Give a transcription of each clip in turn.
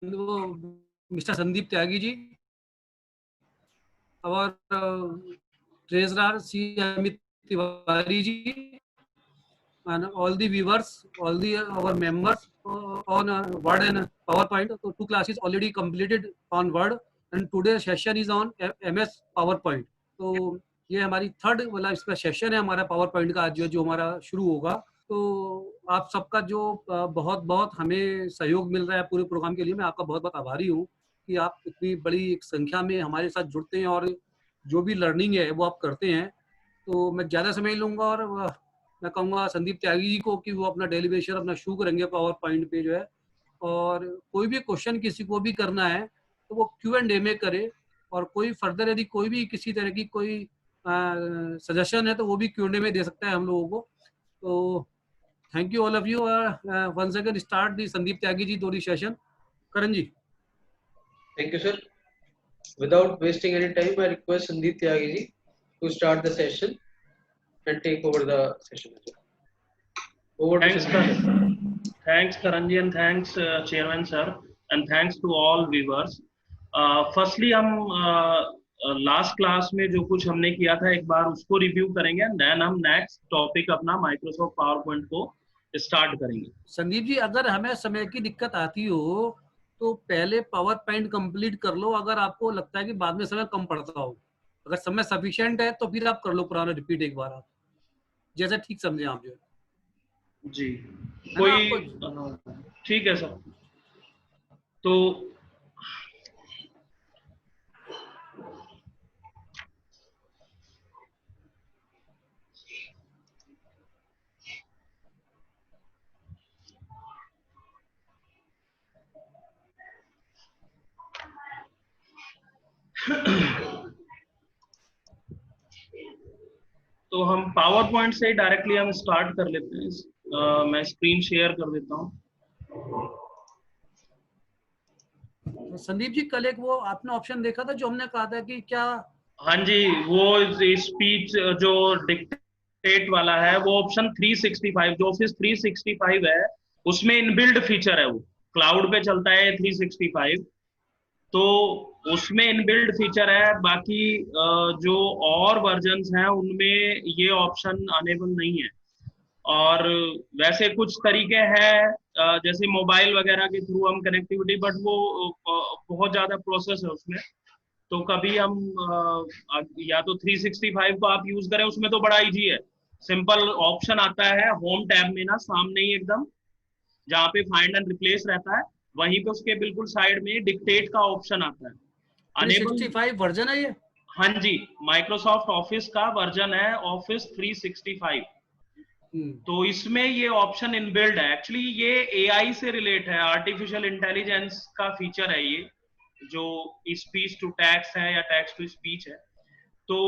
वो मिस्टर संदीप त्यागी जी, और treasurer C Amit Tiwari ji, and all the viewers, all the our members on Word and PowerPoint. So 2 classes already completed on Word, and today's session is on MS PowerPoint. तो ये हमारी third वाला इसका session है हमारा power point का, आज जो हमारा शुरू होगा। तो आप सबका जो बहुत बहुत हमें सहयोग मिल रहा है पूरे प्रोग्राम के लिए, मैं आपका बहुत बहुत आभारी हूँ कि आप इतनी बड़ी एक संख्या में हमारे साथ जुड़ते हैं और जो भी लर्निंग है वो आप करते हैं। तो मैं ज़्यादा समय लूँगा और मैं कहूँगा संदीप त्यागी जी को कि वो अपना डेलीब्रेशन अपना शुरू करेंगे पावर पॉइंट पे जो है, और कोई भी क्वेश्चन किसी को भी करना है तो वो Q&A में करे, और कोई फर्दर यदि कोई भी किसी तरह की कोई सजेशन है तो वो भी Q&A में दे सकता है हम लोगों को। तो thank you all of you. Once again start the Sandeep Tyagi ji दोरी session. Karan ji. Thank you, sir. Without wasting any time, I request Sandeep Tyagi ji to start the session and take over the session. Over to Sandeep. Thanks, Karanji, and thanks, Chairman sir, and thanks to all viewers. Firstly, हम last class में जो कुछ हमने किया था एक बार उसको review करेंगे, एंड देन हम नेक्स्ट टॉपिक अपना माइक्रोसॉफ्ट पावर पॉइंट को स्टार्ट करेंगे। संदीप जी, अगर हमें समय की दिक्कत आती हो तो पहले पावर पॉइंट कंप्लीट कर लो, अगर आपको लगता है कि बाद में समय कम पड़ता हो। अगर समय सफिशिएंट है तो फिर आप कर लो पुराना रिपीट एक बार, आप जैसा ठीक समझे आप जो जी। कोई ठीक है सर। तो तो हम पावर पॉइंट से डायरेक्टली हम स्टार्ट कर लेते हैं। मैं स्क्रीन शेयर कर देता हूँ। संदीप जी, कल एक वो आपने ऑप्शन देखा था जो हमने कहा था कि क्या? हाँ जी, वो स्पीच जो डिक्टेट वाला है वो ऑप्शन 365, जो ऑफिस 365 है उसमें इनबिल्ड फीचर है, वो क्लाउड पे चलता है 365, तो उसमें इनबिल्ड फीचर है। बाकी जो और वर्जन्स हैं उनमें ये ऑप्शन अनेबल नहीं है। और वैसे कुछ तरीके हैं जैसे मोबाइल वगैरह के थ्रू हम कनेक्टिविटी, बट वो बहुत ज्यादा प्रोसेस है उसमें। तो कभी हम या तो 365 को आप यूज करें, उसमें तो बड़ा इजी है, सिंपल ऑप्शन आता है होम टैब में ना सामने ही एकदम, जहाँ पे फाइंड एंड रिप्लेस रहता है, वहीं पे उसके बिल्कुल साइड में डिक्टेट का ऑप्शन आता है। 365 वर्जन है ये? हाँ जी, माइक्रोसॉफ्ट ऑफिस का वर्जन है ऑफिस 365। तो इसमें ये ऑप्शन इनबिल्ड है। एक्चुअली ये एआई से रिलेट है, आर्टिफिशियल इंटेलिजेंस का फीचर है ये, जो स्पीच टू टेक्स्ट है या टेक्स्ट टू स्पीच है। तो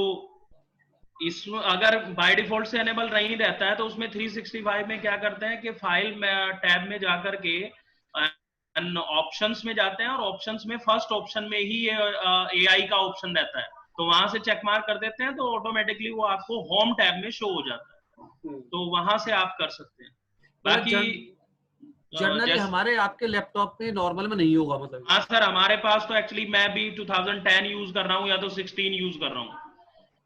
इसमें अगर बाय डिफॉल्ट से एनेबल नहीं रहता है तो उसमें 365 में क्या करते हैं कि फाइल में टैब में जाकर के ऑप्शंस में जाते हैं, और ऑप्शंस में फर्स्ट ऑप्शन में ही एआई का ऑप्शन रहता है, तो वहां से चेक मार्क कर देते हैं, तो ऑटोमेटिकली वो आपको होम टैब में शो हो जाता है, तो वहां से आप कर सकते हैं। बाकी जनरली हमारे आपके लैपटॉप में नॉर्मल में नहीं होगा मतलब? हाँ सर, हमारे पास तो एक्चुअली मैं भी 2010 यूज कर रहा हूँ या तो 16 यूज कर रहा हूँ,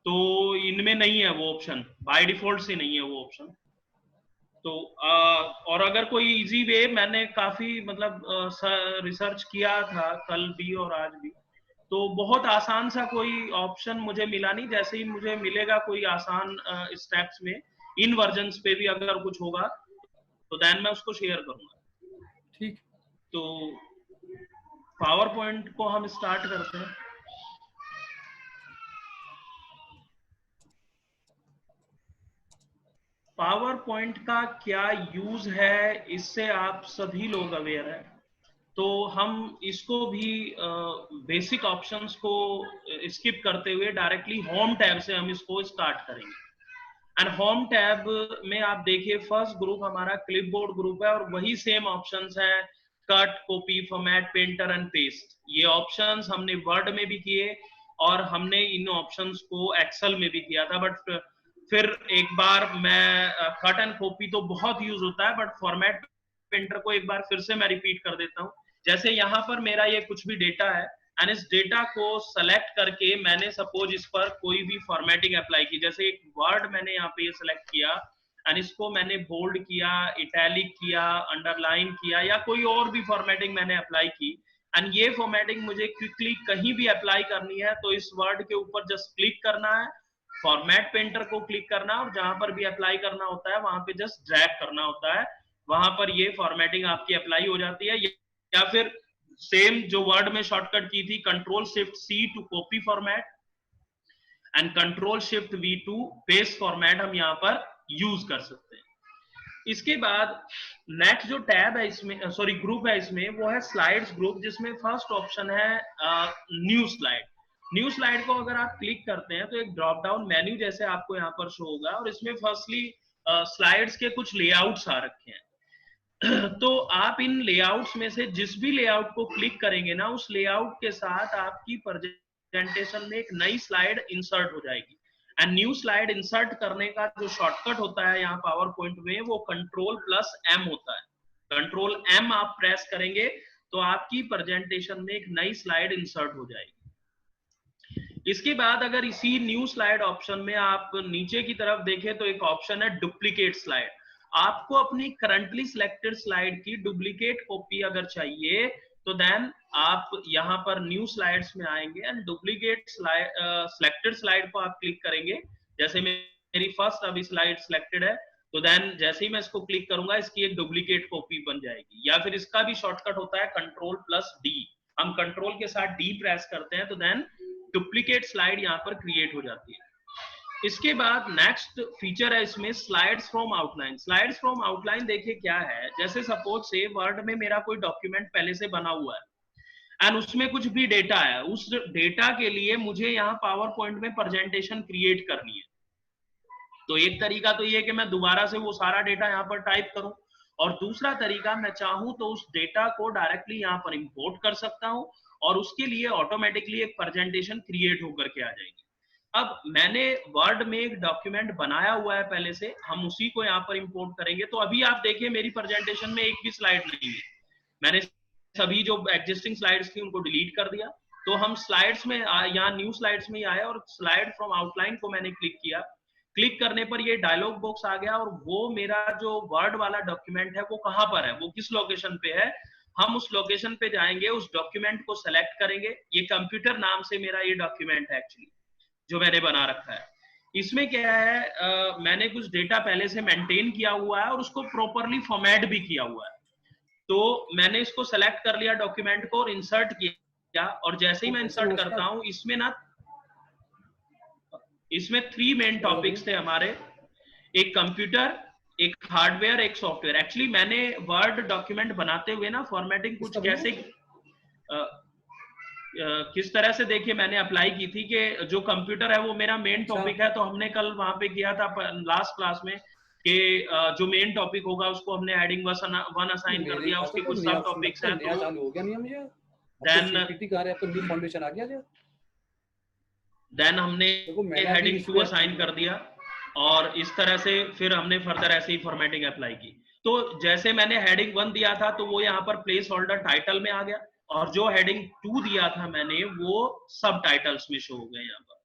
तो इनमें नहीं है वो ऑप्शन, बाय डिफॉल्ट से नहीं है वो ऑप्शन। तो और अगर कोई इजी वे, मैंने काफी मतलब रिसर्च किया था कल भी और आज भी, तो बहुत आसान सा कोई ऑप्शन मुझे मिला नहीं। जैसे ही मुझे मिलेगा कोई आसान स्टेप्स में इन वर्जन्स पे भी अगर कुछ होगा तो देन मैं उसको शेयर करूंगा। ठीक। तो पावर पॉइंट को हम स्टार्ट करते हैं। पावर पॉइंट का क्या यूज है, इससे आप सभी लोग अवेयर हैं, तो हम इसको भी बेसिक ऑप्शंस को स्किप करते हुए डायरेक्टली होम टैब से हम इसको स्टार्ट करेंगे। एंड होम टैब में आप देखिए फर्स्ट ग्रुप हमारा क्लिपबोर्ड ग्रुप है, और वही सेम ऑप्शंस हैं, cut, copy, format, painter and paste. ये ऑप्शंस हमने वर्ड में भी किए और हमने इन ऑप्शंस को एक्सेल में भी किया था, बट फिर एक बार मैं कट एंड कॉपी तो बहुत यूज होता है, बट फॉर्मेट, पेंटर को एक बार फिर से मैं रिपीट कर देता हूँ। जैसे यहाँ पर मेरा ये कुछ भी डेटा है एंड इस डेटा को सेलेक्ट करके मैंने सपोज इस पर कोई भी फॉर्मेटिंग अप्लाई की, जैसे एक वर्ड मैंने यहाँ पे ये सेलेक्ट किया एंड इसको मैंने बोल्ड किया, इटैलिक किया, अंडरलाइन किया या कोई और भी फॉर्मेटिंग मैंने अप्लाई की एंड ये फॉर्मेटिंग मुझे क्विकली कहीं भी अप्लाई करनी है तो इस वर्ड के ऊपर जस्ट क्लिक करना है, फॉर्मेट पेंटर को क्लिक करना है और जहां पर भी अप्लाई करना होता है वहां पे जस्ट ड्रैग करना होता है, वहां पर ये फॉर्मेटिंग आपकी अप्लाई हो जाती है। या फिर सेम जो वर्ड में शॉर्टकट की थी control shift C to copy format and control shift V to paste format हम यहाँ पर यूज कर सकते हैं। इसके बाद नेक्स्ट जो टैब है इसमें, सॉरी ग्रुप है इसमें, वो है स्लाइड्स ग्रुप, जिसमें फर्स्ट ऑप्शन है न्यू स्लाइड। न्यू स्लाइड को अगर आप क्लिक करते हैं तो एक ड्रॉप डाउन मेन्यू जैसे आपको यहाँ पर शो होगा और इसमें फर्स्टली स्लाइड्स के कुछ लेआउट्स आ रखे हैं। तो आप इन लेआउट्स में से जिस भी लेआउट को क्लिक करेंगे ना, उस लेआउट के साथ आपकी प्रेजेंटेशन में एक नई स्लाइड इंसर्ट हो जाएगी। एंड न्यू स्लाइड इंसर्ट करने का जो शॉर्टकट होता है यहाँ पावर पॉइंट में, वो कंट्रोल+M होता है। कंट्रोल+M आप प्रेस करेंगे तो आपकी प्रेजेंटेशन में एक नई स्लाइड इंसर्ट हो जाएगी। इसके बाद अगर इसी न्यू स्लाइड ऑप्शन में आप नीचे की तरफ देखें तो एक ऑप्शन है डुप्लीकेट स्लाइड। आपको अपनी करंटली सिलेक्टेड स्लाइड की डुप्लीकेट कॉपी अगर चाहिए तो देन आप यहाँ पर न्यू स्लाइड्स में आएंगे एंड डुप्लीकेट सिलेक्टेड स्लाइड को आप क्लिक करेंगे। जैसे मेरी फर्स्ट अभी स्लाइड सिलेक्टेड है तो देन जैसे ही मैं इसको क्लिक करूंगा इसकी एक डुप्लीकेट कॉपी बन जाएगी। या फिर इसका भी शॉर्टकट होता है कंट्रोल+D। हम कंट्रोल के साथ D प्रेस करते हैं तो देन डुप्लीकेट स्लाइड यहाँ पर क्रिएट हो जाती है। इसके बाद नेक्स्ट फीचर है इसमें slides from outline. Slides from outline देखिए क्या है, जैसे सपोज से वर्ड में मेरा कोई डॉक्यूमेंट पहले से बना हुआ है एंड उसमें कुछ भी डेटा है, उस डेटा के लिए मुझे यहाँ पावर पॉइंट में प्रेजेंटेशन क्रिएट करनी है। तो एक तरीका तो ये कि मैं दोबारा से वो सारा डेटा यहाँ पर टाइप करूं, और दूसरा तरीका मैं चाहूं तो उस डेटा को डायरेक्टली यहाँ पर इंपोर्ट कर सकता हूं और उसके लिए ऑटोमेटिकली एक प्रेजेंटेशन क्रिएट होकर के आ जाएगी। अब मैंने वर्ड में एक डॉक्यूमेंट बनाया हुआ है पहले से, हम उसी को यहाँ पर इंपोर्ट करेंगे। तो अभी आप देखिए मेरी प्रेजेंटेशन में एक भी स्लाइड नहीं है, मैंने सभी जो एग्जिस्टिंग स्लाइड्स थी उनको डिलीट कर दिया। तो हम स्लाइड्स में यहाँ न्यू स्लाइड्स में आए और स्लाइड फ्रॉम आउटलाइन को मैंने क्लिक किया। क्लिक करने पर ये डायलॉग बॉक्स आ गया और वो मेरा जो वर्ड वाला डॉक्यूमेंट है वो कहाँ पर है, वो किस लोकेशन पे है, हम उस लोकेशन पे जाएंगे, उस डॉक्यूमेंट को सेलेक्ट करेंगे। ये कंप्यूटर नाम से मेरा ये डॉक्यूमेंट है एक्चुअली जो मैंने बना रखा है। इसमें क्या है, मैंने कुछ डेटा पहले से मेंटेन किया हुआ है और उसको प्रॉपरली फॉर्मेट भी किया हुआ है। तो मैंने इसको सेलेक्ट कर लिया डॉक्यूमेंट को और इंसर्ट किया, और जैसे ही मैं इंसर्ट करता हूं इसमें 3 मेन टॉपिक्स थे हमारे, एक कंप्यूटर, एक हार्डवेयर, एक सॉफ्टवेयर। एक्चुअली मैंने वर्ड डॉक्यूमेंट बनाते हुए ना फॉर्मेटिंग कुछ कैसे किस तरह से देखिए मैंने अप्लाई की थी कि जो कंप्यूटर है वो मेरा मेन टॉपिक है। तो हमने कल वहां पे किया था लास्ट क्लास में कि जो मेन टॉपिक होगा उसको हमने हेडिंग 1 असाइन कर दिया, उसके कुछ सब टॉपिक्स हैं। नया चालू हो गया नियम ये, देन पीपीटी का आपको न्यू फाउंडेशन आ गया। देन हमने हेडिंग 2 असाइन कर दिया और इस तरह से फिर हमने फर्दर ऐसे ही फॉर्मेटिंग अप्लाई की। तो जैसे मैंने हेडिंग 1 दिया था तो वो यहाँ पर प्लेस होल्डर टाइटल में आ गया, और जो हेडिंग 2 दिया था मैंने वो सब टाइटल्स में शो हो गए यहाँ पर,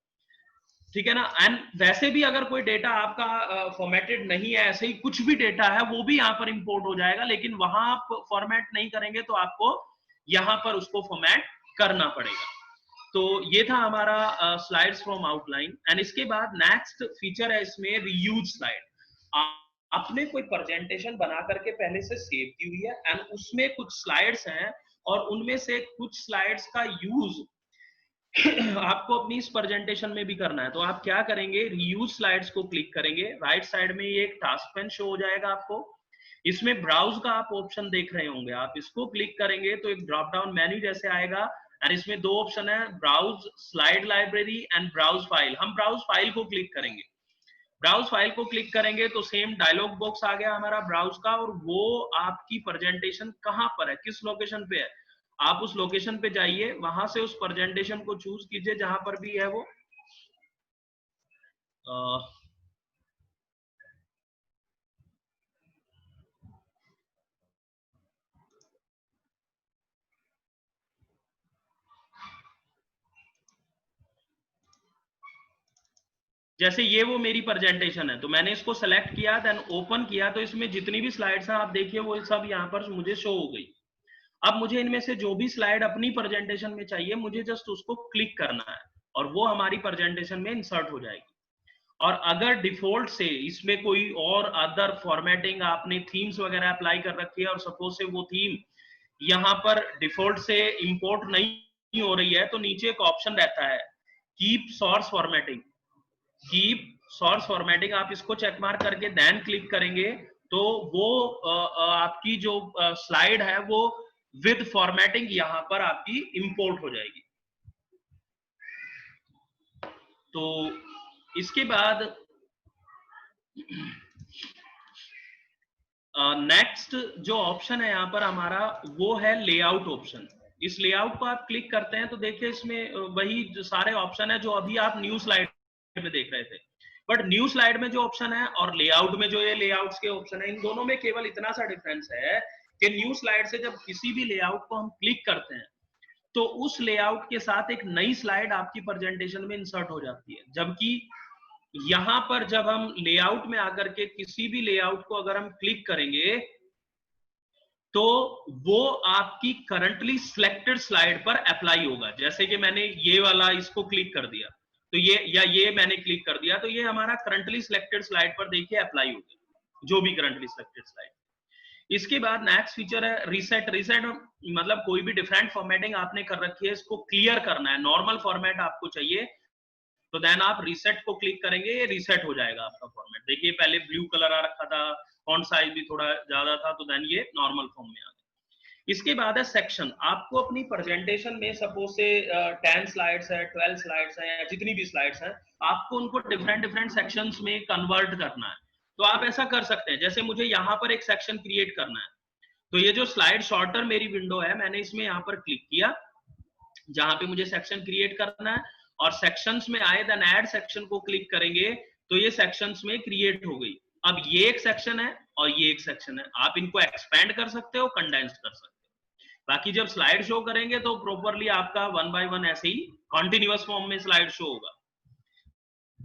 ठीक है ना। एंड वैसे भी अगर कोई डेटा आपका फॉर्मेटेड नहीं है, ऐसे ही कुछ भी डेटा है वो भी यहाँ पर इंपोर्ट हो जाएगा, लेकिन वहां आप फॉर्मेट नहीं करेंगे तो आपको यहाँ पर उसको फॉर्मेट करना पड़ेगा। तो ये था हमारा स्लाइड्स फ्रॉम आउटलाइन। एंड इसके बाद नेक्स्ट फीचर है इसमें रीयूज स्लाइड। आपने कोई प्रेजेंटेशन बना करके पहले से सेव की हुई है एंड उसमें कुछ स्लाइड्स हैं और उनमें से कुछ स्लाइड्स का यूज आपको अपनी इस प्रेजेंटेशन में भी करना है। तो आप क्या करेंगे, रीयूज स्लाइड्स को क्लिक करेंगे। राइट साइड में ये एक टास्क पेन शो हो जाएगा आपको, इसमें ब्राउज का आप ऑप्शन देख रहे होंगे, आप इसको क्लिक करेंगे तो एक ड्रॉप डाउन मेन्यू जैसे आएगा और इसमें 2 ऑप्शन है, browse slide library and browse file. हम ब्राउज फाइल को क्लिक करेंगे। ब्राउज फाइल को क्लिक करेंगे तो सेम डायलॉग बॉक्स आ गया हमारा ब्राउज का, और वो आपकी प्रेजेंटेशन कहां पर है, किस लोकेशन पे है, आप उस लोकेशन पे जाइए, वहां से उस प्रेजेंटेशन को चूज कीजिए जहां पर भी है वो। जैसे ये वो मेरी प्रेजेंटेशन है, तो मैंने इसको सेलेक्ट किया, देन ओपन किया, तो इसमें जितनी भी स्लाइड्स हैं आप देखिए वो सब यहाँ पर मुझे शो हो गई। अब मुझे इनमें से जो भी स्लाइड अपनी प्रेजेंटेशन में चाहिए, मुझे जस्ट उसको क्लिक करना है और वो हमारी प्रेजेंटेशन में इंसर्ट हो जाएगी। और अगर डिफॉल्ट से इसमें कोई और अदर फॉर्मेटिंग आपने थीम्स वगैरह अप्लाई कर रखी है और सपोज से वो थीम यहाँ पर डिफॉल्ट से इंपोर्ट नहीं हो रही है, तो नीचे एक ऑप्शन रहता है keep source formatting. Keep source formatting, आप इसको चेक मार्क करके देन क्लिक करेंगे तो वो आपकी जो स्लाइड है वो विद फॉर्मेटिंग यहाँ पर आपकी इंपोर्ट हो जाएगी। तो इसके बाद नेक्स्ट जो ऑप्शन है यहाँ पर हमारा वो है लेआउट ऑप्शन। इस लेआउट को आप क्लिक करते हैं तो देखिए इसमें वही जो सारे ऑप्शन है जो अभी आप न्यू स्लाइड में देख रहे थे, बट न्यू स्लाइड में जो ऑप्शन है और लेआउट में जो ये लेआउट्स के ऑप्शन है, इन दोनों में केवल इतना सा डिफरेंस है कि न्यू स्लाइड से जब किसी भी लेआउट को हम क्लिक करते हैं तो उस लेआउट के साथ एक नई स्लाइड आपकी प्रेजेंटेशन में इंसर्ट हो जाती है, जबकि यहां पर जब हम लेआउट में आकर के किसी भी लेआउट को अगर हम क्लिक करेंगे तो वो आपकी करंटली सिलेक्टेड स्लाइड पर अप्लाई होगा। जैसे कि मैंने ये वाला इसको क्लिक कर दिया तो ये मैंने क्लिक कर दिया तो ये हमारा करंटली सिलेक्टेड स्लाइड पर देखिए अप्लाई होगा, जो भी करंटली सिलेक्टेड स्लाइड। इसके बाद नेक्स्ट फीचर है रीसेट। रीसेट मतलब कोई भी डिफरेंट फॉर्मेटिंग आपने कर रखी है, इसको क्लियर करना है, नॉर्मल फॉर्मेट आपको चाहिए तो देन आप रीसेट को क्लिक करेंगे, ये रीसेट हो जाएगा आपका फॉर्मेट। देखिए पहले ब्लू कलर आ रखा था, फॉन्ट साइज भी थोड़ा ज्यादा था, तो देन ये नॉर्मल फॉर्म में आ गया। इसके बाद है सेक्शन। आपको अपनी प्रेजेंटेशन में सपोज से 10 स्लाइड्स है, 12 स्लाइड्स है, या जितनी भी स्लाइड्स है, आपको उनको डिफरेंट सेक्शंस में कन्वर्ट करना है। तो आप ऐसा कर सकते हैं, जैसे मुझे यहाँ पर एक सेक्शन क्रिएट करना है, तो ये जो स्लाइड शॉर्टर मेरी विंडो है, मैंने इसमें यहाँ पर क्लिक किया जहां पे मुझे सेक्शन क्रिएट करना है, और सेक्शंस में आए देन ऐड सेक्शन को क्लिक करेंगे तो ये सेक्शंस में क्रिएट हो गई। अब ये एक सेक्शन है और ये एक सेक्शन है, आप इनको एक्सपेंड कर सकते हो, कंडेंस कर सकते हो। बाकी जब स्लाइड शो करेंगे तो प्रॉपरली आपका 1 बाय 1 ऐसे ही कॉन्टिन्यूअस फॉर्म में स्लाइड शो होगा।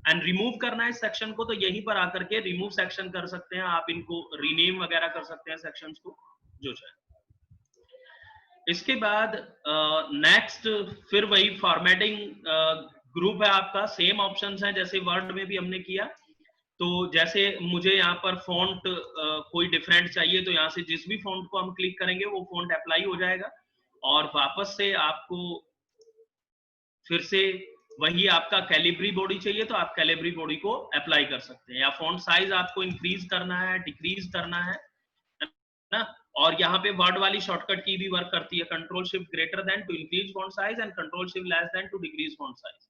एंड रिमूव करना है इस सेक्शन को तो यहीं पर आकर के रिमूव सेक्शन कर सकते हैं, आप इनको रीनेम वगैरह कर सकते हैं सेक्शंस को, जो चाहे। इसके बाद नेक्स्ट फिर वही फॉर्मेटिंग ग्रुप है आपका, सेम ऑप्शंस हैं जैसे वर्ड में भी हमने किया। तो जैसे मुझे यहाँ पर फॉन्ट कोई डिफरेंट चाहिए तो यहाँ से जिस भी फॉन्ट को हम क्लिक करेंगे वो फॉन्ट अप्लाई हो जाएगा, और वापस से आपको फिर से वही आपका कैलिब्री बॉडी चाहिए तो आप कैलिब्री बॉडी को अप्लाई कर सकते हैं, या फॉन्ट साइज आपको इंक्रीज करना है, डिक्रीज करना है ना। और यहाँ पे वर्ड वाली शॉर्टकट की भी वर्क करती है, control shift greater than to increase font size and control shift less than to decrease font size,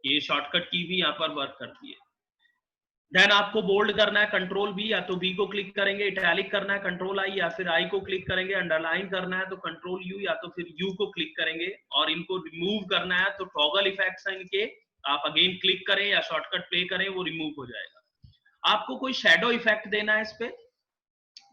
ये शॉर्टकट की भी यहाँ पर वर्क करती है। देन आपको बोल्ड करना है, कंट्रोल बी, या तो बी को क्लिक करेंगे, इटैलिक करना है कंट्रोल आई, या फिर आई को क्लिक करेंगे, अंडरलाइन करना है तो कंट्रोल यू, या तो फिर यू को क्लिक करेंगे। और इनको रिमूव करना है तो टॉगल इफेक्ट्स हैं इनके, आप अगेन क्लिक करें या शॉर्टकट प्ले करें, वो रिमूव हो जाएगा। आपको कोई शेडो इफेक्ट देना है इस पे,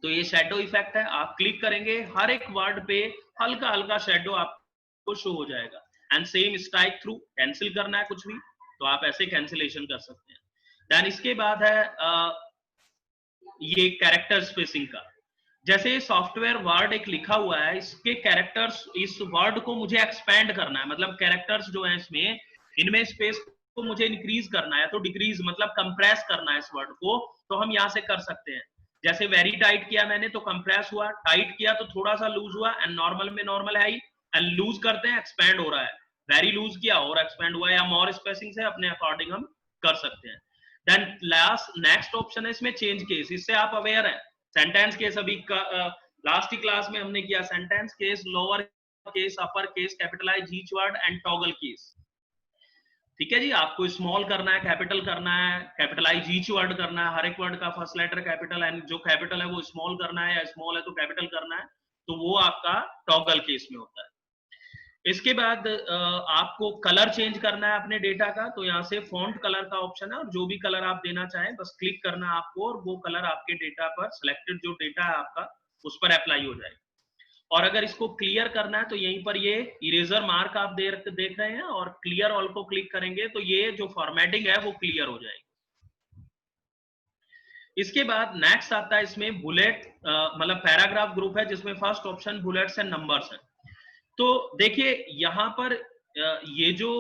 तो ये शेडो इफेक्ट है, आप क्लिक करेंगे हर एक वर्ड पे हल्का हल्का शेडो आपको शो हो जाएगा। And same strike through, cancel करना है कुछ भी तो आप ऐसे कैंसिलेशन कर सकते हैं। देन इसके बाद है ये कैरेक्टर स्पेसिंग का। जैसे सॉफ्टवेयर वर्ड एक लिखा हुआ है, इसके कैरेक्टर्स, इस वर्ड को मुझे एक्सपेंड करना है, मतलब कैरेक्टर्स जो है इसमें, इनमें स्पेस को मुझे इंक्रीज करना है, तो डिक्रीज मतलब कंप्रेस करना है इस वर्ड को, तो हम यहाँ से कर सकते हैं। जैसे वेरी टाइट किया मैंने तो कंप्रेस हुआ, टाइट किया तो थोड़ा सा लूज हुआ, एंड नॉर्मल में नॉर्मल है, एंड लूज करते हैं एक्सपेंड हो रहा है, वेरी लूज किया और एक्सपेंड हुआ, या मोर स्पेसिंग से अपने अकॉर्डिंग हम कर सकते हैं। देन लास्ट नेक्स्ट ऑप्शन है इसमें चेंज केस, इससे आप अवेयर हैं। सेंटेंस केस अभी लास्ट क्लास में हमने किया, sentence case, lower case, upper case, capitalise each word and toggle case. ठीक है जी, आपको स्मॉल करना है, कैपिटल करना है, कैपिटलाइज ईच वर्ड करना है, हर एक वर्ड का फर्स्ट लेटर कैपिटल, एंड जो कैपिटल है वो स्मॉल करना है, या स्मॉल है तो कैपिटल करना है, तो वो आपका टॉगल केस में होता है। इसके बाद आपको कलर चेंज करना है अपने डेटा का, तो यहाँ से फॉन्ट कलर का ऑप्शन है, और जो भी कलर आप देना चाहें बस क्लिक करना है आपको, और वो कलर आपके डेटा पर, सिलेक्टेड जो डेटा है आपका उस पर अप्लाई हो जाएगा। और अगर इसको क्लियर करना है तो यहीं पर ये इरेजर मार्क आप देख रहे हैं, और क्लियर ऑल को क्लिक करेंगे तो ये जो फॉर्मेटिंग है वो क्लियर हो जाएगी। इसके बाद नेक्स्ट आता है इसमें बुलेट, मतलब पैराग्राफ ग्रुप है जिसमें first option bullets and numbers है। तो देखिए यहाँ पर ये जो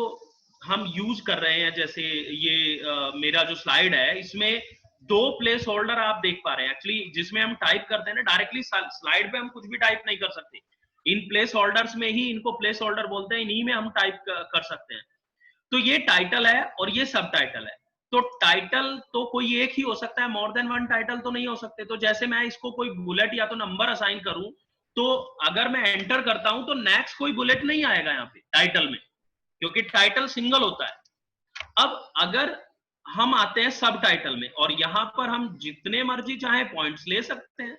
हम यूज कर रहे हैं, जैसे ये मेरा जो स्लाइड है, इसमें 2 प्लेस होल्डर आप देख पा रहे हैं एक्चुअली, जिसमें हम टाइप करते हैं ना, डायरेक्टली स्लाइड पे हम कुछ भी टाइप नहीं कर सकते। इन प्लेस होल्डर्स में ही, इनको प्लेस होल्डर बोलते हैं, इन्हीं में हम टाइप कर सकते हैं। तो ये टाइटल है और ये सब टाइटल है। तो टाइटल तो कोई एक ही हो सकता है, मोर देन वन टाइटल तो नहीं हो सकते। तो जैसे मैं इसको कोई बुलेट या तो नंबर असाइन करूं, तो अगर मैं एंटर करता हूं तो नेक्स्ट कोई बुलेट नहीं आएगा यहाँ पे टाइटल में, क्योंकि टाइटल सिंगल होता है। अब अगर हम आते हैं सब टाइटल में, और यहां पर हम जितने मर्जी चाहे पॉइंट्स ले सकते हैं।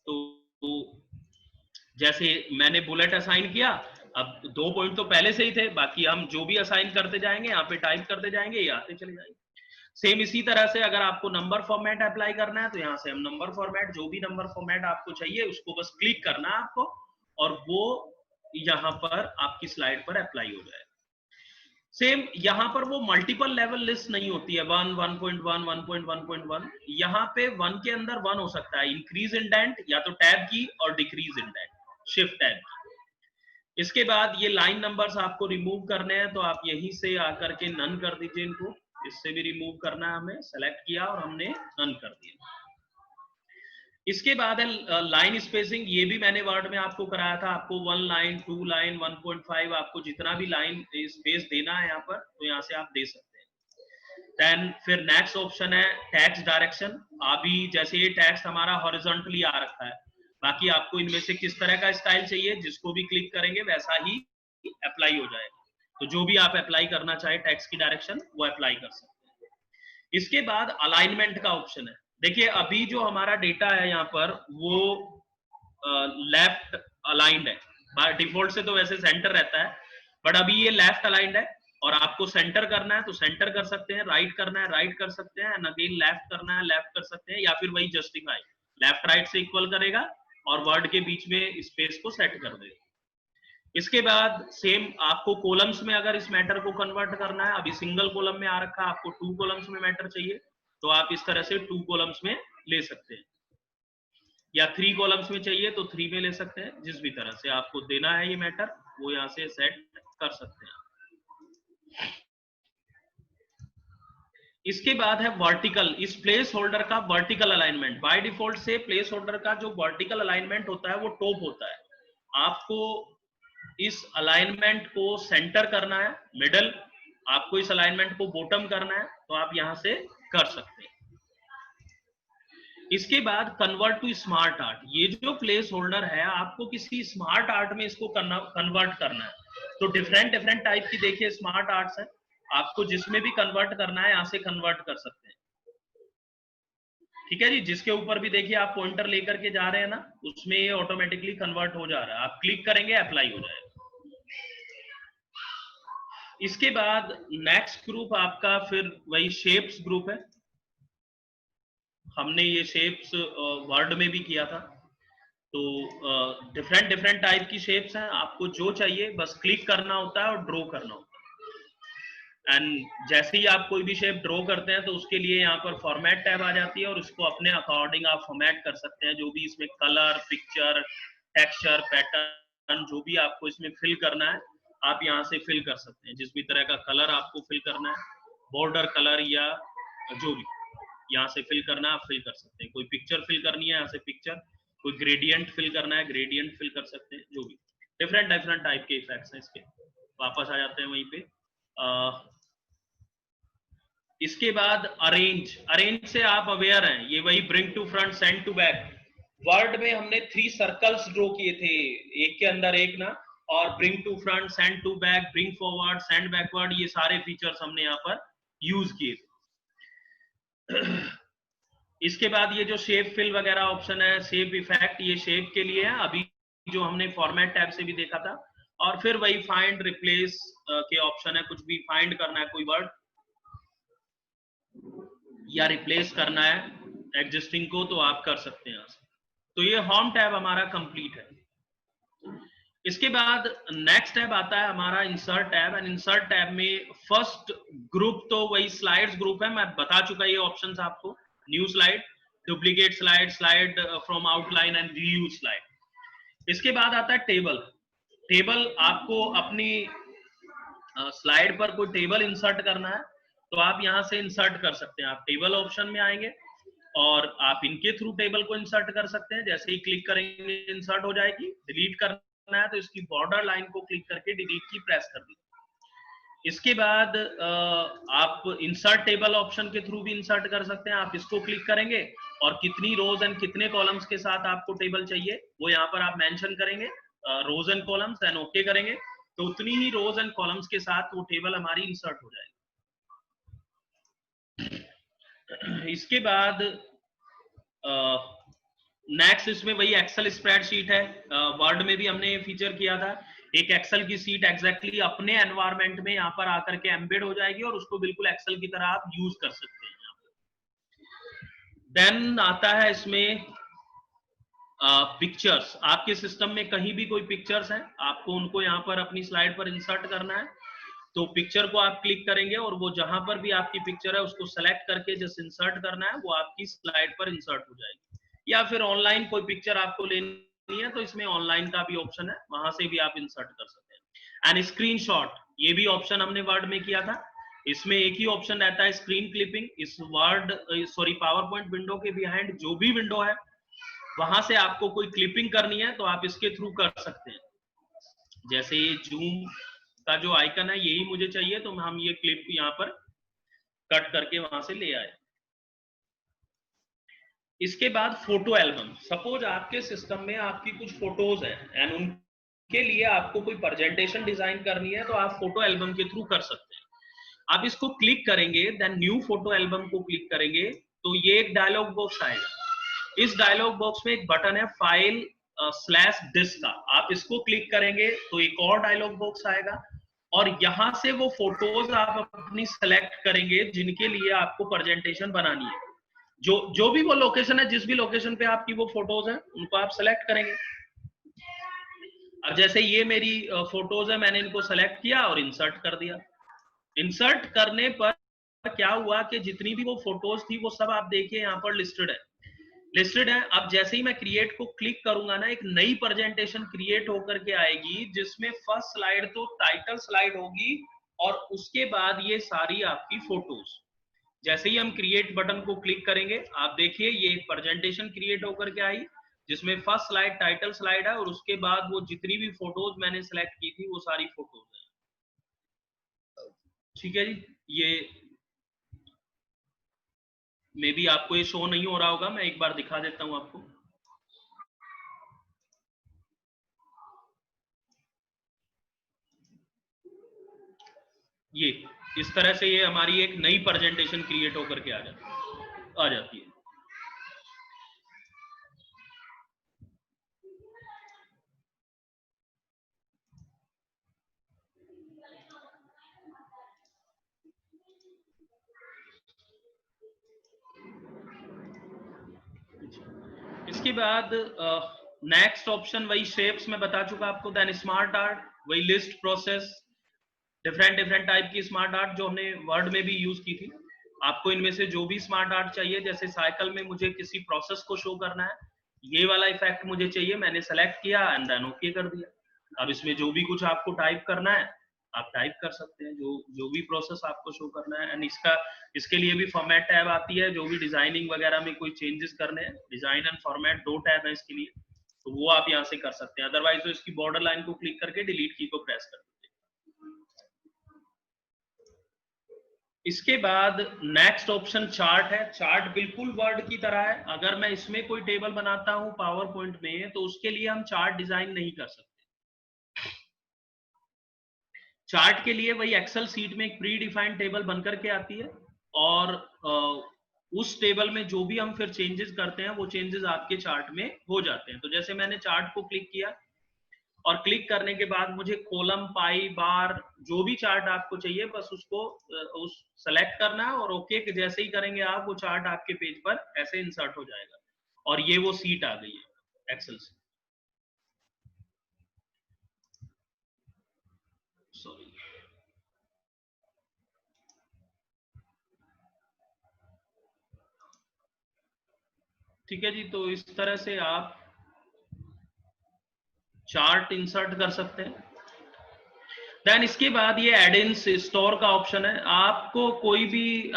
तो जैसे मैंने बुलेट असाइन किया, अब 2 पॉइंट तो पहले से ही थे, बाकी हम जो भी असाइन करते जाएंगे यहाँ पे टाइप करते जाएंगे, ये आते चले जाएंगे। सेम इसी तरह से अगर आपको नंबर फॉर्मेट अप्लाई करना है, तो यहाँ से हम नंबर फॉर्मेट, जो भी नंबर फॉर्मेट आपको चाहिए उसको बस क्लिक करना है आपको, और वो यहाँ पर आपकी स्लाइड पर अप्लाई हो जाएगा। सेम यहाँ पर वो मल्टीपल लेवल लिस्ट नहीं होती है, 1, 1.1, 1.1.1। यहाँ पे 1 के अंदर 1 हो सकता है, इंक्रीज इंडेंट या तो टैब की, और डिक्रीज इंडेंट शिफ्ट टैब। इसके बाद ये लाइन नंबर्स आपको रिमूव करने हैं, तो आप यहीं से आकर के नन कर दीजिए इनको। इससे भी रिमूव करना है, हमें सेलेक्ट किया और हमने नन कर दिया। इसके बाद है लाइन स्पेसिंग, ये भी मैंने वर्ड में आपको कराया था। आपको 1 लाइन, 2 लाइन, 1.5, आपको जितना भी लाइन स्पेस देना है यहाँ पर, तो यहाँ से आप दे सकते हैं। देन फिर नेक्स्ट ऑप्शन है टेक्स्ट डायरेक्शन। अभी जैसे ये टेक्स्ट हमारा हॉरिजॉन्टली आ रखा है, बाकी आपको इनमें से किस तरह का स्टाइल चाहिए, जिसको भी क्लिक करेंगे वैसा ही अप्लाई हो जाएगा। तो जो भी आप अप्लाई करना चाहे टेक्स्ट की डायरेक्शन, वो अप्लाई कर सकते हैं। इसके बाद अलाइनमेंट का ऑप्शन है। देखिए अभी जो हमारा डेटा है यहाँ पर, वो लेफ्ट अलाइंड है। बाय डिफॉल्ट से तो वैसे सेंटर रहता है, बट अभी ये लेफ्ट अलाइंड है, और आपको सेंटर करना है तो सेंटर कर सकते हैं, राइट करना है राइट कर सकते हैं, एंड अगेन लेफ्ट करना है लेफ्ट कर सकते हैं, या फिर वही जस्टिफाई, लेफ्ट राइट से इक्वल करेगा और वर्ड के बीच में स्पेस को सेट कर देगा। इसके बाद सेम आपको कॉलम्स में अगर इस मैटर को कन्वर्ट करना है, अभी सिंगल कॉलम में आ रखा है, आपको 2 कॉलम्स में मैटर चाहिए, तो आप इस तरह से 2 कॉलम्स में ले सकते हैं, या 3 कॉलम्स में चाहिए तो 3 में ले सकते हैं। जिस भी तरह से आपको देना है ये मैटर, वो यहाँ से सेट कर सकते हैं। इसके बाद है वर्टिकल, इस प्लेस होल्डर का वर्टिकल अलाइनमेंट। बाय डिफॉल्ट से प्लेस होल्डर का जो वर्टिकल अलाइनमेंट होता है वो टॉप होता है। आपको इस अलाइनमेंट को सेंटर करना है, मिडल, आपको इस अलाइनमेंट को बॉटम करना है, तो आप यहां से कर सकते हैं। इसके बाद कन्वर्ट टू स्मार्ट आर्ट, ये जो प्लेस होल्डर है आपको किसी स्मार्ट आर्ट में इसको कन्वर्ट करना है। तो डिफरेंट टाइप की देखिए स्मार्ट आर्ट्स है, आपको जिसमें भी कन्वर्ट करना है यहाँ से कन्वर्ट कर सकते हैं। ठीक है जी, जिसके ऊपर भी देखिए आप पॉइंटर लेकर के जा रहे हैं ना, उसमें ये ऑटोमेटिकली कन्वर्ट हो जा रहा है, आप क्लिक करेंगे अप्लाई हो जाएगा। इसके बाद नेक्स्ट ग्रुप आपका फिर वही शेप्स ग्रुप है। हमने ये शेप्स वर्ड में भी किया था। तो डिफरेंट टाइप की शेप्स हैं, आपको जो चाहिए बस क्लिक करना होता है और ड्रॉ करना होता है। एंड जैसे ही आप कोई भी शेप ड्रॉ करते हैं तो उसके लिए यहाँ पर फॉर्मेट टैब आ जाती है, और इसको अपने अकॉर्डिंग आप फॉर्मेट कर सकते हैं। जो भी इसमें कलर, पिक्चर, टेक्सचर, पैटर्न, जो भी आपको इसमें फिल करना है आप यहाँ से फिल कर सकते हैं। जिस भी तरह का कलर आपको फिल करना है, बॉर्डर कलर या जो भी यहाँ से फिल करना है आप फिल कर सकते हैं। कोई पिक्चर फिल करनी है यहाँ से पिक्चर, कोई ग्रेडियंट फिल करना है ग्रेडियंट फिल कर सकते हैं। जो भी डिफरेंट टाइप के इफेक्ट्स हैं इसके। वापस आ जाते हैं वहीं पे। इसके बाद अरेंज से आप अवेयर हैं, ये वही bring to front, send to back. Word में हमने 3 सर्कल्स ड्रॉ किए थे, एक के अंदर एक ना, और bring to front, send to back, bring forward, send backward, ये सारे फीचर्स हमने यहाँ पर यूज किए थे। इसके बाद ये जो शेप फिल वगैरह ऑप्शन है, शेप इफेक्ट, ये शेप के लिए है, अभी जो हमने फॉर्मेट टैब से भी देखा था। और फिर वही फाइंड रिप्लेस के ऑप्शन है, कुछ भी फाइंड करना है कोई वर्ड या रिप्लेस करना है एग्जिस्टिंग को, तो आप कर सकते हैं यहाँ से। तो ये होम टैब हमारा कंप्लीट है। इसके बाद नेक्स्ट टैब आता है हमारा insert tab, and insert tab में फर्स्ट ग्रुप तो वही स्लाइड्स ग्रुप है, मैं बता चुका ये ऑप्शंस आपको, new slide, duplicate slide, slide from outline and reuse slide. इसके बाद आता है टेबल। टेबल आपको अपनी स्लाइड पर कोई टेबल इंसर्ट करना है तो आप यहां से इंसर्ट कर सकते हैं। आप टेबल ऑप्शन में आएंगे और आप इनके थ्रू टेबल को इंसर्ट कर सकते हैं। जैसे ही क्लिक करेंगे इंसर्ट हो जाएगी। डिलीट करना है तो इसकी बॉर्डर लाइन को क्लिक करके डिलीट की प्रेस कर दीजिए। इसके बाद आप इंसर्ट टेबल ऑप्शन के थ्रू भी इंसर्ट कर सकते हैं। आप इसको क्लिक करेंगे और कितनी रोज एंड कितने कॉलम्स के साथ आपको टेबल चाहिए वो यहाँ पर आप मेंशन करेंगे, रोज एंड कॉलम्स, एंड ओके करेंगे तो उतनी ही रोज एंड कॉलम्स के साथ वो टेबल हमारी इंसर्ट हो जाएगी। इसके बाद नेक्स्ट इसमें वही एक्सेल स्प्रेडशीट है। वर्ड में भी हमने ये फीचर किया था। एक एक्सेल की सीट एग्जैक्टली अपने एनवायरनमेंट में यहाँ पर आकर के एम्बेड हो जाएगी और उसको बिल्कुल एक्सेल की तरह आप यूज कर सकते हैं। देन आता है इसमें पिक्चर्स। आपके सिस्टम में कहीं भी कोई पिक्चर्स हैं, आपको उनको यहाँ पर अपनी स्लाइड पर इंसर्ट करना है तो पिक्चर को आप क्लिक करेंगे और वो जहां पर भी आपकी पिक्चर है उसको सेलेक्ट करके जस्ट इंसर्ट करना है, वो आपकी स्लाइड पर इंसर्ट हो जाएगी। या फिर ऑनलाइन कोई पिक्चर आपको लेनी है तो इसमें ऑनलाइन का भी ऑप्शन है, वहां से भी आप इंसर्ट कर सकते हैं। एंड स्क्रीनशॉट, ये भी ऑप्शन हमने वर्ड में किया था। इसमें एक ही ऑप्शन रहता है स्क्रीन क्लिपिंग। इस पावर पॉइंट विंडो के बिहाइंड जो भी विंडो है वहां से आपको कोई क्लिपिंग करनी है तो आप इसके थ्रू कर सकते हैं। जैसे ये जूम का जो आइकन है यही मुझे चाहिए तो हम ये क्लिप यहाँ पर कट करके वहां से ले आए। इसके बाद फोटो एल्बम। सपोज आपके सिस्टम में आपकी कुछ फोटोज हैं एंड उनके लिए आपको कोई प्रेजेंटेशन डिजाइन करनी है तो आप फोटो एल्बम के थ्रू कर सकते हैं। आप इसको क्लिक करेंगे, देन न्यू फोटो एल्बम को क्लिक करेंगे तो ये एक डायलॉग बॉक्स आएगा। इस डायलॉग बॉक्स में एक बटन है फाइल /डिस्क का, आप इसको क्लिक करेंगे तो एक और डायलॉग बॉक्स आएगा और यहां से वो फोटोज आप अपनी सेलेक्ट करेंगे जिनके लिए आपको प्रेजेंटेशन बनानी है। जो भी वो लोकेशन है, जिस भी लोकेशन पे आपकी वो फोटोज हैं उनको आप सेलेक्ट करेंगे। अब जैसे ये मेरी फोटोज है, मैंने इनको सेलेक्ट किया और इंसर्ट कर दिया। इंसर्ट करने पर क्या हुआ कि जितनी भी वो फोटोज थी वो सब आप देखिए यहाँ पर लिस्टेड है। अब जैसे ही मैं क्रिएट को क्लिक करूंगा ना, एक नई प्रेजेंटेशन क्रिएट होकर के आएगी जिसमें फर्स्ट स्लाइड तो टाइटल स्लाइड होगी और उसके बाद ये सारी आपकी फोटोज। जैसे ही हम क्रिएट बटन को क्लिक करेंगे आप देखिए ये एक प्रेजेंटेशन क्रिएट होकर के आई जिसमें फर्स्ट स्लाइड टाइटल स्लाइड है और उसके बाद वो जितनी भी फोटोज मैंने सेलेक्ट की थी वो सारी फोटोज है। ठीक है जी, ये मे बी आपको ये शो नहीं हो रहा होगा, मैं एक बार दिखा देता हूं आपको। ये इस तरह से ये हमारी एक नई प्रेजेंटेशन क्रिएट होकर के आ जाती है। इसके बाद नेक्स्ट ऑप्शन वही शेप्स में बता चुका आपको। देन स्मार्ट आर्ट, वही लिस्ट प्रोसेस, डिफरेंट टाइप की स्मार्ट आर्ट जो हमने वर्ड में भी यूज की थी। आपको इनमें से जो भी स्मार्ट आर्ट चाहिए, जैसे साइकिल में मुझे किसी प्रोसेस को शो करना है, ये वाला इफेक्ट मुझे चाहिए, मैंने सेलेक्ट किया एंड देन ओके कर दिया। अब इसमें जो भी कुछ आपको टाइप करना है आप टाइप कर सकते हैं, जो भी प्रोसेस आपको शो करना है। एंड इसके लिए भी फॉर्मेट टैब आती है, जो भी डिजाइनिंग वगैरह में कोई चेंजेस करने हैं, डिजाइन एंड फॉर्मेट 2 टैब है इसके लिए, तो वो आप यहाँ से कर सकते हैं। अदरवाइज तो इसकी बॉर्डर लाइन को क्लिक करके डिलीट की को प्रेस कर दीजिए। इसके बाद नेक्स्ट ऑप्शन चार्ट है। चार्ट बिल्कुल वर्ड की तरह है। अगर मैं इसमें कोई टेबल बनाता हूं पावर पॉइंट में तो उसके लिए हम चार्ट डिजाइन नहीं कर सकते। चार्ट के लिए वही एक्सेल सीट में एक प्री डिफाइंड टेबल बनकर के आती है और उस टेबल में जो भी हम फिर चेंजेस करते हैं वो चेंजेस आपके चार्ट में हो जाते हैं। तो जैसे मैंने चार्ट को क्लिक किया और क्लिक करने के बाद मुझे कॉलम, पाई, बार, जो भी चार्ट आपको चाहिए बस उसको सेलेक्ट करना है और ओके जैसे ही करेंगे आप वो चार्ट आपके पेज पर ऐसे इंसर्ट हो जाएगा और ये वो सीट आ गई है एक्सेल से। सॉरी, ठीक है जी। तो इस तरह से आप चार्ट इंसर्ट कर सकते हैं। देन इसके बाद ये एड इन स्टोर का ऑप्शन है। आपको कोई भी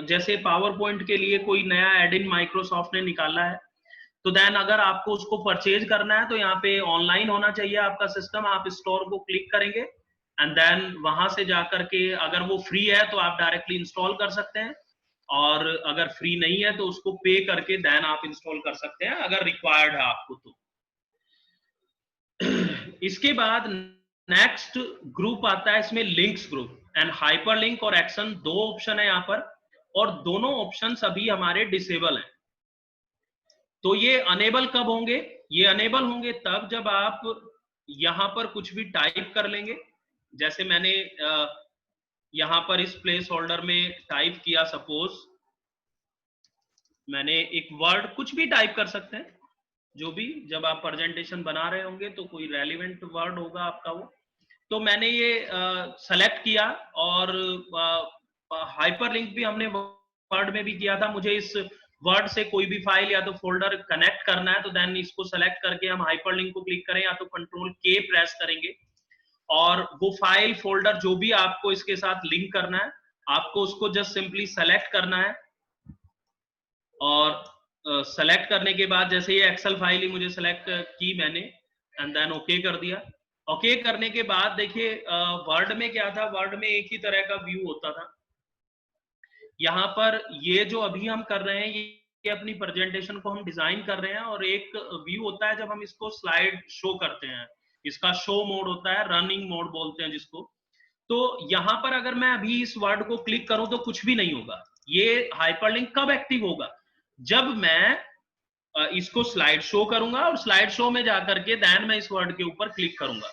जैसे पावर पॉइंट के लिए कोई नया एड इन माइक्रोसॉफ्ट ने निकाला है, तो देन अगर आपको उसको परचेज करना है तो यहाँ पे ऑनलाइन होना चाहिए आपका सिस्टम। आप स्टोर को क्लिक करेंगे एंड देन वहां से जाकर के अगर वो फ्री है तो आप डायरेक्टली इंस्टॉल कर सकते हैं, और अगर फ्री नहीं है तो उसको पे करके देन आप इंस्टॉल कर सकते हैं अगर रिक्वायर्ड है आपको तो। इसके बाद नेक्स्ट ग्रुप आता है, इसमें लिंक्स ग्रुप एंड हाइपरलिंक और एक्शन, दो ऑप्शन है यहाँ पर, और दोनों ऑप्शंस अभी हमारे डिसेबल हैं। तो ये अनेबल कब होंगे? ये अनेबल होंगे तब जब आप यहां पर कुछ भी टाइप कर लेंगे। जैसे मैंने यहां पर इस प्लेस होल्डर में टाइप किया, सपोज मैंने एक वर्ड, कुछ भी टाइप कर सकते हैं, जो भी जब आप प्रेजेंटेशन बना रहे होंगे तो कोई रेलिवेंट वर्ड होगा आपका वो। तो मैंने ये सेलेक्ट किया, और हाइपरलिंक भी हमने वर्ड में भी किया था। मुझे इस वर्ड से कोई भी फाइल या तो फोल्डर कनेक्ट करना है तो देन इसको सेलेक्ट करके हम हाइपरलिंक को क्लिक करें या तो कंट्रोल के प्रेस करेंगे, और वो फाइल फोल्डर जो भी आपको इसके साथ लिंक करना है, आपको उसको जस्ट सिंपली सेलेक्ट करना है। और सेलेक्ट करने के बाद जैसे ये एक्सेल फाइल ही मुझे सेलेक्ट की मैंने, एंड देन ओके कर दिया। ओके करने के बाद देखिए वर्ड में क्या था, वर्ड में एक ही तरह का व्यू होता था। यहाँ पर ये जो अभी हम कर रहे हैं, ये अपनी प्रेजेंटेशन को हम डिजाइन कर रहे हैं, और एक व्यू होता है जब हम इसको स्लाइड शो करते हैं, इसका शो मोड होता है, रनिंग मोड बोलते हैं जिसको। तो यहाँ पर अगर मैं अभी इस वर्ड को क्लिक करूं तो कुछ भी नहीं होगा। ये हाइपरलिंक कब एक्टिव होगा? जब मैं इसको स्लाइड शो करूंगा, और स्लाइड शो में जाकर के देन मैं इस वर्ड के ऊपर क्लिक करूंगा।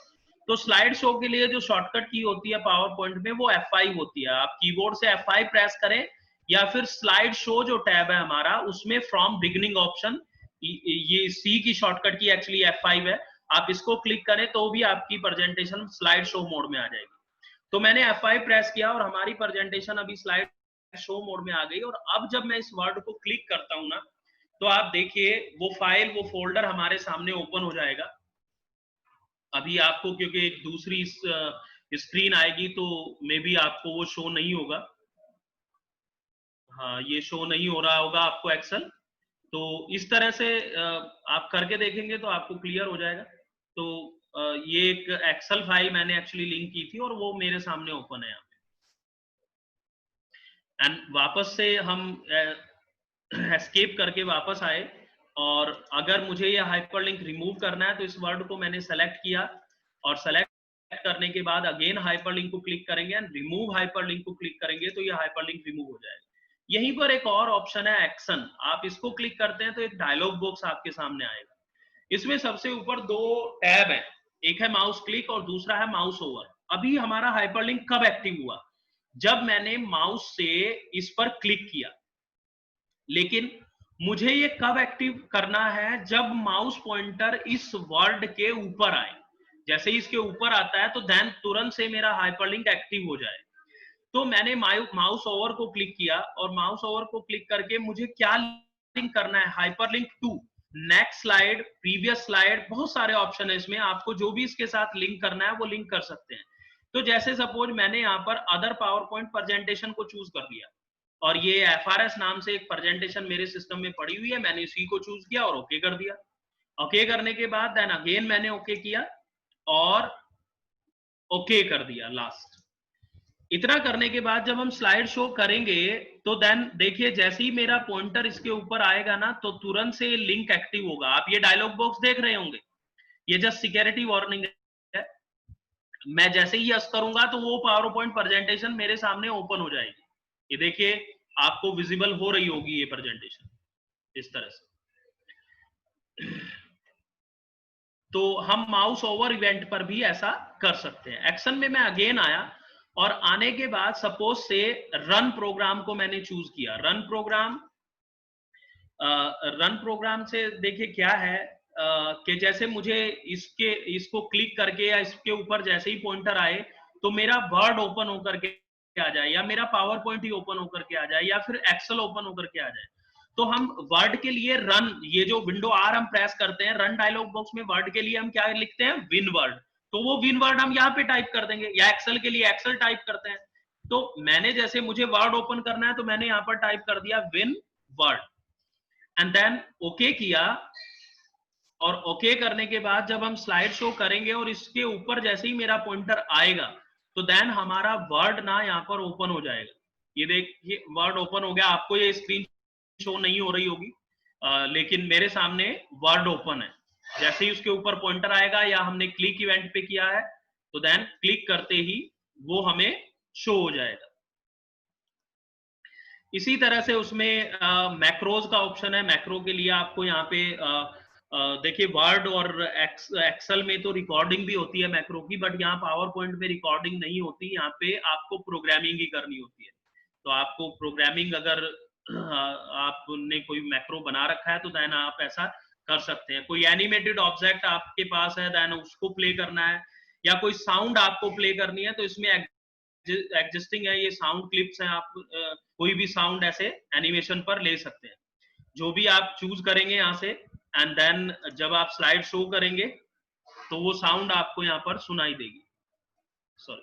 तो स्लाइड शो के लिए जो शॉर्टकट की होती है पावर पॉइंट में, वो F5 होती है। आप कीबोर्ड से F5 प्रेस करें, या फिर स्लाइड शो जो टैब है हमारा, उसमें फ्रॉम बिगिनिंग ऑप्शन, ये सी की शॉर्टकट की एक्चुअली F5 है, आप इसको क्लिक करें तो भी आपकी प्रेजेंटेशन स्लाइड शो मोड में आ जाएगी। तो मैंने F5 प्रेस किया और हमारी प्रेजेंटेशन अभी स्लाइड शो मोड में आ गई। और अब जब मैं इस वर्ड को क्लिक करता हूं ना, तो आप देखिए वो फाइल, वो फोल्डर हमारे सामने ओपन हो जाएगा। अभी आपको क्योंकि एक दूसरी स्क्रीन आएगी तो मे बी आपको वो शो नहीं होगा। हाँ, ये शो नहीं हो रहा होगा आपको एक्सेल। तो इस तरह से आप करके देखेंगे तो आपको क्लियर हो जाएगा। तो ये एक एक्सेल फाइल मैंने एक्चुअली लिंक की थी और वो मेरे सामने ओपन है यहाँ पे। एंड वापस से हम एस्केप करके वापस आए, और अगर मुझे ये हाइपरलिंक रिमूव करना है तो इस वर्ड को मैंने सेलेक्ट किया, और सेलेक्ट करने के बाद अगेन हाइपरलिंक को क्लिक करेंगे एंड रिमूव हाइपरलिंक को क्लिक करेंगे तो ये हाइपरलिंक रिमूव हो जाएगा। यहीं पर एक और ऑप्शन है एक्शन, आप इसको क्लिक करते हैं तो एक डायलॉग बॉक्स आपके सामने आएगा। इसमें सबसे ऊपर दो टैब है, एक है माउस क्लिक और दूसरा है माउस ओवर। अभी हमारा हाइपरलिंक कब एक्टिव हुआ? जब मैंने माउस से इस पर क्लिक किया। लेकिन मुझे ये कब एक्टिव करना है? जब माउस पॉइंटर इस वर्ड के ऊपर आए। जैसे ही इसके ऊपर आता है तो देन तुरंत से मेरा हाइपरलिंक एक्टिव हो जाए। तो मैंने माउस ओवर को क्लिक किया, और माउस ओवर को क्लिक करके मुझे क्या लिंक करना है? Hyperlink to, next slide, previous slide, बहुत सारे ऑप्शन है इसमें। आपको जो भी इसके साथ लिंक करना है वो लिंक कर सकते हैं। तो जैसे सपोज मैंने यहाँ पर अदर पावर पॉइंट प्रेजेंटेशन को चूज कर लिया, और ये FRS नाम से एक प्रेजेंटेशन मेरे सिस्टम में पड़ी हुई है, मैंने इसी को चूज किया और ओके कर दिया। ओके करने के बाद देन अगेन मैंने ओके किया और ओके कर दिया लास्ट। इतना करने के बाद जब हम स्लाइड शो करेंगे तो देन देखिए जैसे ही मेरा पॉइंटर इसके ऊपर आएगा ना, तो तुरंत से लिंक एक्टिव होगा। आप ये डायलॉग बॉक्स देख रहे होंगे, ये जस्ट सिक्योरिटी वार्निंग है। मैं जैसे ही यस करूंगा तो वो पावर पॉइंट प्रेजेंटेशन मेरे सामने ओपन हो जाएगी। ये देखिए आपको विजिबल हो रही होगी ये प्रेजेंटेशन इस तरह से। तो हम माउस ओवर इवेंट पर भी ऐसा कर सकते हैं। एक्शन में मैं अगेन आया, और आने के बाद सपोज से रन प्रोग्राम को मैंने चूज किया। रन प्रोग्राम से देखिए क्या है कि जैसे मुझे इसको क्लिक करके या इसके ऊपर जैसे ही पॉइंटर आए तो मेरा वर्ड ओपन होकर के आ जाए, या मेरा पावर पॉइंट ही ओपन होकर के आ जाए, या फिर एक्सेल ओपन होकर के आ जाए, तो हम वर्ड के लिए रन, ये जो विंडो आर हम प्रेस करते हैं, रन डायलॉग बॉक्स में वर्ड के लिए हम क्या लिखते हैं, विन वर्ड, तो वो विन वर्ड हम यहाँ पे टाइप कर देंगे, या एक्सेल के लिए एक्सेल टाइप करते हैं। तो मैंने जैसे मुझे वर्ड ओपन करना है तो मैंने यहाँ पर टाइप कर दिया win word, and then okay किया। और ओके करने के बाद जब हम स्लाइड शो करेंगे और इसके ऊपर जैसे ही मेरा पॉइंटर आएगा, तो देन हमारा वर्ड ना यहाँ पर ओपन हो जाएगा। ये देखिए वर्ड ओपन हो गया, आपको ये स्क्रीन शो नहीं हो रही होगी, लेकिन मेरे सामने वर्ड ओपन है। जैसे ही उसके ऊपर पॉइंटर आएगा या हमने क्लिक इवेंट पे किया है, तो देन क्लिक करते ही वो हमें शो हो जाएगा। इसी तरह से उसमें मैक्रोज का ऑप्शन है। मैक्रो के लिए आपको यहाँ पे देखिए वर्ड और एक्सेल में तो रिकॉर्डिंग भी होती है मैक्रो की, बट यहाँ पावर पॉइंट में रिकॉर्डिंग नहीं होती, यहाँ पे आपको प्रोग्रामिंग ही करनी होती है। तो आपको प्रोग्रामिंग अगर आपने कोई मैक्रो बना रखा है तो देन आप ऐसा कर सकते हैं। कोई एनिमेटेड ऑब्जेक्ट आपके पास है, देन उसको प्ले करना है, या कोई साउंड आपको प्ले करनी है, तो इसमें एग्जिस्टिंग है ये साउंड क्लिप्स हैं, आप कोई भी साउंड ऐसे एनिमेशन पर ले सकते हैं, जो भी आप चूज करेंगे यहाँ से, एंड देन जब आप स्लाइड शो करेंगे तो वो साउंड आपको यहाँ पर सुनाई देगी। सॉरी,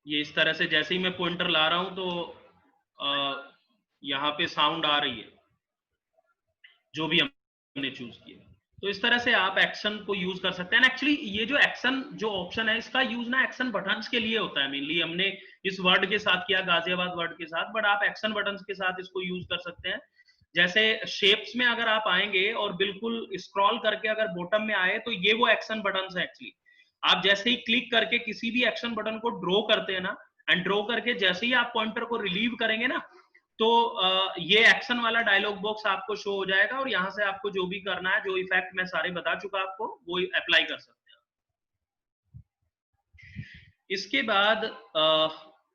ये इस तरह से जैसे ही मैं पॉइंटर ला रहा हूं तो यहाँ पे साउंड आ रही है जो भी हमने चूज किया। तो इस तरह से आप एक्शन को यूज कर सकते हैं। एक्चुअली ये जो एक्शन जो ऑप्शन है, इसका यूज ना एक्शन बटन्स के लिए होता है मेनली। हमने इस वर्ड के साथ किया, गाजियाबाद वर्ड के साथ, बट आप एक्शन बटन्स के साथ इसको यूज कर सकते हैं। जैसे शेप्स में अगर आप आएंगे और बिल्कुल स्क्रॉल करके अगर बॉटम में आए, तो ये वो एक्शन बटन्स है एक्चुअली। आप जैसे ही क्लिक करके किसी भी एक्शन बटन को ड्रॉ करते हैं ना, एंड ड्रॉ करके जैसे ही आप पॉइंटर को रिलीव करेंगे ना, तो ये एक्शन वाला डायलॉग बॉक्स आपको शो हो जाएगा, और यहाँ से आपको जो भी करना है, जो इफेक्ट मैं सारे बता चुका आपको, वो अप्लाई कर सकते हैं। इसके बाद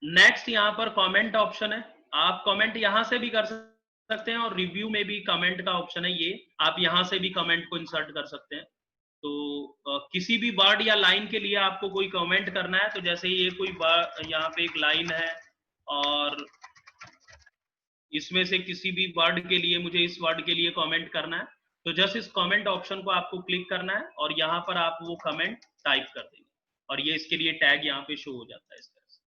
नेक्स्ट यहाँ पर कमेंट ऑप्शन है। आप कमेंट यहाँ से भी कर सकते हैं, और रिव्यू में भी कमेंट का ऑप्शन है, ये आप यहाँ से भी कमेंट को इंसर्ट कर सकते हैं। तो किसी भी वर्ड या लाइन के लिए आपको कोई कमेंट करना है, तो जैसे ये कोई यहाँ पे एक लाइन है, और इसमें से किसी भी वर्ड के लिए मुझे इस वर्ड के लिए कमेंट करना है, तो जस्ट इस कमेंट ऑप्शन को आपको क्लिक करना है, और यहाँ पर आप वो कमेंट टाइप कर देंगे, और ये इसके लिए टैग यहाँ पे शो हो जाता है इस तरह से।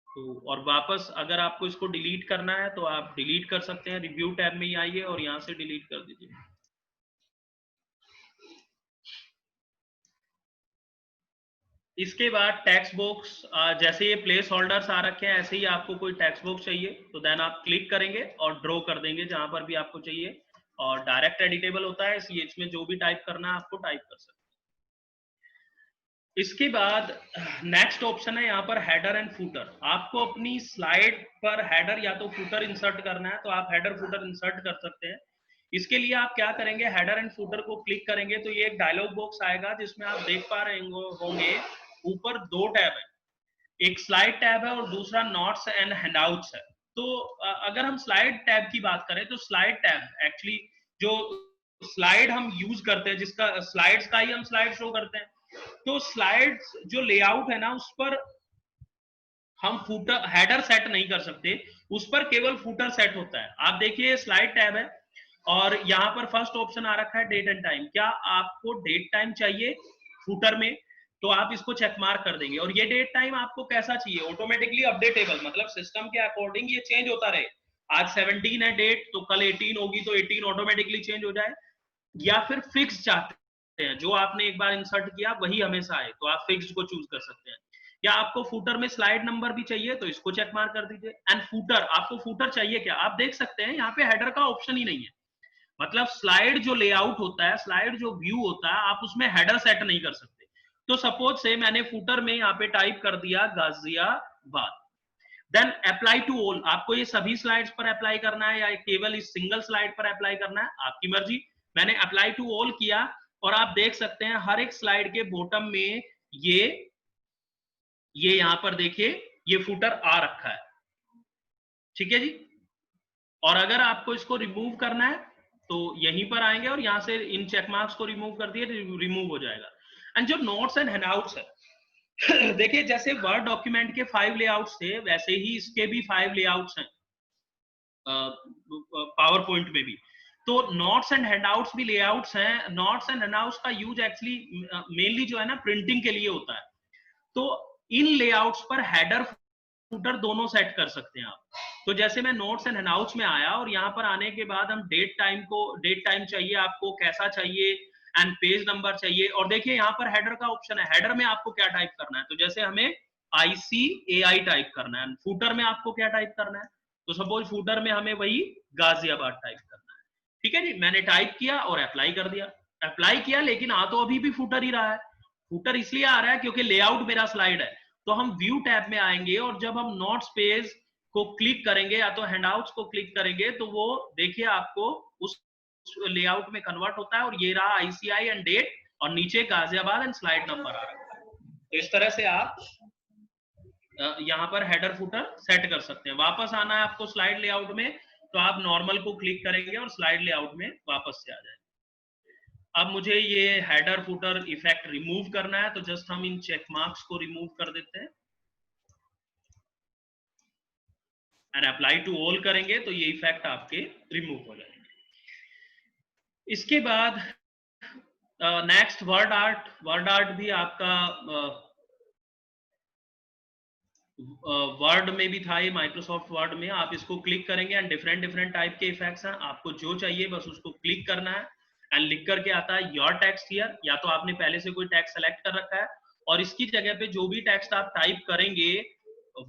तो और वापस अगर आपको इसको डिलीट करना है तो आप डिलीट कर सकते हैं, रिव्यू टैब में ही आइए और यहाँ से डिलीट कर दीजिए। इसके बाद टेक्स्ट बॉक्स, जैसे ये प्लेस होल्डर्स आ रखे हैं, ऐसे ही आपको कोई टेक्स्ट बॉक्स चाहिए तो देन आप क्लिक करेंगे और ड्रॉ कर देंगे जहां पर भी आपको चाहिए, और डायरेक्ट एडिटेबल होता है, इसलिए इसमें जो भी टाइप करना है आपको टाइप कर सकते हैं। इसके बाद नेक्स्ट ऑप्शन है यहाँ पर हेडर एंड फूटर। आपको अपनी स्लाइड पर हेडर या तो फूटर इंसर्ट करना है, तो आप हेडर फूटर इंसर्ट कर सकते हैं। इसके लिए आप क्या करेंगे, हेडर एंड फूटर को क्लिक करेंगे तो ये एक डायलॉग बॉक्स आएगा, जिसमें आप देख पा रहे होंगे ऊपर दो टैब है, एक स्लाइड टैब है और दूसरा नोट्स एंड हैंडआउट्स है। तो अगर हम स्लाइड टैब की बात करें, तो स्लाइड टैब एक्चुअली जो स्लाइड हम यूज करते हैं, जिसका स्लाइड्स का ही हम स्लाइड शो करते हैं, तो स्लाइड्स जो लेआउट है ना, उस पर हम फूटर हेडर सेट नहीं कर सकते, उस पर केवल फूटर सेट होता है। आप देखिए स्लाइड टैब है, और यहाँ पर फर्स्ट ऑप्शन आ रखा है डेट एंड टाइम। क्या आपको डेट टाइम चाहिए फूटर में, तो आप इसको चेक मार्क कर देंगे। और ये डेट टाइम आपको कैसा चाहिए, ऑटोमेटिकली अपडेटेबल, मतलब सिस्टम के अकॉर्डिंग ये चेंज होता रहे। आज 17 है डेट, तो कल 18 होगी, तो 18 ऑटोमेटिकली चेंज हो जाए। या फिर फिक्स चाहते हैं, जो आपने एक बार इंसर्ट किया वही हमेशा आए, तो आप फिक्स्ड को चूज कर सकते हैं। या आपको फूटर में स्लाइड नंबर भी चाहिए, तो इसको चेक मार्क कर दीजिए। एंड फूटर, आपको फूटर चाहिए क्या, आप देख सकते हैं यहाँ पे हेडर का ऑप्शन ही नहीं है। मतलब स्लाइड जो लेआउट होता है, स्लाइड जो व्यू होता है, आप उसमें हेडर सेट नहीं कर सकते। तो सपोज से मैंने फूटर में यहाँ पे टाइप कर दिया Ghaziabad, then apply to all. आपको ये सभी स्लाइड्स पर अप्लाई करना है या केवल इस सिंगल स्लाइड पर अप्लाई करना है, आपकी मर्जी। मैंने अप्लाई टू ऑल किया, और आप देख सकते हैं हर एक स्लाइड के बॉटम में ये यहां पर देखिए ये फुटर आ रखा है, ठीक है जी। और अगर आपको इसको रिमूव करना है तो यहीं पर आएंगे और यहां से इन चेक मार्क्स को रिमूव कर दिए, रिमूव हो जाएगा। एंड जो नोट्स एंड हैंडआउट्स है देखिए जैसे वर्ड डॉक्यूमेंट के 5 लेआउट्स थे वैसे ही इसके भी 5 लेआउट्स हैं पावर पॉइंट में भी। तो नोट्स एंड हैंडआउट्स भी लेआउट्स हैं। नोट्स एंड हैंडआउट्स का यूज एक्चुअली मेनली जो है ना प्रिंटिंग के लिए होता है। तो इन लेआउट्स पर हेडर फुटर दोनों सेट कर सकते हैं आप। तो जैसे मैं नोट्स एंड हैंडआउट्स में आया और यहाँ पर आने के बाद हम डेट टाइम चाहिए आपको कैसा चाहिए एंड पेज नंबर चाहिए। और देखिए यहाँ पर हेडर का ऑप्शन है, हेडर में आपको क्या टाइप करना है। तो जैसे हमें ICAI टाइप करना है, फुटर में आपको क्या टाइप करना है, तो सपोज फुटर में हमें वही गाजियाबाद टाइप करना है, ठीक है जी। मैंने टाइप किया और अप्लाई कर दिया, अप्लाई किया, लेकिन आ तो अभी भी फुटर ही रहा है। फुटर इसलिए आ रहा है क्योंकि लेआउट मेरा स्लाइड है। तो हम व्यू टैब में आएंगे और जब हम नोट्स पेज को क्लिक करेंगे या तो हैंडआउट्स को क्लिक करेंगे तो वो देखिए आपको उस लेआउट में कन्वर्ट होता है और ये रहा ICI एंड डेट और नीचे गाजियाबाद एंड स्लाइड नंबर आ रहा है। तो इस तरह से आप यहाँ पर हेडर फुटर सेट कर सकते हैं। वापस आना है आपको स्लाइड लेआउट में तो आप नॉर्मल को क्लिक करेंगे और स्लाइड लेआउट में वापस से आ जाएंगे। अब मुझे ये हेडर फुटर इफेक्ट रिमूव करना है तो जस्ट हम इन चेक मार्क्स को रिमूव कर देते हैं एंड अप्लाई टू ऑल करेंगे तो ये इफेक्ट आपके रिमूव हो जाएंगे। इसके बाद नेक्स्ट वर्ड आर्ट भी आपका वर्ड में भी था, ये माइक्रोसॉफ्ट वर्ड में आप इसको क्लिक करेंगे एंड डिफरेंट टाइप के इफेक्ट्स हैं। आपको जो चाहिए बस उसको क्लिक करना है एंड लिख करके आता है योर टेक्स्ट हियर, या तो आपने पहले से कोई टेक्स्ट सेलेक्ट कर रखा है और इसकी जगह पे जो भी टेक्स्ट आप टाइप करेंगे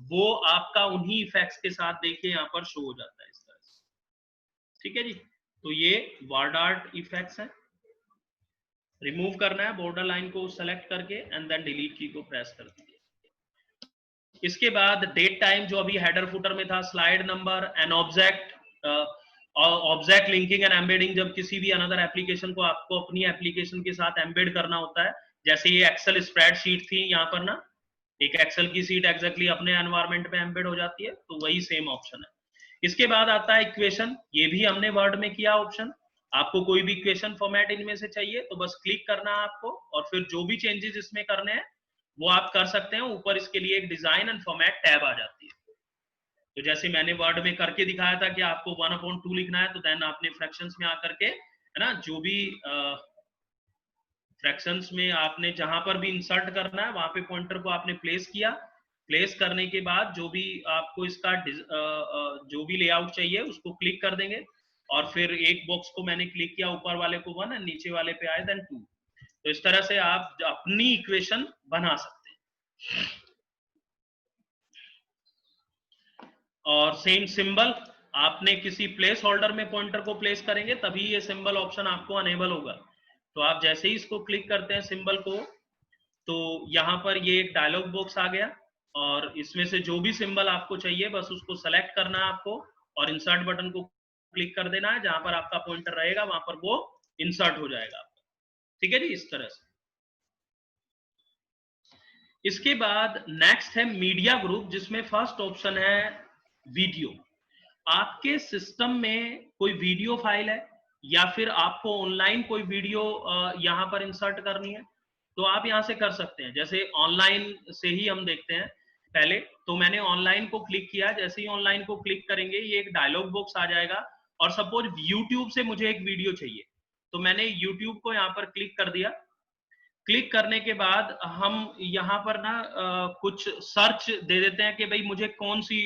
वो आपका उन्हीं इफेक्ट्स के साथ देखिए यहाँ पर शो हो जाता है इस तरह से, ठीक है जी। तो ये वर्ड आर्ट इफेक्ट्स है। रिमूव करना है बॉर्डर लाइन को सेलेक्ट करके एंड देन डिलीट की को प्रेस कर दीजिए। इसके बाद डेट टाइम जो अभी हेडर फुटर में था, slide number and object linking and embedding. जब किसी भी अनदर एप्लीकेशन को आपको अपनी एप्लीकेशन के साथ एम्बेड करना होता है, जैसे ये एक्सेल स्प्रेडशीट थी, यहाँ पर ना एक एक्सेल की सीट एग्जैक्टली अपने एनवायरमेंट में एम्बेड हो जाती है, तो वही सेम ऑप्शन है। इसके बाद आता है इक्वेशन, ये भी हमने वर्ड में किया ऑप्शन। आपको कोई भी इक्वेशन फॉर्मेट इनमें से चाहिए तो बस क्लिक करना है आपको और फिर जो भी चेंजेस इसमें करने हैं वो आप कर सकते हैं। ऊपर इसके लिए एक डिजाइन एंड फॉर्मेट टैब आ जाती है। तो जैसे मैंने वर्ड में करके दिखाया था कि आपको 1/2 लिखना है, तो देन आपने फ्रैक्शंस में आकर के है ना जो भी फ्रैक्शंस में आपने जहां पर भी इंसर्ट करना है वहां पे पॉइंटर को आपने प्लेस किया। प्लेस करने के बाद जो भी आपको इसका जो भी लेआउट चाहिए उसको क्लिक कर देंगे और फिर एक बॉक्स को मैंने क्लिक किया, ऊपर वाले को 1 नीचे वाले पे आए देन 2। तो इस तरह से आप अपनी इक्वेशन बना सकते हैं। और सेम सिंबल आपने किसी प्लेस होल्डर में पॉइंटर को प्लेस करेंगे तभी ये सिंबल ऑप्शन आपको अनेबल होगा। तो आप जैसे ही इसको क्लिक करते हैं सिंबल को तो यहाँ पर ये एक डायलॉग बॉक्स आ गया और इसमें से जो भी सिंबल आपको चाहिए बस उसको सेलेक्ट करना है आपको और इंसर्ट बटन को क्लिक कर देना है। जहां पर आपका पॉइंटर रहेगा वहां पर वो इंसर्ट हो जाएगा आपका, ठीक है जी, इस तरह से। इसके बाद नेक्स्ट है मीडिया ग्रुप, जिसमें फर्स्ट ऑप्शन है वीडियो। आपके सिस्टम में कोई वीडियो फाइल है या फिर आपको ऑनलाइन कोई वीडियो यहाँ पर इंसर्ट करनी है तो आप यहाँ से कर सकते हैं। जैसे ऑनलाइन से ही हम देखते हैं पहले, तो मैंने ऑनलाइन को क्लिक किया। जैसे ही ऑनलाइन को क्लिक करेंगे ये एक डायलॉग बॉक्स आ जाएगा और सपोज यूट्यूब से मुझे एक वीडियो चाहिए तो मैंने यूट्यूब को यहाँ पर क्लिक कर दिया। क्लिक करने के बाद हम यहाँ पर ना कुछ सर्च दे देते हैं कि भाई मुझे कौन सी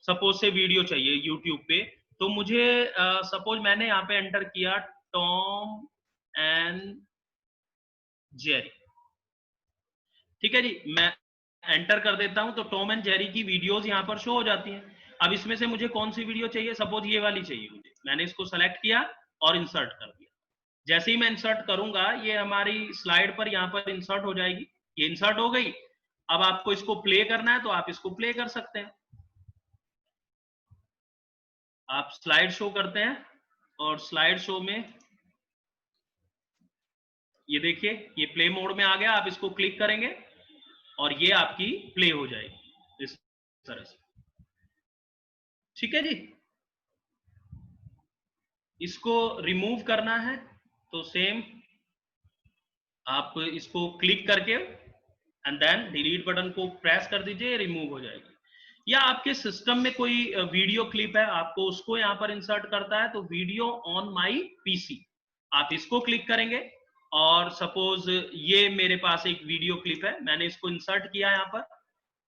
सपोज से वीडियो चाहिए यूट्यूब पे। तो मुझे सपोज मैंने यहाँ पे एंटर किया टॉम एंड जेरी, ठीक है जी। मैं एंटर कर देता हूं तो टॉम एंड जेरी की वीडियोस यहाँ पर शो हो जाती हैं। अब इसमें से मुझे कौन सी वीडियो चाहिए, सपोज ये वाली चाहिए मुझे, मैंने इसको सेलेक्ट किया और इंसर्ट कर दिया। जैसे ही मैं इंसर्ट करूंगा ये हमारी स्लाइड पर यहाँ पर इंसर्ट हो जाएगी। ये इंसर्ट हो गई। अब आपको इसको प्ले करना है तो आप इसको प्ले कर सकते हैं। आप स्लाइड शो करते हैं और स्लाइड शो में ये देखिए ये प्ले मोड में आ गया, आप इसको क्लिक करेंगे और ये आपकी प्ले हो जाएगी इस तरह से। ठीक है जी। इसको रिमूव करना है तो सेम आप इसको क्लिक करके एंड देन डिलीट बटन को प्रेस कर दीजिए, रिमूव हो जाएगी। या आपके सिस्टम में कोई वीडियो क्लिप है, आपको उसको यहाँ पर इंसर्ट करता है, तो वीडियो ऑन माई पीसी आप इसको क्लिक करेंगे और सपोज ये मेरे पास एक वीडियो क्लिप है, मैंने इसको इंसर्ट किया यहाँ पर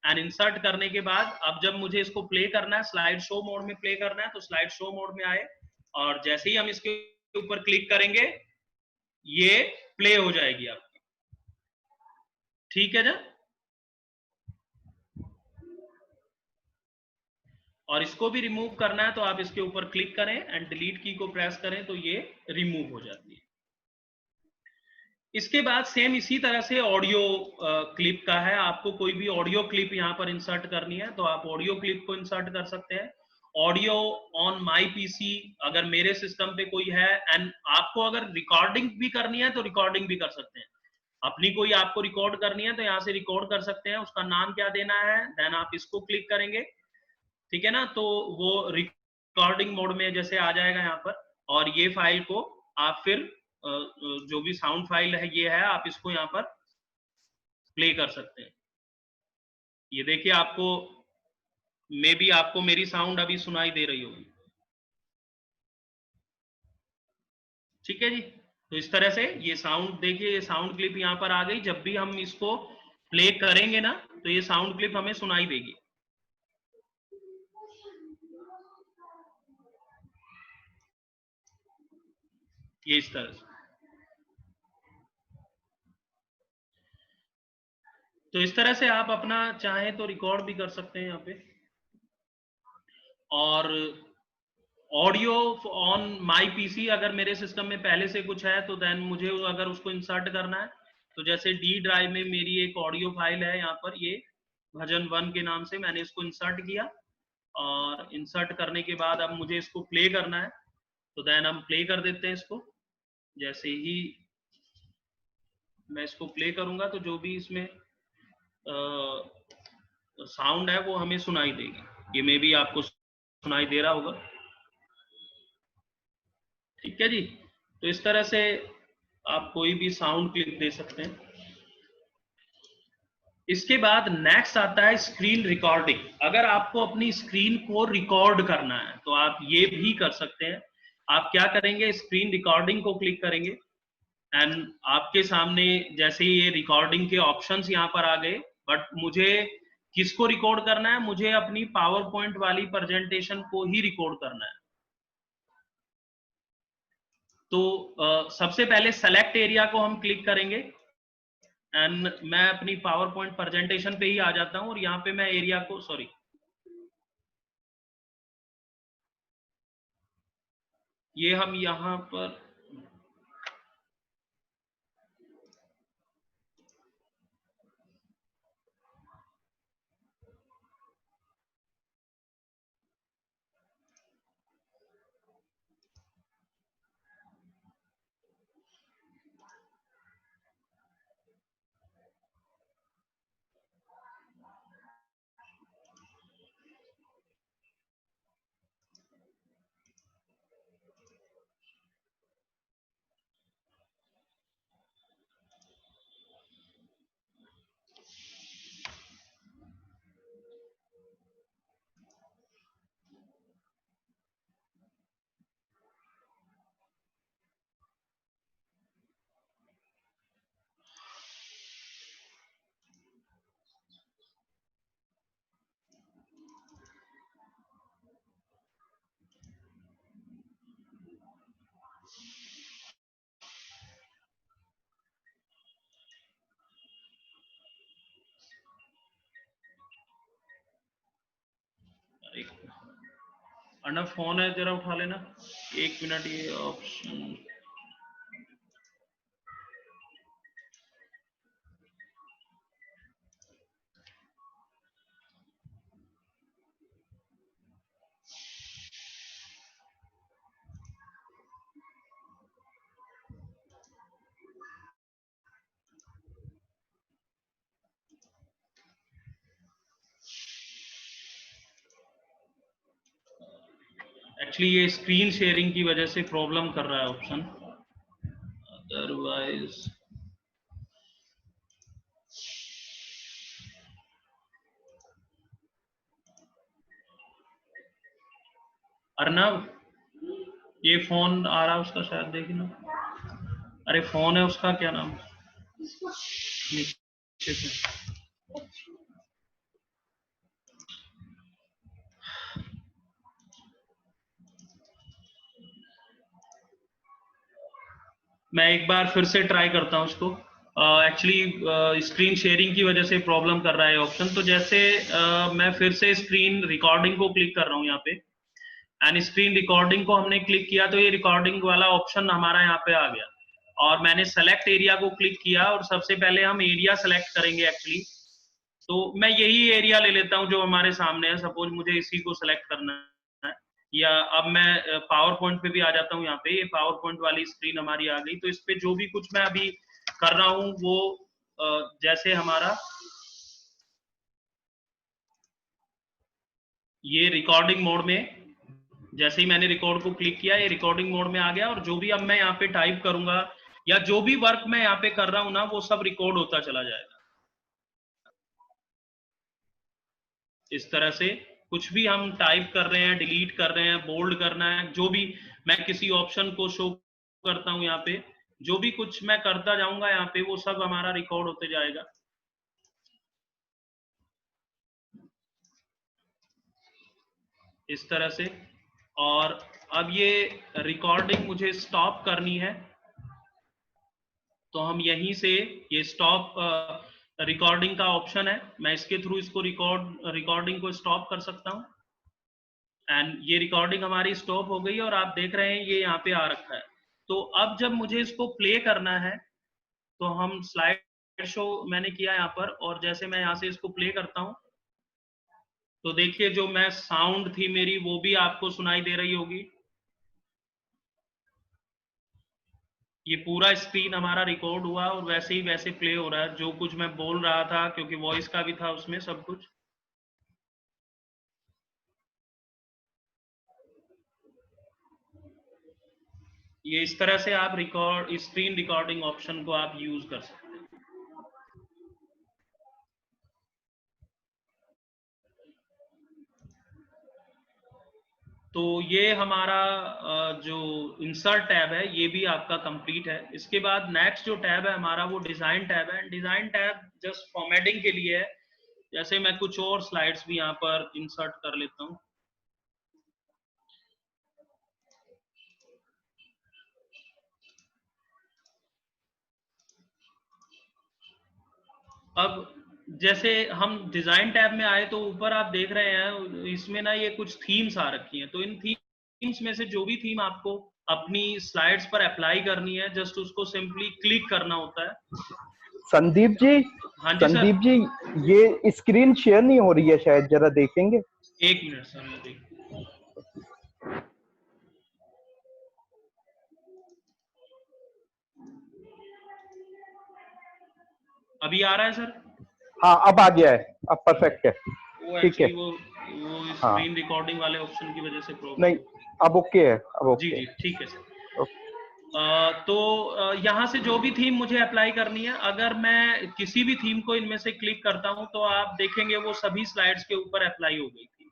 एंड इंसर्ट करने के बाद अब जब मुझे इसको प्ले करना है, स्लाइड शो मोड में प्ले करना है, तो स्लाइड शो मोड में आए और जैसे ही हम इसके ऊपर क्लिक करेंगे ये प्ले हो जाएगी आपकी। ठीक है ना। और इसको भी रिमूव करना है तो आप इसके ऊपर क्लिक करें एंड डिलीट की को प्रेस करें तो ये रिमूव हो जाती है। इसके बाद सेम इसी तरह से ऑडियो क्लिप का है, आपको कोई भी ऑडियो क्लिप यहाँ पर इंसर्ट करनी है तो आप ऑडियो क्लिप को इंसर्ट कर सकते हैं। ऑडियो ऑन माई पीसी अगर मेरे सिस्टम पे कोई है एंड आपको अगर रिकॉर्डिंग भी करनी है तो रिकॉर्डिंग भी कर सकते हैं। अपनी कोई आपको रिकॉर्ड करनी है तो यहाँ से रिकॉर्ड कर सकते हैं, उसका नाम क्या देना है, देन आप इसको क्लिक करेंगे। ठीक है ना, तो वो रिकॉर्डिंग मोड में जैसे आ जाएगा यहाँ पर और ये फाइल को आप फिर जो भी साउंड फाइल है ये है, आप इसको यहाँ पर प्ले कर सकते हैं। ये देखिए आपको मे बी आपको मेरी साउंड अभी सुनाई दे रही होगी। ठीक है जी। तो इस तरह से ये साउंड देखिए, ये साउंड क्लिप यहाँ पर आ गई, जब भी हम इसको प्ले करेंगे ना तो ये साउंड क्लिप हमें सुनाई देगी। ये इस तरह से। तो इस तरह से आप अपना चाहें तो रिकॉर्ड भी कर सकते हैं यहाँ पे। और ऑडियो ऑन माई पीसी अगर मेरे सिस्टम में पहले से कुछ है तो देन मुझे अगर उसको इंसर्ट करना है तो जैसे डी ड्राइव में मेरी एक ऑडियो फाइल है यहाँ पर, ये भजन 1 के नाम से मैंने इसको इंसर्ट किया और इंसर्ट करने के बाद अब मुझे इसको प्ले करना है तो देन हम प्ले कर देते हैं इसको। जैसे ही मैं इसको प्ले करूंगा तो जो भी इसमें साउंड है वो हमें सुनाई देगी। ये मे भी आपको सुनाई दे रहा होगा। ठीक है जी। तो इस तरह से आप कोई भी साउंड क्लिप दे सकते हैं। इसके बाद नेक्स्ट आता है स्क्रीन रिकॉर्डिंग। अगर आपको अपनी स्क्रीन को रिकॉर्ड करना है तो आप ये भी कर सकते हैं। आप क्या करेंगे, स्क्रीन रिकॉर्डिंग को क्लिक करेंगे एंड आपके सामने जैसे ही ये रिकॉर्डिंग के ऑप्शंस यहाँ पर आ गए, बट मुझे किसको रिकॉर्ड करना है, मुझे अपनी पावर पॉइंट वाली प्रेजेंटेशन को ही रिकॉर्ड करना है। तो सबसे पहले सेलेक्ट एरिया को हम क्लिक करेंगे एंड मैं अपनी पावर पॉइंट प्रेजेंटेशन पे ही आ जाता हूं और यहाँ पे मैं एरिया को ये हम यहाँ पर एक अन्ना फोन है जरा उठा लेना, 1 मिनट। ये ऑप्शन एक्चुअली ये स्क्रीन शेयरिंग की वजह से प्रॉब्लम कर रहा है ऑप्शन, अदरवाइज अर्नव ये फोन आ रहा है उसका, शायद देखी ना। अरे फोन है उसका, क्या नाम नीचे से। मैं एक बार फिर से ट्राई करता हूँ इसको। एक्चुअली स्क्रीन शेयरिंग की वजह से प्रॉब्लम कर रहा है ऑप्शन। तो जैसे मैं फिर से स्क्रीन रिकॉर्डिंग को क्लिक कर रहा हूँ यहाँ पे, एंड स्क्रीन रिकॉर्डिंग को हमने क्लिक किया तो ये रिकॉर्डिंग वाला ऑप्शन हमारा यहाँ पे आ गया, और मैंने सेलेक्ट एरिया को क्लिक किया, और सबसे पहले हम एरिया सेलेक्ट करेंगे एक्चुअली। तो मैं यही एरिया ले लेता हूँ जो हमारे सामने है, सपोज मुझे इसी को सेलेक्ट करना है। या अब मैं पावर पॉइंट पे भी आ जाता हूँ, यहाँ पे ये पावर पॉइंट वाली स्क्रीन हमारी आ गई। तो इस पे जो भी कुछ मैं अभी कर रहा हूँ वो जैसे हमारा ये रिकॉर्डिंग मोड में, जैसे ही मैंने रिकॉर्ड को क्लिक किया ये रिकॉर्डिंग मोड में आ गया, और जो भी अब मैं यहाँ पे टाइप करूंगा या जो भी वर्क मैं यहाँ पे कर रहा हूँ ना, वो सब रिकॉर्ड होता चला जाएगा। इस तरह से कुछ भी हम टाइप कर रहे हैं, डिलीट कर रहे हैं, बोल्ड करना है, जो भी मैं किसी ऑप्शन को शो करता हूँ यहाँ पे, जो भी कुछ मैं करता जाऊंगा यहाँ पे, वो सब हमारा रिकॉर्ड होते जाएगा। इस तरह से। और अब ये रिकॉर्डिंग मुझे स्टॉप करनी है, तो हम यहीं से ये स्टॉप रिकॉर्डिंग का ऑप्शन है, मैं इसके थ्रू इसको रिकॉर्डिंग को स्टॉप कर सकता हूँ। एंड ये रिकॉर्डिंग हमारी स्टॉप हो गई, और आप देख रहे हैं ये यहाँ पे आ रखा है। तो अब जब मुझे इसको प्ले करना है, तो हम स्लाइड शो मैंने किया यहाँ पर, और जैसे मैं यहाँ से इसको प्ले करता हूँ, तो देखिए जो मैं साउंड थी मेरी वो भी आपको सुनाई दे रही होगी। ये पूरा स्क्रीन हमारा रिकॉर्ड हुआ, और वैसे ही वैसे प्ले हो रहा है, जो कुछ मैं बोल रहा था, क्योंकि वॉइस का भी था उसमें सब कुछ। ये इस तरह से आप स्क्रीन रिकॉर्डिंग ऑप्शन को आप यूज कर सकते हैं। तो ये हमारा जो इंसर्ट टैब है ये भी आपका कंप्लीट है। इसके बाद नेक्स्ट जो टैब है हमारा वो डिजाइन टैब है। डिजाइन टैब जस्ट फॉर्मेटिंग के लिए है। जैसे मैं कुछ और स्लाइड्स भी यहाँ पर इंसर्ट कर लेता हूँ। अब जैसे हम डिजाइन टैब में आए तो ऊपर आप देख रहे हैं इसमें ना ये कुछ थीम्स आ रखी हैं। तो इन थीम्स में से जो भी थीम आपको अपनी स्लाइड्स पर अप्लाई करनी है, जस्ट उसको सिंपली क्लिक करना होता है। संदीप जी, हाँ जी संदीप जी, ये स्क्रीन शेयर नहीं हो रही है शायद, जरा देखेंगे? एक मिनट सर, मैं देख। अभी आ रहा है सर? हाँ अब आ गया है, अब परफेक्ट है। वो ठीक है, वो स्क्रीन रिकॉर्डिंग वाले ऑप्शन की वजह से प्रॉब्लम नहीं अब ओके है, अब ओके। जी जी ठीक है सर। तो यहाँ से जो भी थीम मुझे अप्लाई करनी है, अगर मैं किसी भी थीम को इनमें से क्लिक करता हूँ तो आप देखेंगे वो सभी स्लाइड्स के ऊपर अप्लाई हो गई थी।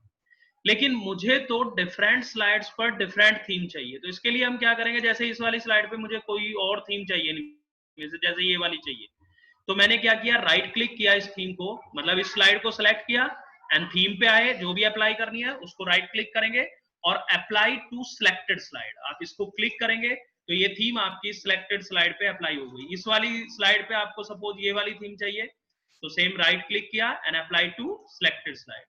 लेकिन मुझे तो डिफरेंट स्लाइड्स पर डिफरेंट थीम चाहिए। तो इसके लिए हम क्या करेंगे, जैसे इस वाली स्लाइड पे मुझे कोई और थीम चाहिए नहीं, जैसे ये वाली चाहिए, तो मैंने क्या किया, राइट क्लिक किया इस थीम को, मतलब इस स्लाइड को सिलेक्ट किया एंड थीम पे आए, जो भी अप्लाई करनी है उसको राइट क्लिक करेंगे और अप्लाई टू सिलेक्टेड स्लाइड आप इसको क्लिक करेंगे, तो ये थीम आपकी सिलेक्टेड स्लाइड पे अप्लाई हो गई। इस वाली स्लाइड पे आपको सपोज ये वाली थीम चाहिए, तो सेम राइट क्लिक किया and apply to selected slide.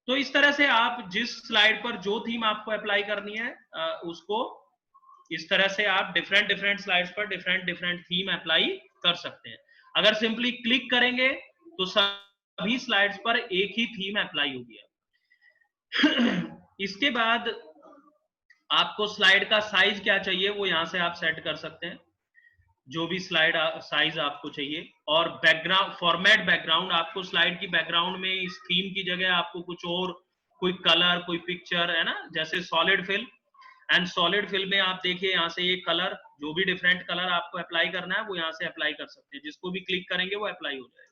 तो इस तरह से आप जिस स्लाइड पर जो थीम आपको अप्लाई करनी है उसको इस तरह से आप डिफरेंट स्लाइड्स पर डिफरेंट थीम अप्लाई कर सकते हैं। अगर सिंपली क्लिक करेंगे तो सभी स्लाइड्स पर एक ही थीम अप्लाई होगी। इसके बाद आपको स्लाइड का साइज क्या चाहिए वो यहां से आप सेट कर सकते हैं, जो भी स्लाइड साइज आपको चाहिए। और बैकग्राउंड, फॉर्मेट बैकग्राउंड, आपको स्लाइड की बैकग्राउंड में इस थीम की जगह आपको कुछ और, कोई कलर, कोई पिक्चर है ना, जैसे solid fill and solid fill में आप देखिए यहाँ से ये कलर, जो भी डिफरेंट कलर आपको अप्लाई करना है वो यहाँ से अप्लाई कर सकते हैं, जिसको भी क्लिक करेंगे वो अप्लाई हो जाएगा।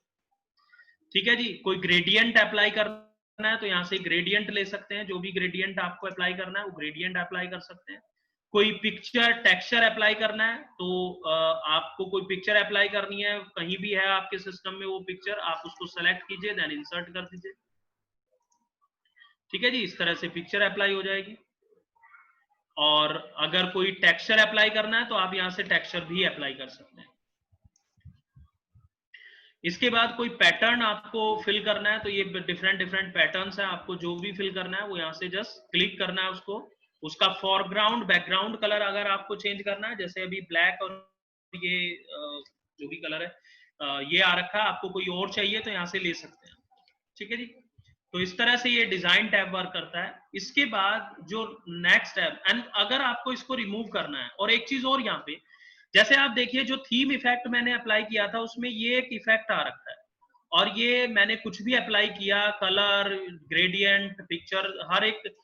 ठीक है जी। कोई ग्रेडियंट अप्लाई करना है तो यहाँ से ग्रेडियंट ले सकते हैं, जो भी ग्रेडियंट आपको अप्लाई करना है वो ग्रेडियंट अप्लाई कर सकते हैं। कोई पिक्चर टेक्सचर अप्लाई करना है तो आपको कोई पिक्चर अप्लाई करनी है, कहीं भी है आपके सिस्टम में वो पिक्चर, आप उसको सेलेक्ट कीजिए, देन इंसर्ट कर दीजिए। ठीक है जी, इस तरह से पिक्चर अप्लाई हो जाएगी। और अगर कोई टेक्सचर अप्लाई करना है तो आप यहाँ से टेक्सचर भी अप्लाई कर सकते हैं। इसके बाद कोई पैटर्न आपको फिल करना है तो ये डिफरेंट डिफरेंट पैटर्न्स हैं, आपको जो भी फिल करना है वो यहाँ से जस्ट क्लिक करना है उसको। उसका फोरग्राउंड बैकग्राउंड कलर अगर आपको चेंज करना है, जैसे अभी ब्लैक और ये जो भी कलर है ये आ रखा है, आपको कोई और चाहिए तो यहाँ से ले सकते हैं। ठीक है जी। तो इस तरह से ये डिजाइन टैब वर्क करता है। इसके बाद जो नेक्स्ट टैब, एंड अगर आपको इसको रिमूव करना है, और एक चीज और यहाँ पे, जैसे आप देखिए जो थीम इफेक्ट मैंने अप्लाई किया था उसमें ये एक इफेक्ट आ रखा है, और ये मैंने कुछ भी अप्लाई किया, कलर, ग्रेडियंट, पिक्चर, हर एक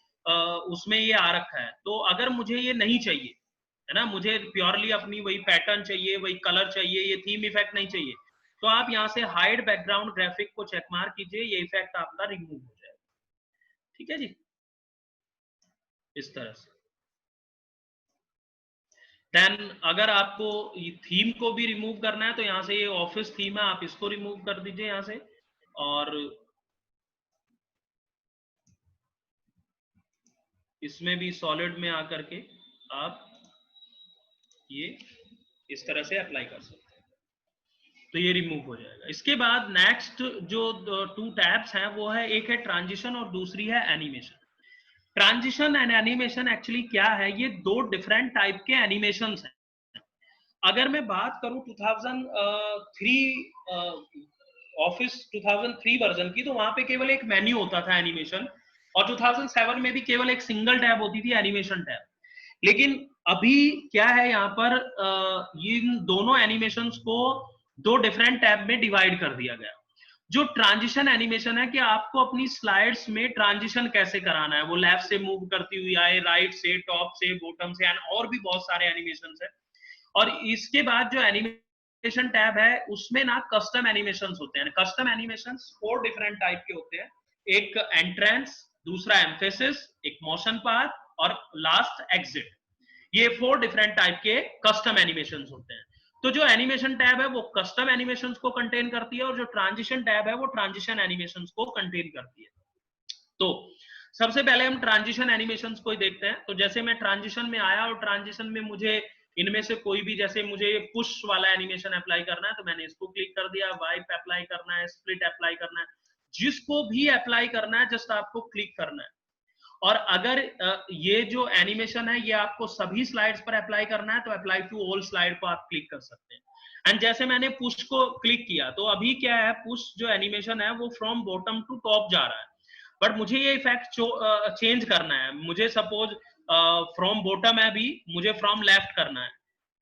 उसमें ये आ रखा है। तो अगर मुझे ये नहीं चाहिए है ना, मुझे प्योरली अपनी वही पैटर्न चाहिए, वही कलर चाहिए, ये थीम इफेक्ट नहीं चाहिए, तो आप यहाँ से हाइड बैकग्राउंड ग्राफिक को चेक मार्क कीजिए, ये इफेक्ट आपका रिमूव हो जाएगा। ठीक है जी, इस तरह से। देन अगर आपको थीम को भी रिमूव करना है तो यहाँ से ये ऑफिस थीम है, आप इसको रिमूव कर दीजिए यहाँ से, और इसमें भी सॉलिड में आकर के आप ये इस तरह से अप्लाई कर सकते हैं, तो ये रिमूव हो जाएगा। इसके बाद नेक्स्ट जो 2 टैब्स हैं वो है, एक है ट्रांजिशन और दूसरी है animation. Transition and animation actually क्या है, ये 2 डिफरेंट टाइप के एनिमेशंस हैं। अगर मैं बात करूं 2003 ऑफिस 2003 वर्जन की, तो वहां पे केवल एक मेन्यू होता था एनिमेशन, और 2007 में भी केवल एक सिंगल टैब होती थी, एनिमेशन टैब। लेकिन अभी क्या है यहाँ पर, इन दोनों एनिमेशंस को 2 डिफरेंट टैब में डिवाइड कर दिया गया। जो ट्रांजिशन एनिमेशन है कि आपको अपनी स्लाइड्स में ट्रांजिशन कैसे कराना है, वो लेफ्ट से मूव करती हुई आए, राइट से, टॉप से, बॉटम से, और भी बहुत सारे एनिमेशन है। और इसके बाद जो एनिमेशन टैब है उसमें ना कस्टम एनिमेशंस होते हैं। कस्टम एनिमेशंस 4 डिफरेंट टाइप के होते हैं, एक एंट्रेंस, दूसरा एम्फेसिस, एक मोशन पाथ, और लास्ट एग्जिट। ये 4 डिफरेंट टाइप के कस्टम एनिमेशंस होते हैं। तो जो एनिमेशन टैब है वो कस्टम एनिमेशंस को कंटेन करती है, और जो ट्रांजिशन टैब है वो ट्रांजिशन एनिमेशंस को कंटेन करती है। तो सबसे पहले हम ट्रांजिशन एनिमेशंस को ही देखते हैं। तो जैसे मैं ट्रांजिशन में आया, और ट्रांजिशन में मुझे इनमें से कोई भी, जैसे मुझे पुश वाला एनिमेशन अप्लाई करना है तो मैंने इसको क्लिक कर दिया, वाइप अप्लाई करना है, स्प्लिट अप्लाई करना है, जिसको भी अप्लाई करना है जस्ट आपको क्लिक करना है। और अगर ये जो एनिमेशन है ये आपको सभी स्लाइड्स पर अप्लाई करना है तो अप्लाई टू ऑल स्लाइड को आप क्लिक कर सकते हैं। एंड जैसे मैंने पुश को क्लिक किया तो अभी क्या है, पुश जो एनिमेशन है वो फ्रॉम बॉटम टू टॉप जा रहा है, बट मुझे ये इफेक्ट चेंज करना है। मुझे सपोज फ्रॉम बॉटम है, भी मुझे फ्रॉम लेफ्ट करना है,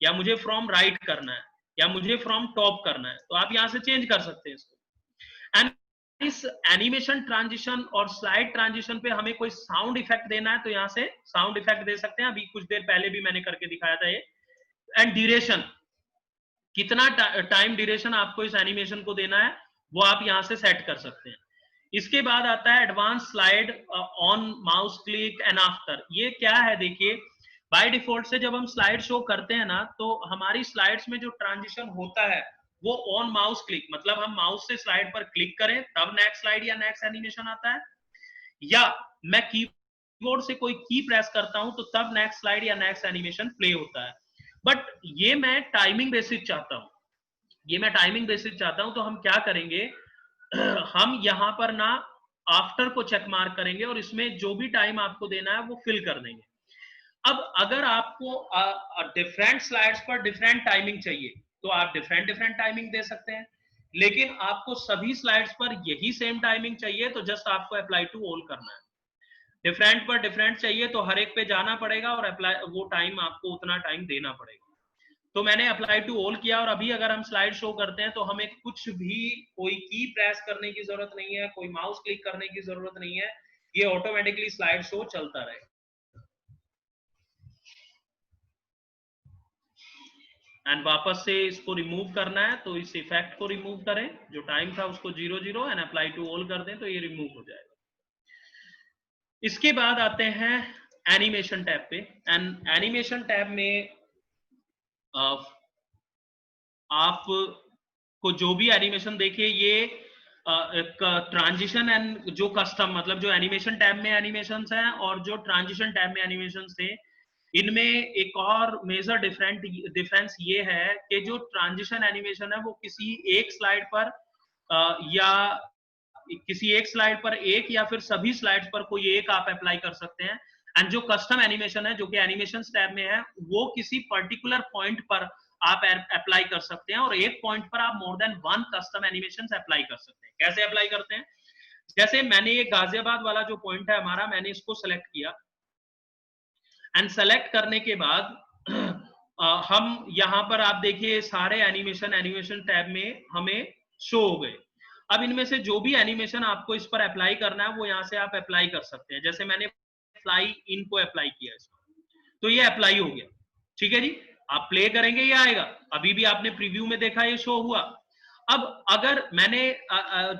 या मुझे फ्रॉम राइट करना है, या मुझे फ्रॉम टॉप करना है, तो आप यहाँ से चेंज कर सकते हैं इसको। एंड इस एनिमेशन ट्रांजिशन और स्लाइड ट्रांजिशन पे हमें कोई साउंड इफेक्ट देना है तो यहाँ से साउंड इफेक्ट दे सकते हैं, अभी कुछ देर पहले भी मैंने करके दिखाया था ये। एंड ड्यूरेशन, कितना टाइम ड्यूरेशन आपको इस एनिमेशन को देना है वो आप यहाँ से सेट कर सकते हैं। इसके बाद आता है advance slide on mouse click and after. ये क्या है, देखिए बाय डिफॉल्ट से जब हम स्लाइड शो करते हैं ना, तो हमारी स्लाइड्स में जो ट्रांजिशन होता है वो ऑन माउस क्लिक, मतलब हम माउस से स्लाइड पर क्लिक करें तब नेक्स्ट स्लाइड या नेक्स्ट एनिमेशन आता है, या मैं कीबोर्ड से कोई की प्रेस करता हूं तो तब नेक्स्ट स्लाइड या नेक्स्ट एनिमेशन प्ले होता है। बट ये मैं टाइमिंग बेसिस चाहता हूं, तो हम क्या करेंगे, हम यहां पर ना आफ्टर को चेक मार्क करेंगे और इसमें जो भी टाइम आपको देना है वो फिल कर देंगे। अब अगर आपको डिफरेंट स्लाइड्स पर डिफरेंट टाइमिंग चाहिए तो आप डिफरेंट टाइमिंग दे सकते हैं, लेकिन आपको सभी स्लाइड्स पर यही सेम टाइमिंग चाहिए तो जस्ट आपको अप्लाई टू ऑल करना है। डिफरेंट पर डिफरेंट चाहिए तो हर एक पे जाना पड़ेगा और अप्लाई, वो टाइम आपको उतना टाइम देना पड़ेगा। तो मैंने अप्लाई टू ऑल किया, और अभी अगर हम स्लाइड शो करते हैं तो हमें कुछ भी कोई की प्रेस करने की जरूरत नहीं है, कोई माउस क्लिक करने की जरूरत नहीं है, ये ऑटोमेटिकली स्लाइड शो चलता रहेगा। एंड वापस से इसको रिमूव करना है तो इस इफेक्ट को रिमूव करें, जो टाइम था उसको 0 0 एंड अप्लाई टू ऑल कर दें तो ये रिमूव हो जाएगा। इसके बाद आते हैं एनिमेशन टैब पे। एंड एनिमेशन टैब में आप को जो भी एनिमेशन देखिए, ये ट्रांजिशन एंड जो कस्टम, मतलब जो एनिमेशन टैब में एनिमेशंस हैं और जो ट्रांजिशन टैब में एनिमेशंस थे, इनमें एक और मेजर डिफरेंस ये है कि जो ट्रांजिशन एनिमेशन है वो किसी एक स्लाइड पर या किसी एक स्लाइड पर एक या फिर सभी स्लाइड्स पर कोई एक आप अप्लाई कर सकते हैं। एंड जो कस्टम एनिमेशन है जो कि एनिमेशन टैब में है, वो किसी पर्टिकुलर पॉइंट पर आप अप्लाई कर सकते हैं और एक पॉइंट पर आप more than one custom animation apply कर सकते हैं। कैसे अप्लाई करते हैं? जैसे मैंने ये गाजियाबाद वाला जो पॉइंट है हमारा, मैंने इसको सेलेक्ट किया एंड सेलेक्ट करने के बाद हम यहाँ पर आप देखिए सारे एनिमेशन टैब में हमें शो हो गए। अब इनमें से जो भी एनिमेशन आपको इस पर अप्लाई करना है वो यहाँ से आप अप्लाई कर सकते हैं। जैसे मैंने फ्लाई इन को अप्लाई किया इसको, तो ये अप्लाई हो गया। ठीक है जी, आप प्ले करेंगे ये आएगा। अभी भी आपने प्रीव्यू में देखा ये शो हुआ। अब अगर मैंने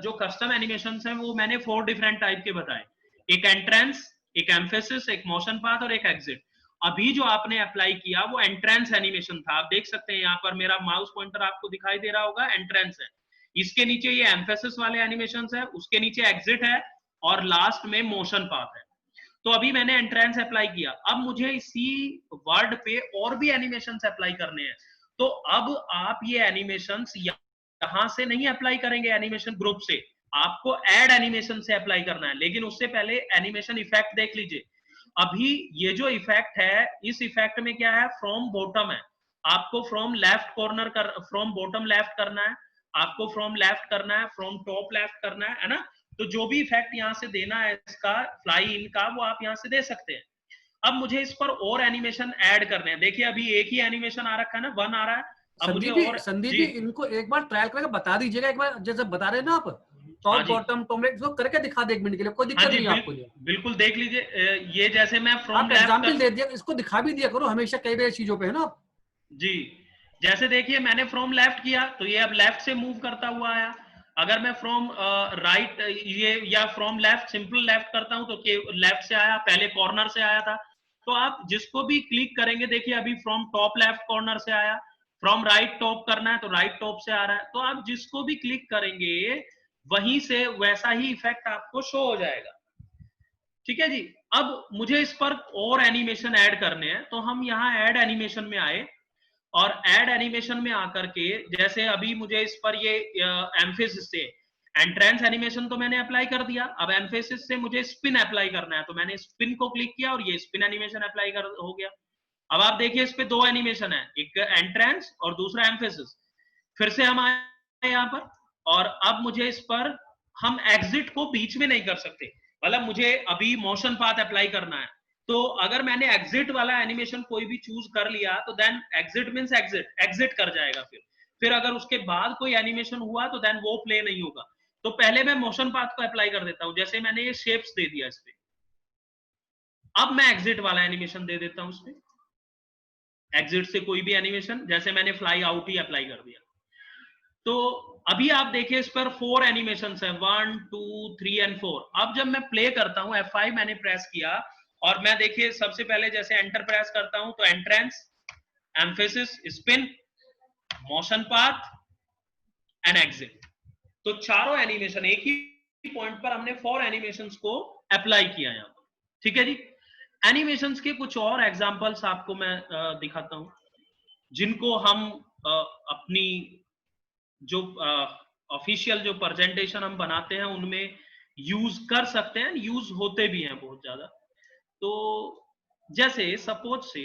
जो कस्टम एनिमेशन है वो मैंने 4 डिफरेंट टाइप के बताए, एक एंट्रेंस, एक एम्फेसिस, एक मोशन पाथ और एक एग्जिट। अभी जो आपने अप्लाई किया वो एंट्रेंस एनिमेशन था। आप देख सकते हैं यहाँ पर मेरा माउस पॉइंटर आपको दिखाई दे रहा होगा, एंट्रेंस है। इसके नीचे ये एम्फेसिस वाले एनिमेशन है, उसके नीचे एग्जिट है और लास्ट में मोशन पाथ है। तो अभी मैंने एंट्रेंस अप्लाई किया, अब मुझे इसी वर्ड पे और भी एनिमेशन अप्लाई करने हैं। तो अब आप ये एनिमेशन यहां से नहीं अप्लाई करेंगे एनिमेशन ग्रुप से, आपको ऐड एनिमेशन से अप्लाई करना है। लेकिन उससे पहले एनिमेशन इफेक्ट देख लीजिए। अभी ये जो इफेक्ट है, इस इफेक्ट में क्या है, फ्रॉम बॉटम है। आपको फ्रॉम लेफ्ट कॉर्नर कर, फ्रॉम बॉटम लेफ्ट करना है, आपको फ्रॉम लेफ्ट करना है, फ्रॉम टॉप लेफ्ट करना है ना। तो जो भी इफेक्ट यहाँ से देना है इसका, फ्लाई इन का, वो आप यहाँ से दे सकते हैं। अब मुझे इस पर और एनिमेशन ऐड करने हैं। देखिए अभी एक ही एनिमेशन आ रखा है ना, 1 आ रहा है। अब मुझे और संदीप जी इनको एक बार ट्रायल करके बता दीजिएगा, एक बार जैसे बता रहे हैं ना आप, टॉप बॉटम टॉप लेफ्ट, इसको करके दिखा दे 1 मिनट के लिए, कोई दिक्कत नहीं है आपको। बिल्कुल देख लीजिए। ये जैसे मैं फ्रॉम आप एग्जांपल दे दिया, इसको दिखा भी दिया करो हमेशा कई बार चीजों पे, है ना जी। जैसे देखिए मैंने फ्रॉम लेफ्ट किया तो ये अब लेफ्ट से मूव करता हुआ आया। अगर मैं फ्रॉम राइट ये या फ्रॉम लेफ्ट सिंपल लेफ्ट करता हूं तो लेफ्ट से आया, पहले कॉर्नर से आया था। तो आप जिसको भी क्लिक करेंगे, देखिए अभी फ्रॉम टॉप लेफ्ट कॉर्नर से आया, फ्रॉम राइट टॉप करना है तो राइट टॉप से आ रहा है। तो आप जिसको भी क्लिक करेंगे वहीं से वैसा ही इफेक्ट आपको शो हो जाएगा। ठीक है जी। अब मुझे इस पर और एनिमेशन ऐड करने हैं, तो हम यहाँ ऐड एनिमेशन में आए और ऐड एनिमेशन में आकर के, जैसे अभी मुझे इस पर ये एम्फेसिस से एंट्रेंस एनिमेशन तो मैंने अप्लाई कर दिया। अब एम्फेसिस से मुझे स्पिन अप्लाई करना है, तो मैंने स्पिन को क्लिक किया और ये स्पिन एनिमेशन अप्लाई हो गया। अब आप देखिए इस पे 2 एनिमेशन है, एक एंट्रेंस और दूसरा एम्फेसिस। फिर से हम आए यहाँ पर और अब मुझे इस पर, हम एग्जिट को बीच में नहीं कर सकते, मतलब मुझे अभी मोशन पाथ अप्लाई करना है। तो अगर मैंने एग्जिट वाला एनिमेशन कोई भी चूज कर लिया तो देन एग्जिट मींस एग्जिट कर जाएगा। फिर अगर उसके बाद कोई एनिमेशन हुआ तो देन वो प्ले नहीं होगा। तो पहले मैं मोशन पाथ को अप्लाई कर देता हूं, जैसे मैंने ये शेप्स दे दिया इस पे। अब मैं एग्जिट वाला एनिमेशन दे देता हूं उसमें, एग्जिट से कोई भी एनिमेशन, जैसे मैंने फ्लाई आउट ही अप्लाई कर दिया। तो अभी आप देखिए इस पर 4 एनिमेशन है, 1 2 3 एंड 4। अब जब मैं प्ले करता हूं, F5 मैंने प्रेस किया और मैं देखिए सबसे पहले जैसे एंटर प्रेस करता हूं तो entrance, emphasis, spin, motion path and exit. तो चारों एनिमेशन एक ही पॉइंट पर हमने 4 एनिमेशंस को अप्लाई किया यहां पर। ठीक है जी। एनिमेशंस के कुछ और एग्जांपल्स आपको मैं दिखाता हूं, जिनको हम अपनी जो ऑफिशियल जो प्रेजेंटेशन हम बनाते हैं उनमें यूज कर सकते हैं, यूज होते भी हैं बहुत ज्यादा। तो जैसे सपोज से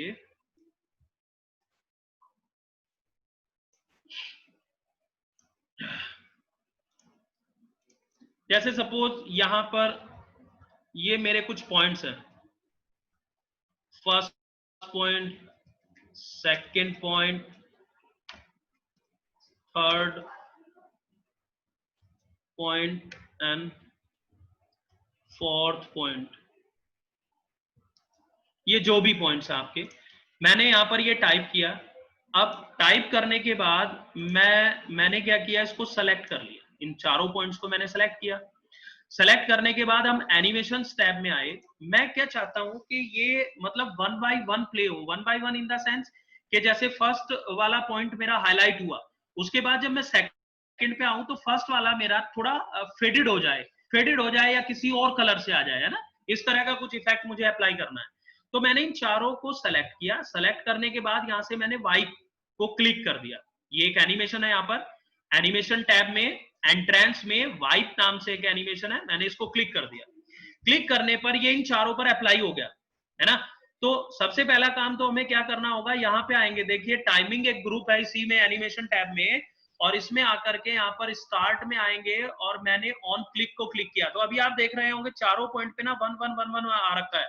यहां पर ये मेरे कुछ पॉइंट्स हैं, first point, second point, third point and fourth point. ये जो भी पॉइंट्स हैं आपके, मैंने यहां पर ये टाइप किया अब टाइप करने के बाद मैंने क्या किया, इसको सेलेक्ट कर लिया, इन चारों पॉइंट्स को मैंने सेलेक्ट किया। सेलेक्ट करने के बाद हम एनिमेशन टैब में आए। मैं क्या चाहता हूं कि ये मतलब 1 बाय 1 प्ले हो, 1 बाय 1 इन द सेंस कि जैसे फर्स्ट वाला पॉइंट मेरा हाईलाइट हुआ, उसके बाद जब मैं सेकंड पे आऊं तो फर्स्ट वाला मेरा थोड़ा फेडेड हो जाए या किसी और कलर से आ जाए, है ना, इस तरह का कुछ इफेक्ट मुझे अप्लाई करना है। तो मैंने इन चारों को सेलेक्ट किया। सेलेक्ट करने के बाद यहां से मैंने वाइप को क्लिक कर दिया। ये एक एनिमेशन है, यहाँ पर एनिमेशन टैब में एंट्रेंस में वाइप नाम से एक एनिमेशन है, मैंने इसको क्लिक कर दिया। क्लिक करने पर ये इन चारों पर अप्लाई हो गया, है ना। तो सबसे पहला काम तो हमें क्या करना होगा, यहाँ पे आएंगे, देखिए टाइमिंग एक ग्रुप है इसी में एनिमेशन टैब में, और इसमें आकर के यहाँ पर स्टार्ट में आएंगे और मैंने ऑन क्लिक को क्लिक किया। तो अभी आप देख रहे होंगे चारों पॉइंट पे ना 1 1 1 1 आ रखा है।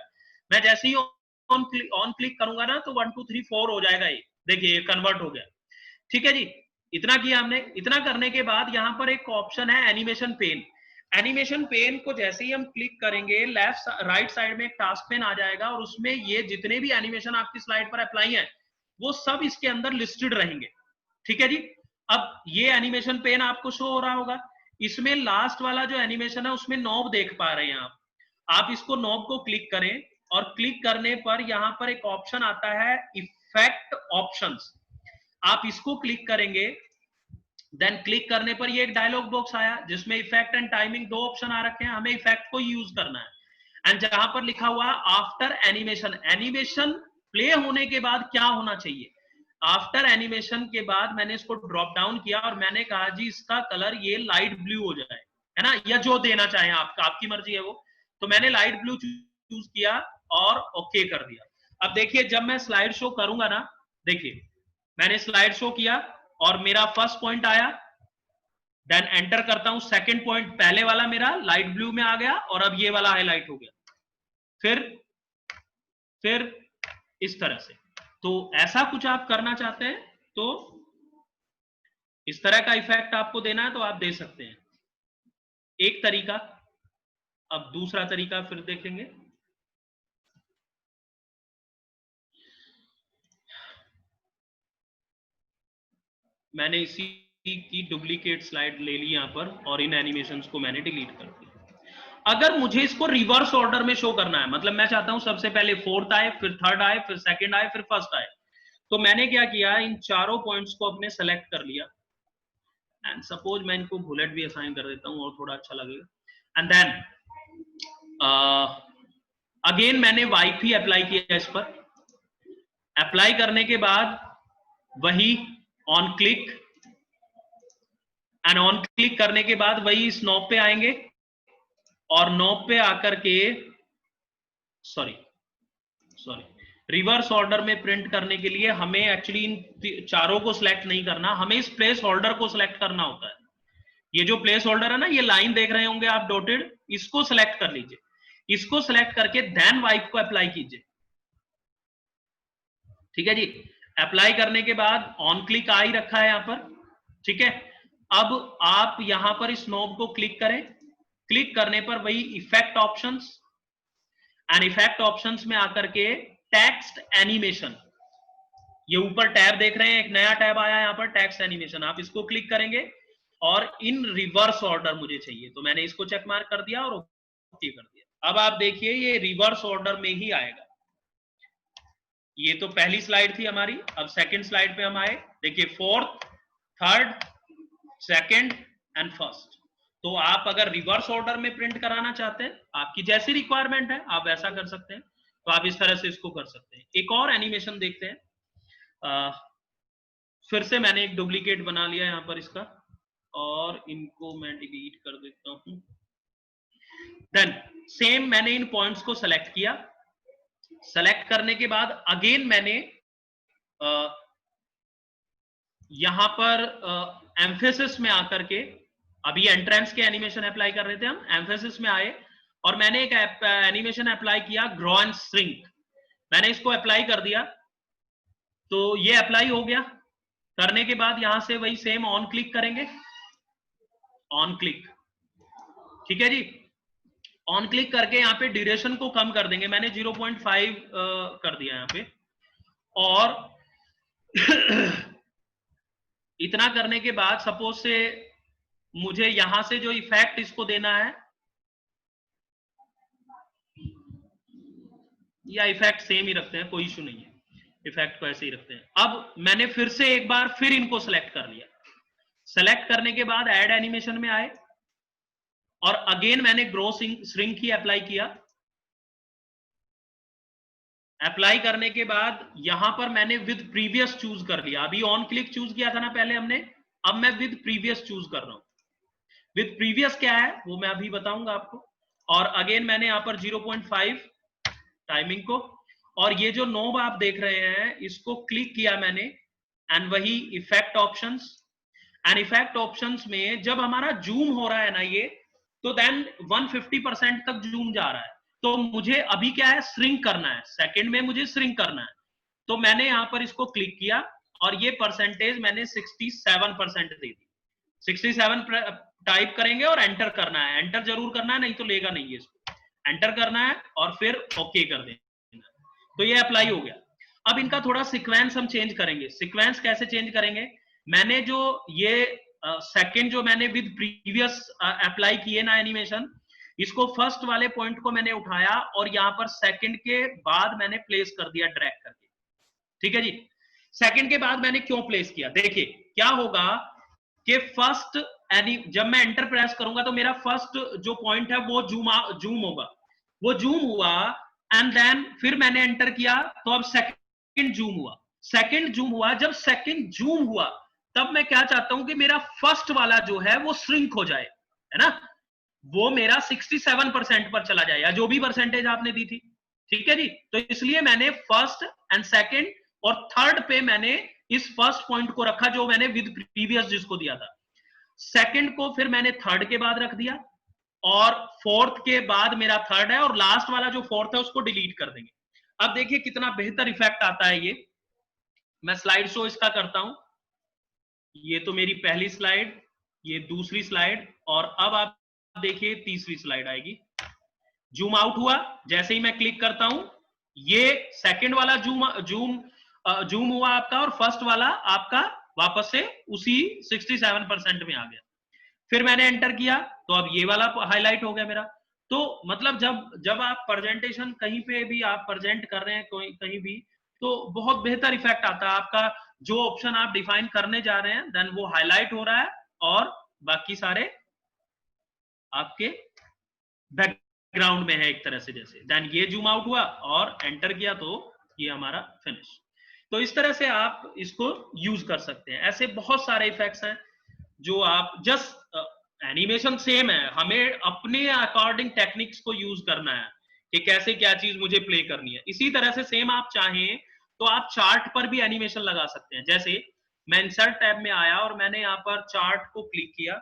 मैं जैसे ही ऑन क्लिक करूंगा ना तो 1 2 3 4 हो जाएगा, ये देखिए कन्वर्ट हो गया। ठीक है जी, इतना किया हमने। इतना करने के बाद यहाँ पर एक ऑप्शन है एनिमेशन पेन। एनिमेशन पेन को जैसे ही हम क्लिक करेंगे लेफ्ट राइट साइड में एक टास्क पेन आ जाएगा, और उसमें ये जितने भी एनिमेशन आपकी स्लाइड पर अप्लाई है वो सब इसके अंदर लिस्टेड रहेंगे। ठीक है जी, अब ये एनिमेशन पेन आपको शो हो रहा होगा। इसमें लास्ट वाला जो एनिमेशन है उसमें नॉब देख पा रहे हैं आप इसको नॉब को क्लिक करें, और क्लिक करने पर यहां पर एक ऑप्शन आता है इफेक्ट ऑप्शंस, आप इसको क्लिक करेंगे। देन क्लिक करने पर ये एक डायलॉग बॉक्स आया जिसमें इफेक्ट एंड टाइमिंग दो ऑप्शन आ रखे हैं, हमें इफेक्ट को यूज करना है। एंड जहां पर लिखा हुआ आफ्टर एनिमेशन, एनिमेशन प्ले होने के बाद क्या होना चाहिए, आफ्टर एनिमेशन के बाद मैंने इसको ड्रॉप डाउन किया और मैंने कहा जी इसका कलर ये लाइट ब्लू हो जाए, है ना, या जो देना चाहें आपकी मर्जी है वो। तो मैंने लाइट ब्लू चूज किया और ओके कर दिया। अब देखिए जब मैं स्लाइड शो करूंगा ना, देखिए मैंने स्लाइड शो किया और मेरा फर्स्ट पॉइंट आया, देन एंटर करता हूं, सेकंड पॉइंट पहले वाला मेरा लाइट ब्लू में आ गया और अब ये वाला हाईलाइट हो गया। फिर इस तरह से। तो ऐसा कुछ आप करना चाहते हैं तो इस तरह का इफेक्ट आपको देना है तो आप दे सकते हैं, एक तरीका। अब दूसरा तरीका फिर देखेंगे। मैंने इसी की डुप्लीकेट स्लाइड ले ली यहां पर और इन एनिमेशंस को मैंने डिलीट कर दिया। अगर मुझे इसको रिवर्स ऑर्डर में शो करना है, मतलब मैं चाहता हूं सबसे पहले फोर्थ आए, फिर थर्ड आए, फिर सेकंड आए, फिर फर्स्ट आए, तो मैंने क्या किया, इन चारों पॉइंट्स को अपने सेलेक्ट कर लिया। एंड सपोज मैं इनको बुलेट भी असाइन कर देता हूं और थोड़ा अच्छा लगेगा। एंड देन अगेन मैंने वाइप ही अप्लाई किया इस पर। अप्लाई करने के बाद वही on click, and on click करने के बाद वही इस नॉब पे आएंगे और नॉब पे आकर के सॉरी रिवर्स ऑर्डर में प्रिंट करने के लिए हमें एक्चुअली इन चारों को सिलेक्ट नहीं करना, हमें इस प्लेस होल्डर को सिलेक्ट करना होता है। ये जो प्लेस होल्डर है ना, ये लाइन देख रहे होंगे आप डॉटेड, इसको सिलेक्ट कर लीजिए। इसको सिलेक्ट करके देन वाइप को अप्लाई कीजिए। ठीक है जी, अप्लाई करने के बाद ऑन क्लिक आ ही रखा है यहां पर। ठीक है, अब आप यहां पर इस नॉब को क्लिक करें। क्लिक करने पर वही effect options, and effect options में आकर के टेक्स्ट एनिमेशन, ये ऊपर टैब देख रहे हैं, एक नया टैब आया है यहाँ पर टेक्स्ट एनिमेशन, आप इसको क्लिक करेंगे और इन रिवर्स ऑर्डर मुझे चाहिए, तो मैंने इसको चेक मार्क कर दिया और ओके कर दिया। अब आप देखिए ये रिवर्स ऑर्डर में ही आएगा। ये तो पहली स्लाइड थी हमारी, अब सेकंड स्लाइड पे हम आए। देखिए fourth, third, second and first. तो आप अगर रिवर्स ऑर्डर में प्रिंट कराना चाहते हैं, आपकी जैसी रिक्वायरमेंट है आप वैसा कर सकते हैं, तो आप इस तरह से इसको कर सकते हैं। एक और एनिमेशन देखते हैं। फिर से मैंने एक डुप्लीकेट बना लिया यहाँ पर इसका, और इनको मैं डिलीट कर देता हूं। देन सेम मैंने इन पॉइंट्स को सेलेक्ट किया। सेलेक्ट करने के बाद अगेन मैंने यहां पर एम्फेसिस में आकर के, अभी एंट्रेंस के एनिमेशन अप्लाई कर रहे थे हम, एम्फेसिस में आए और मैंने एक एनिमेशन अप्लाई किया ग्रो एंड श्रिंक। मैंने इसको अप्लाई कर दिया तो ये अप्लाई हो गया। करने के बाद यहां से वही सेम ऑन क्लिक करेंगे, ऑन क्लिक। ठीक है जी, ऑन क्लिक करके यहाँ पे ड्यूरेशन को कम कर देंगे, मैंने 0.5 कर दिया यहाँ पे, और इतना करने के बाद सपोज से मुझे यहां से जो इफेक्ट इसको देना है, या इफेक्ट सेम ही रखते हैं, कोई इशू नहीं है, इफेक्ट को ऐसे ही रखते हैं। अब मैंने फिर से एक बार फिर इनको सेलेक्ट कर लिया। सेलेक्ट करने के बाद ऐड एनिमेशन में आए और अगेन मैंने ग्रो श्रिंक ही अप्लाई किया। अप्लाई करने के बाद यहां पर मैंने विद प्रीवियस चूज कर लिया। अभी ऑन क्लिक चूज किया था ना पहले हमने, अब मैं विद प्रीवियस चूज कर रहा हूं। विद प्रीवियस क्या है वो मैं अभी बताऊंगा आपको। और अगेन मैंने यहां पर 0.5 टाइमिंग को, और ये जो नोब आप देख रहे हैं इसको क्लिक किया मैंने, एंड वही effect options. And effect options में जब हमारा जूम हो रहा है ना ये, तो देन 150% तक जूम जा रहा है। तो मुझे अभी क्या है, श्रिंक करना है, सेकंड में मुझे श्रिंक करना है। तो मैंने यहां पर इसको क्लिक किया और ये परसेंटेज मैंने 67% दे दी। 67 टाइप करेंगे और एंटर करना है, एंटर जरूर करना है, नहीं तो लेगा नहीं है इसको। एंटर करना है और फिर ओके कर देना। तो ये अप्लाई हो गया। अब इनका थोड़ा सीक्वेंस हम चेंज करेंगे। सीक्वेंस कैसे चेंज करेंगे, मैंने जो ये सेकंड जो मैंने विद प्रीवियस अप्लाई किए ना एनिमेशन, इसको फर्स्ट वाले पॉइंट को मैंने उठाया और यहां पर सेकंड के बाद मैंने प्लेस कर दिया ड्रैग करके। ठीक है जी। सेकंड के बाद मैंने क्यों प्लेस किया, देखिए क्या होगा कि फर्स्ट जब मैं एंटर प्रेस करूंगा तो मेरा फर्स्ट जो पॉइंट है वो जूम होगा, वो जूम हुआ, एंड देन फिर मैंने एंटर किया तो अब सेकंड जूम हुआ। सेकंड जूम हुआ, जब सेकंड जूम हुआ तब मैं क्या चाहता हूं कि मेरा फर्स्ट वाला जो है वो श्रिंक हो जाए, है ना, वो मेरा 67% पर चला जाए, या जो भी परसेंटेज आपने दी थी। ठीक है जी। तो इसलिए मैंने फर्स्ट एंड सेकंड और थर्ड पे मैंने इस फर्स्ट पॉइंट को रखा जो मैंने विद प्रीवियस जिसको दिया था। सेकंड को फिर मैंने थर्ड के बाद रख दिया, और फोर्थ के बाद मेरा थर्ड है, और लास्ट वाला जो फोर्थ है उसको डिलीट कर देंगे। अब देखिए कितना बेहतर इफेक्ट आता है ये। मैं स्लाइड शो इसका करता हूं। ये तो मेरी पहली स्लाइड, ये दूसरी स्लाइड, और अब आप देखिए तीसरी स्लाइड आएगी। जूम आउट हुआ, जैसे ही मैं क्लिक करता हूं ये सेकंड वाला जूम हुआ आपका, और फर्स्ट वाला आपका वापस से उसी 67% में आ गया। फिर मैंने एंटर किया तो अब ये वाला हाईलाइट हो गया मेरा। तो मतलब जब आप प्रेजेंटेशन कहीं पे भी आप प्रेजेंट कर रहे हैं कहीं भी, तो बहुत बेहतर इफेक्ट आता है। आपका जो ऑप्शन आप डिफाइन करने जा रहे हैं देन वो हाईलाइट हो रहा है, और बाकी सारे आपके बैकग्राउंड में है एक तरह से। जैसे देन ये जूम आउट हुआ और एंटर किया तो ये हमारा फिनिश। तो इस तरह से आप इसको यूज कर सकते हैं। ऐसे बहुत सारे इफेक्ट्स हैं जो आप जस्ट एनिमेशन सेम है, हमें अपने अकॉर्डिंग टेक्निक्स को यूज करना है कि कैसे क्या चीज मुझे प्ले करनी है। इसी तरह से सेम आप चाहें तो आप चार्ट पर भी एनिमेशन लगा सकते हैं। जैसे मैं इंसर्ट टैब में आया और मैंने यहाँ पर चार्ट को क्लिक किया,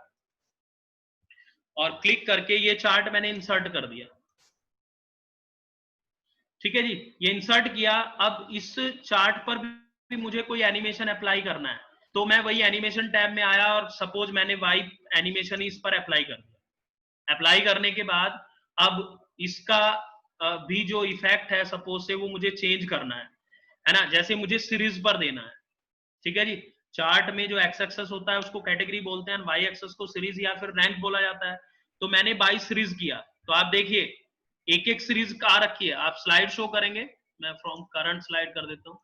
और क्लिक करके ये चार्ट मैंने इंसर्ट कर दिया। ठीक है जी, ये इंसर्ट किया। अब इस चार्ट पर भी मुझे कोई एनिमेशन अप्लाई करना है, तो मैं वही एनिमेशन टैब में आया और सपोज मैंने वाइप एनिमेशन इस पर अप्लाई कर दिया। अप्लाई करने के बाद अब इसका भी जो इफेक्ट है सपोज से वो मुझे चेंज करना है ना। जैसे मुझे सीरीज पर देना है। ठीक है जी। चार्ट में जो एक्स एक्सेस होता है उसको कैटेगरी बोलते हैं, वाई एक्सेस को सीरीज या फिर रैंक बोला जाता है। तो मैंने बाई सीरीज किया, तो आप देखिए एक एक सीरीज आ रखी है। आप स्लाइड शो करेंगे, मैं फ्रॉम करंट स्लाइड कर देता हूं।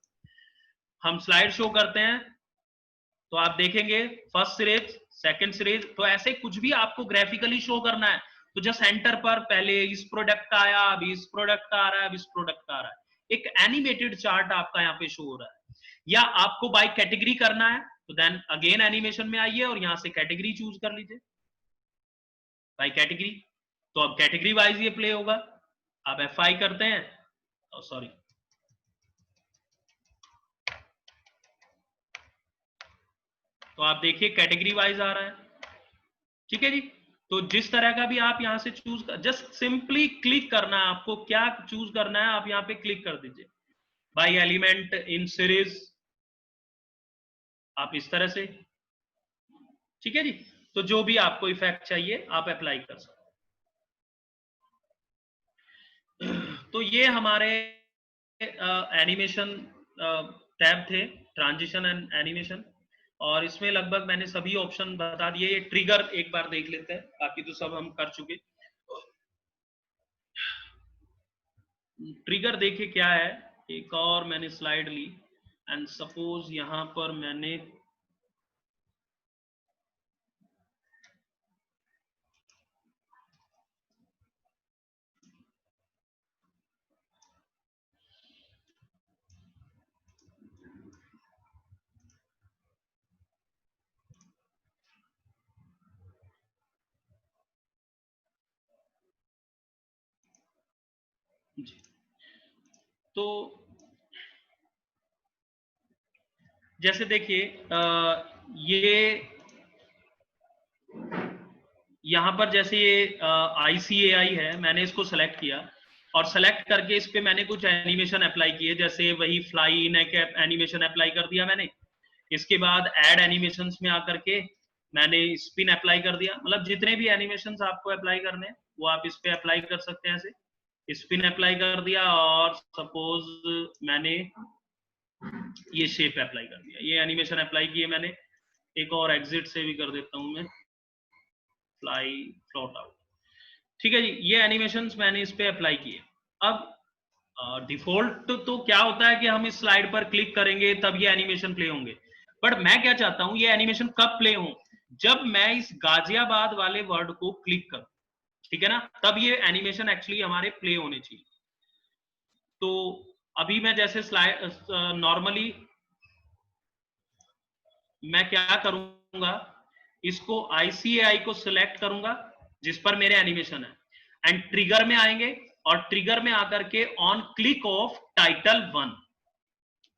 हम स्लाइड शो करते हैं तो आप देखेंगे फर्स्ट सीरीज, सेकंड सीरीज, तो ऐसे कुछ भी आपको ग्राफिकली शो करना है तो जस्ट एंटर पर पहले इस प्रोडक्ट का आया, अभी इस प्रोडक्ट का आ रहा है, अभी इस प्रोडक्ट का आ रहा है। एक एनिमेटेड चार्ट आपका यहाँ पे शो हो रहा है। या आपको बाय कैटेगरी करना है तो देन अगेन एनिमेशन में आइए और यहां से कैटेगरी चूज कर लीजिए बाय कैटेगरी। तो अब कैटेगरी वाइज ये प्ले होगा। आप F5 करते हैं, सॉरी तो आप देखिए कैटेगरी वाइज आ रहा है। ठीक है जी। तो जिस तरह का भी आप यहां से चूज कर, जस्ट सिंपली क्लिक करना है। आपको क्या चूज करना है आप यहां पे क्लिक कर दीजिए, बाय एलिमेंट इन सीरीज, आप इस तरह से। ठीक है जी। तो जो भी आपको इफेक्ट चाहिए आप अप्लाई कर सकते हैं। तो ये हमारे एनिमेशन टैब थे, ट्रांजिशन एंड एनिमेशन, और इसमें लगभग मैंने सभी ऑप्शन बता दिए। ये ट्रिगर एक बार देख लेते हैं, बाकी तो सब हम कर चुके। ट्रिगर देखिए क्या है, एक और मैंने स्लाइड ली एंड सपोज यहां पर मैंने तो जैसे देखिए ये यहाँ पर जैसे ये ICAI है, मैंने इसको सेलेक्ट किया और सेलेक्ट करके इस पे मैंने कुछ एनिमेशन अप्लाई किए, जैसे वही फ्लाई नेक एनिमेशन अप्लाई कर दिया मैंने। इसके बाद ऐड एनिमेशंस में आकर के मैंने स्पिन अप्लाई कर दिया। मतलब जितने भी एनिमेशंस आपको अप्लाई करने हैं वो आप इस पे अप्लाई कर सकते हैं। ऐसे स्पिन अप्लाई कर दिया और सपोज मैंने ये शेप अप्लाई कर दिया, ये एनिमेशन अप्लाई किए मैंने। एक और एग्जिट से भी कर देता हूं मैं, फ्लाई फ्लोट आउट। ठीक है जी, ये एनिमेशंस मैंने इस पे अप्लाई किए। अब डिफॉल्ट तो क्या होता है कि हम इस स्लाइड पर क्लिक करेंगे तब ये एनिमेशन प्ले होंगे, बट मैं क्या चाहता हूं ये एनिमेशन कब प्ले हो, जब मैं इस गाजियाबाद वाले वर्ड को क्लिक करूं, ठीक है ना, तब ये एनिमेशन एक्चुअली हमारे प्ले होने चाहिए। तो अभी मैं जैसे स्लाइड नॉर्मली मैं क्या करूंगा, इसको ICAI को सिलेक्ट करूंगा जिस पर मेरे एनिमेशन है, एंड ट्रिगर में आएंगे और ट्रिगर में आकर के on click of title 1,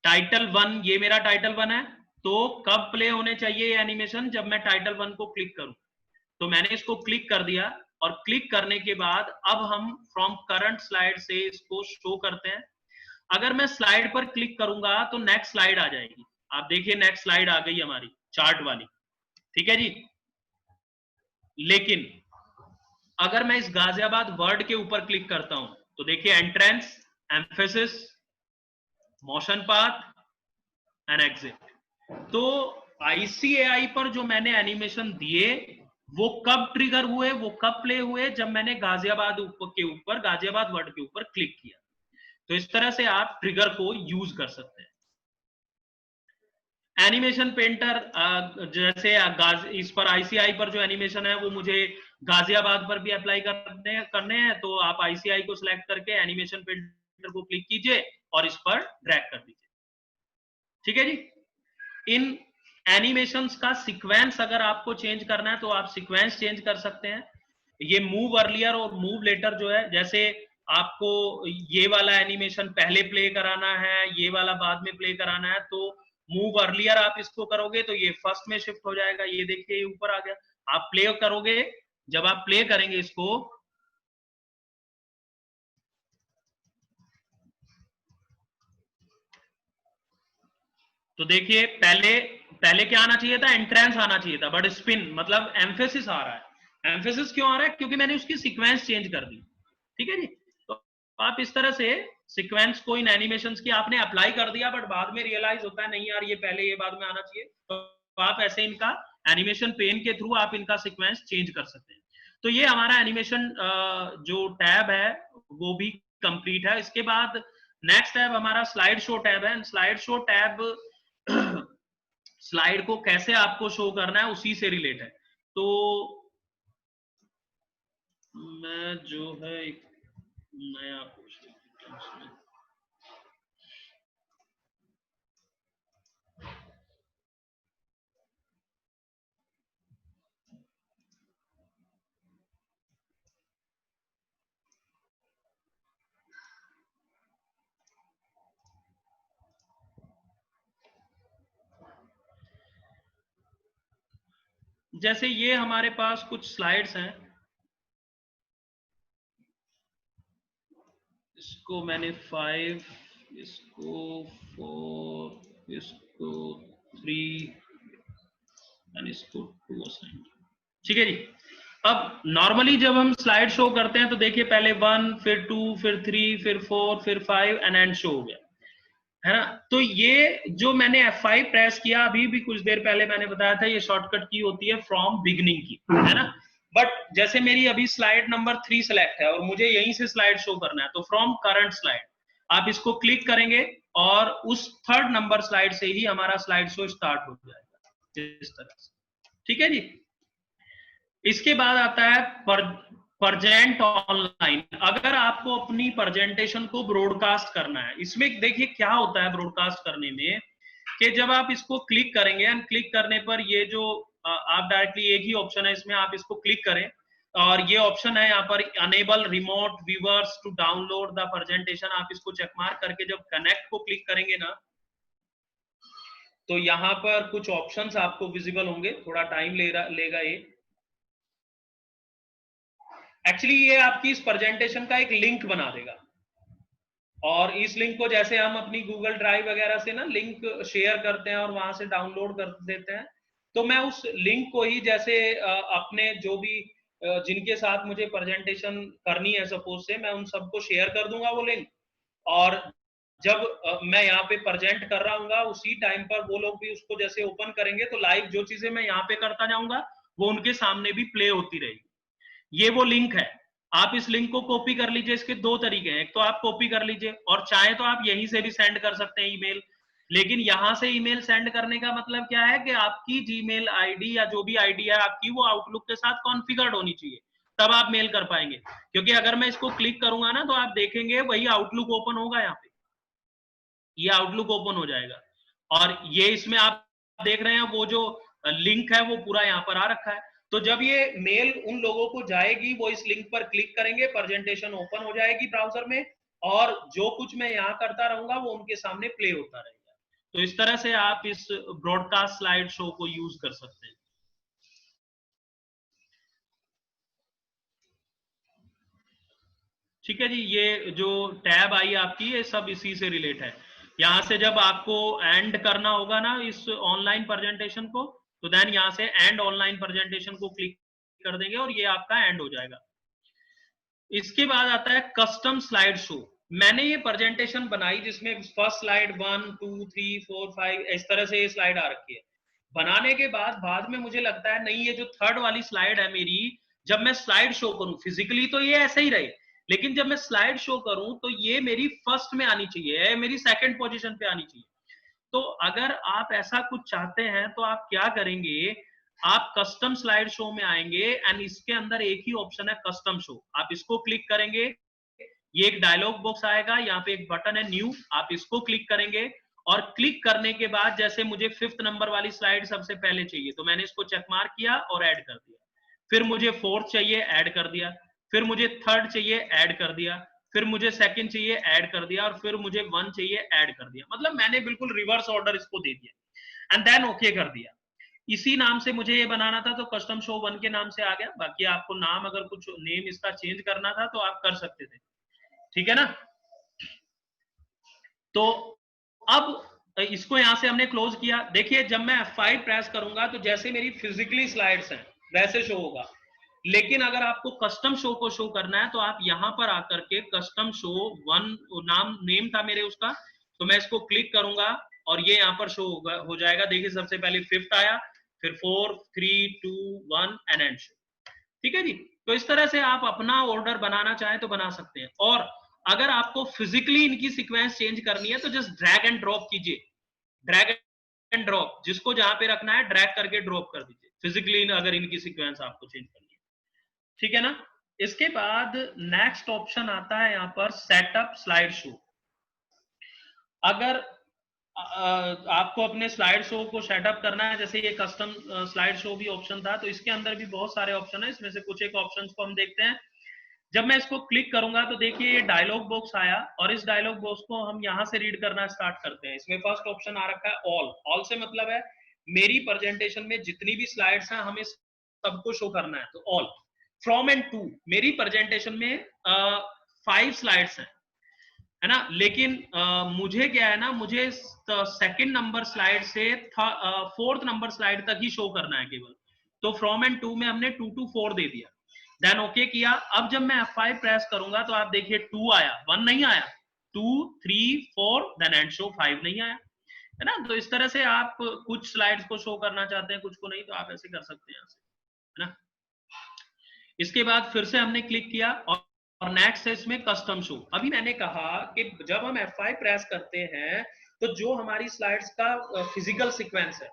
title 1 ये मेरा टाइटल 1 है, तो कब प्ले होने चाहिए ये एनिमेशन, जब मैं टाइटल 1 को क्लिक करूं। तो मैंने इसको क्लिक कर दिया और क्लिक करने के बाद अब हम फ्रॉम करंट स्लाइड से इसको शो करते हैं। अगर मैं स्लाइड पर क्लिक करूंगा तो नेक्स्ट स्लाइड आ जाएगी। आप देखिए नेक्स्ट स्लाइड आ गई हमारी चार्ट वाली, ठीक है जी। लेकिन अगर मैं इस गाजियाबाद वर्ड के ऊपर क्लिक करता हूं तो देखिए entrance, emphasis, motion path and exit. तो ICAI पर जो मैंने एनिमेशन दिए वो कब ट्रिगर हुए, वो कब प्ले हुए, जब मैंने गाजियाबाद के ऊपर, गाजियाबाद वर्ड के ऊपर क्लिक किया। तो इस तरह से आप ट्रिगर को यूज कर सकते हैं। एनिमेशन पेंटर जैसे इस पर ICAI पर जो एनिमेशन है वो मुझे गाजियाबाद पर भी अप्लाई करने हैं, तो आप ICAI को सिलेक्ट करके एनिमेशन पेंटर को क्लिक कीजिए और इस पर ड्रैग कर दीजिए, ठीक है जी। इन एनिमेशंस का सीक्वेंस अगर आपको चेंज करना है तो आप सीक्वेंस चेंज कर सकते हैं। ये मूव अर्लियर और मूव लेटर जो है, जैसे आपको ये वाला एनिमेशन पहले प्ले कराना है, ये वाला बाद में प्ले कराना है, तो मूव अर्लियर आप इसको करोगे तो ये फर्स्ट में शिफ्ट हो जाएगा। ये देखिए ये ऊपर आ गया। आप प्ले करोगे, जब आप प्ले करेंगे इसको तो देखिए पहले क्या आना चाहिए था, एंट्रेंस आना चाहिए था, बट स्पिन मतलब एम्फेसिस आ रहा है। एम्फेसिस क्यों आ रहा है, क्योंकि मैंने उसकी सीक्वेंस चेंज कर दी, ठीक है जी। तो आप इस तरह से सीक्वेंस को इन एनिमेशंस की आपने अप्लाई कर दिया, बट बाद में रियलाइज होता है नहीं यार ये पहले ये बाद में आना चाहिए, तो आप ऐसे इनका एनिमेशन पेन के थ्रू आप इनका सीक्वेंस चेंज कर सकते हैं। तो ये हमारा एनिमेशन जो टैब है वो भी कंप्लीट है। इसके बाद नेक्स्ट टैब हमारा स्लाइड शो टैब है। स्लाइड शो टैब स्लाइड को कैसे आपको शो करना है उसी से रिलेट है। तो मैं जो है एक नया जैसे ये हमारे पास कुछ स्लाइड्स हैं, इसको मैंने 5, इसको 4, इसको 3 और इसको 2 असाइन, ठीक है जी। अब नॉर्मली जब हम स्लाइड शो करते हैं तो देखिए पहले 1, फिर 2, फिर 3, फिर 4, फिर 5 एंड एंड शो हो गया। है ना। तो ये जो मैंने F5 प्रेस किया अभी भी कुछ देर पहले मैंने बताया था, ये शॉर्टकट की होती है फ्रॉम बिगिनिंग की, है ना। बट जैसे मेरी अभी स्लाइड नंबर 3 सेलेक्ट है और मुझे यहीं से स्लाइड शो करना है, तो फ्रॉम करंट स्लाइड आप इसको क्लिक करेंगे और उस 3rd नंबर स्लाइड से ही हमारा स्लाइड शो स्टार्ट हो जाएगा इस तरह से। ठीक है जी। इसके बाद आता है प्रेजेंट ऑनलाइन। अगर आपको अपनी प्रेजेंटेशन को ब्रॉडकास्ट करना है, इसमें देखिए क्या होता है ब्रॉडकास्ट करने में, कि जब आप इसको क्लिक करेंगे एंड क्लिक करने पर ये जो आप डायरेक्टली एक ही ऑप्शन है इसमें, आप इसको क्लिक करें और ये ऑप्शन है यहाँ पर enable remote viewers to download the presentation, आप इसको चेक मार्क करके जब कनेक्ट को क्लिक करेंगे ना, तो यहाँ पर कुछ ऑप्शंस आपको विजिबल होंगे, थोड़ा टाइम लेगा ये। एक्चुअली ये आपकी इस प्रेजेंटेशन का एक लिंक बना देगा और इस लिंक को जैसे हम अपनी गूगल ड्राइव वगैरह से ना लिंक शेयर करते हैं और वहां से डाउनलोड कर देते हैं, तो मैं उस लिंक को ही जैसे अपने जो भी जिनके साथ मुझे प्रेजेंटेशन करनी है सपोज से, मैं उन सबको शेयर कर दूंगा वो लिंक, और जब मैं यहाँ पे प्रेजेंट कर रहा हूँ उसी टाइम पर वो लोग भी उसको जैसे ओपन करेंगे तो लाइव जो चीजें मैं यहाँ पे करता जाऊंगा वो उनके सामने भी प्ले होती रहेगी। ये वो लिंक है, आप इस लिंक को कॉपी कर लीजिए। इसके 2 तरीके हैं, एक तो आप कॉपी कर लीजिए और चाहे तो आप यहीं से भी सेंड कर सकते हैं ईमेल, लेकिन यहां से ईमेल सेंड करने का मतलब क्या है कि आपकी जीमेल आईडी या जो भी आईडी है आपकी वो आउटलुक के साथ कॉन्फ़िगर्ड होनी चाहिए, तब आप मेल कर पाएंगे। क्योंकि अगर मैं इसको क्लिक करूंगा ना तो आप देखेंगे वही आउटलुक ओपन होगा, यहाँ पे ये आउटलुक ओपन हो जाएगा और ये इसमें आप देख रहे हैं वो जो लिंक है वो पूरा यहाँ पर आ रखा है। तो जब ये मेल उन लोगों को जाएगी वो इस लिंक पर क्लिक करेंगे, प्रेजेंटेशन ओपन हो जाएगी ब्राउजर में और जो कुछ मैं यहाँ करता रहूंगा वो उनके सामने प्ले होता रहेगा। तो इस तरह से आप इस ब्रॉडकास्ट स्लाइड शो को यूज कर सकते हैं। ठीक है जी। ये जो टैब आई आपकी ये सब इसी से रिलेट है। यहाँ से जब आपको एंड करना होगा ना इस ऑनलाइन प्रेजेंटेशन को, तो देन यहाँ से एंड ऑनलाइन प्रेजेंटेशन को क्लिक कर देंगे और ये आपका एंड हो जाएगा। इसके बाद आता है कस्टम स्लाइड शो। मैंने ये प्रेजेंटेशन बनाई जिसमें फर्स्ट स्लाइड 1 2 3 4 5 इस तरह से ये स्लाइड आ रखी है। बनाने के बाद में मुझे लगता है नहीं, ये जो 3rd वाली स्लाइड है मेरी, जब मैं स्लाइड शो करूं फिजिकली तो ये ऐसे ही रहे, लेकिन जब मैं स्लाइड शो करूं तो ये मेरी फर्स्ट में आनी चाहिए, मेरी 2nd पोजीशन पे आनी चाहिए। तो अगर आप ऐसा कुछ चाहते हैं तो आप क्या करेंगे, आप कस्टम स्लाइड शो में आएंगे एंड इसके अंदर एक ही ऑप्शन है कस्टम शो, आप इसको क्लिक करेंगे, ये एक डायलॉग बॉक्स आएगा, यहाँ पे एक बटन है न्यू, आप इसको क्लिक करेंगे और क्लिक करने के बाद जैसे मुझे 5th नंबर वाली स्लाइड सबसे पहले चाहिए तो मैंने इसको चेक मार्क किया और ऐड कर दिया, फिर मुझे 4th चाहिए ऐड कर दिया, फिर मुझे 3rd चाहिए ऐड कर दिया, फिर मुझे 2nd चाहिए ऐड कर दिया और फिर मुझे 1 चाहिए ऐड कर दिया। मतलब मैंने बिल्कुल रिवर्स ऑर्डर इसको दे दिया एंड देन ओके कर दिया। इसी नाम से मुझे ये बनाना था तो कस्टम शो 1 के नाम से आ गया। बाकी आपको नाम अगर कुछ नेम इसका चेंज करना था तो आप कर सकते थे, ठीक है ना। तो अब इसको यहां से हमने क्लोज किया। देखिए जब मैं F5 प्रेस करूंगा तो जैसे मेरी फिजिकली स्लाइड्स हैं वैसे शो होगा, लेकिन अगर आपको कस्टम शो को शो करना है तो आप यहां पर आकर के कस्टम शो 1 नेम था मेरे उसका, तो मैं इसको क्लिक करूंगा और ये यहाँ पर शो हो जाएगा। देखिए सबसे पहले 5th आया, फिर 4 3 2 1 एंड एंड शो। ठीक है जी। तो इस तरह से आप अपना ऑर्डर बनाना चाहें तो बना सकते हैं, और अगर आपको फिजिकली इनकी सीक्वेंस चेंज करनी है तो जस्ट ड्रैग एंड ड्रॉप कीजिए, ड्रैग एंड ड्रॉप, जिसको जहां पे रखना है ड्रैग करके ड्रॉप कर दीजिए फिजिकली अगर इनकी सीक्वेंस आपको चेंज करनी है, ठीक है ना। इसके बाद नेक्स्ट ऑप्शन आता है यहाँ पर सेटअप स्लाइड शो। अगर आपको अपने स्लाइड शो को सेटअप करना है, जैसे ये कस्टम स्लाइड शो भी ऑप्शन था, तो इसके अंदर भी बहुत सारे ऑप्शन है, इसमें से कुछ एक ऑप्शंस को हम देखते हैं। जब मैं इसको क्लिक करूंगा तो देखिए ये डायलॉग बॉक्स आया और इस डायलॉग बॉक्स को हम यहां से रीड करना स्टार्ट करते हैं। इसमें फर्स्ट ऑप्शन आ रखा है ऑल। ऑल से मतलब है मेरी प्रेजेंटेशन में जितनी भी स्लाइड्स हैं हमें सबको शो करना है, तो ऑल। फ्रॉम एंड टू, मेरी प्रेजेंटेशन में 5 स्लाइड्स हैं, है ना, लेकिन मुझे क्या है ना, मुझे 2nd नंबर स्लाइड से 4th नंबर स्लाइड तक ही शो करना है केवल। तो फ्रॉम एंड टू में हमने 2 to 4 दे दिया, देन ओके किया। अब जब मैं F5 प्रेस करूंगा तो आप देखिए 2 आया, 1 नहीं आया। 2 3 4 देन एंड शो 5 नहीं आया, है ना। तो इस तरह से आप कुछ स्लाइड्स को शो करना चाहते हैं, कुछ को नहीं, तो आप ऐसे कर सकते हैं यहाँ से, है ना। इसके बाद फिर से हमने क्लिक किया और नेक्स्ट है इसमें कस्टम शो। अभी मैंने कहा कि जब हम F5 प्रेस करते हैं तो जो हमारी स्लाइड्स का फिजिकल सीक्वेंस है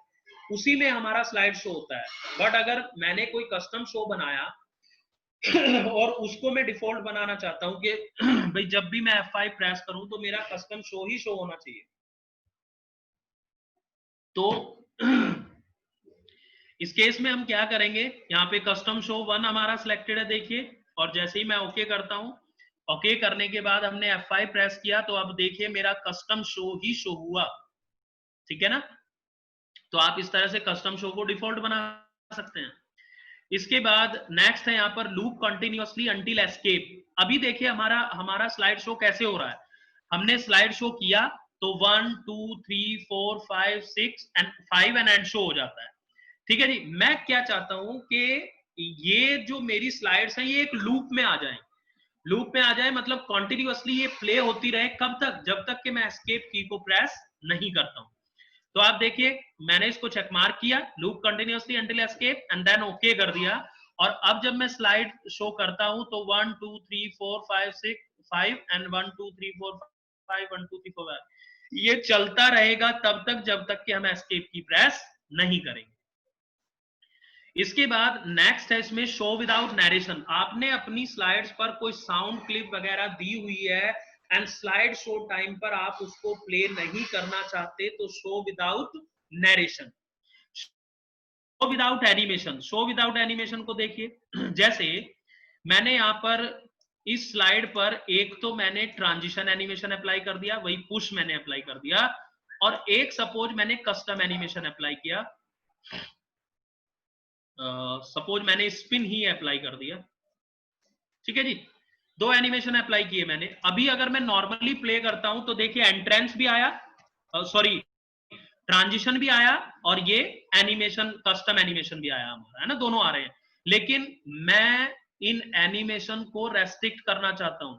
उसी में हमारा स्लाइड शो होता है। बट अगर मैंने कोई कस्टम शो बनाया और उसको मैं डिफॉल्ट बनाना चाहता हूं कि भाई जब भी मैं F5 प्रेस करूं तो मेरा कस्टम शो ही शो होना चाहिए, तो इस केस में हम क्या करेंगे, यहाँ पे कस्टम शो 1 हमारा सिलेक्टेड है, देखिए। और जैसे ही मैं ओके करता हूं, ओके करने के बाद हमने F5 प्रेस किया तो अब देखिए मेरा कस्टम शो ही शो हुआ, ठीक है ना। तो आप इस तरह से कस्टम शो को डिफॉल्ट बना सकते हैं। इसके बाद नेक्स्ट है यहाँ पर लूप कंटिन्यूअसली अंटिल एस्केप। अभी देखिए हमारा स्लाइड शो कैसे हो रहा है। हमने स्लाइड शो किया तो 1 2 3 4 5 6 एंड 5 एंड शो हो जाता है, ठीक है जी। मैं क्या चाहता हूं कि ये जो मेरी स्लाइड्स हैं ये एक लूप में आ जाएं, लूप में आ जाए, मतलब कॉन्टिन्यूअसली ये प्ले होती रहे। कब तक? जब तक कि मैं एस्केप की को प्रेस नहीं करता हूं। तो आप देखिए मैंने इसको चेक मार्क किया, loop continuously until escape and then okay कर दिया। और अब जब मैं स्लाइड शो करता हूं तो 1 2 3 4 5 6 5 एंड 1 2 3 4 5 1 2 3 4 5 ये चलता रहेगा तब तक जब तक कि हम एस्केप की प्रेस नहीं करेंगे। इसके बाद नेक्स्ट है इसमें शो विदाउट नरेशन। आपने अपनी स्लाइड्स पर कोई साउंड क्लिप वगैरह दी हुई है एंड स्लाइड शो टाइम पर आप उसको प्ले नहीं करना चाहते तो show without narration. Show without animation, show without animation को देखिए, जैसे मैंने यहां पर इस स्लाइड पर एक तो मैंने ट्रांजिशन एनिमेशन अप्लाई कर दिया, वही पुश मैंने अप्लाई कर दिया, और एक सपोज मैंने कस्टम एनिमेशन अप्लाई किया, सपोज मैंने स्पिन ही अप्लाई कर दिया, ठीक है जी। 2 एनिमेशन अप्लाई किए मैंने। अभी अगर मैं नॉर्मली प्ले करता हूं तो देखिए एंट्रेंस भी आया, सॉरी ट्रांजिशन भी आया, और ये एनिमेशन कस्टम एनिमेशन भी आया हमारा, है ना, दोनों आ रहे हैं। लेकिन मैं इन एनिमेशन को रेस्ट्रिक्ट करना चाहता हूं,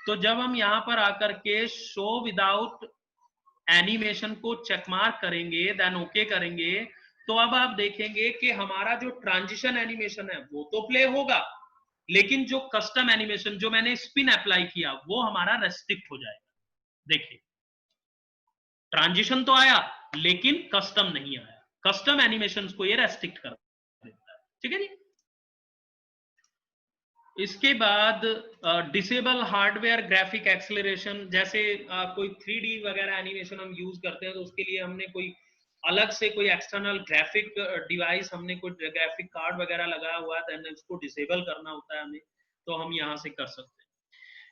तो जब हम यहां पर आकर के शो विदाउट एनिमेशन को चेक मार्क करेंगे देन ओके करेंगे, तो अब आप देखेंगे कि हमारा जो ट्रांजिशन एनिमेशन है वो तो प्ले होगा, लेकिन जो कस्टम एनिमेशन जो मैंने स्पिन अप्लाई किया वो हमारा रेस्ट्रिक्ट हो जाएगा। देखिए ट्रांजिशन तो आया लेकिन कस्टम नहीं आया, कस्टम एनिमेशंस को ये रेस्ट्रिक्ट कर देता है, ठीक है जी। इसके बाद डिसेबल हार्डवेयर ग्राफिक एक्सेलरेशन, जैसे कोई 3D वगैरह एनिमेशन हम यूज करते हैं तो उसके लिए हमने कोई अलग से कोई एक्सटर्नल ग्राफिक डिवाइस, हमने कोई ग्राफिक कार्ड वगैरह लगाया हुआ है, तो उसको डिसेबल करना होता है हमें, तो हम यहाँ से कर सकते हैं।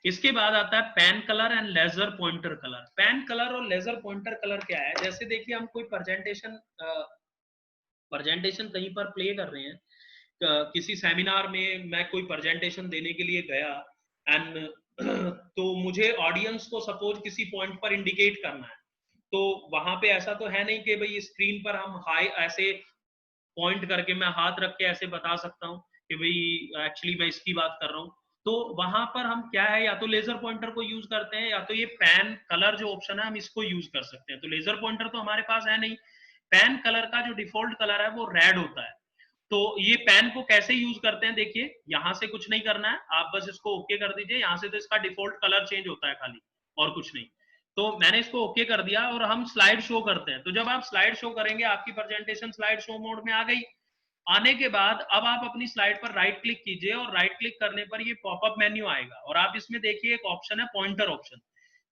इसके बाद आता है pen colour and laser pointer colour. Pen colour और लेजर पॉइंटर कलर क्या है, जैसे देखिए हम कोई प्रेजेंटेशन कहीं पर प्ले कर रहे हैं, किसी सेमिनार में मैं कोई प्रेजेंटेशन देने के लिए गया एंड तो मुझे ऑडियंस को सपोज किसी पॉइंट पर इंडिकेट करना है, तो वहां पे ऐसा तो है नहीं कि भाई स्क्रीन पर हम हाई ऐसे पॉइंट करके मैं हाथ रख के ऐसे बता सकता हूँ कि भाई एक्चुअली मैं इसकी बात कर रहा हूँ। तो वहां पर हम क्या है, या तो लेजर पॉइंटर को यूज करते हैं या तो ये पैन कलर जो ऑप्शन है हम इसको यूज कर सकते हैं। तो लेजर पॉइंटर तो हमारे पास है नहीं, पैन कलर का जो डिफॉल्ट कलर है वो रेड होता है। तो ये पैन को कैसे यूज करते हैं, देखिए यहां से कुछ नहीं करना है, आप बस इसको ओके कर दीजिए, यहां से तो इसका डिफॉल्ट कलर चेंज होता है खाली, और कुछ नहीं। तो मैंने इसको ओके कर दिया और हम स्लाइड शो करते हैं। तो जब आप स्लाइड शो करेंगे आपकी प्रेजेंटेशन स्लाइड शो मोड में आ गई। आने के बाद अब आप अपनी स्लाइड पर राइट क्लिक कीजिए और राइट क्लिक करने पर ये पॉपअप मेन्यू आएगा, और आप इसमें देखिए एक ऑप्शन है पॉइंटर ऑप्शन,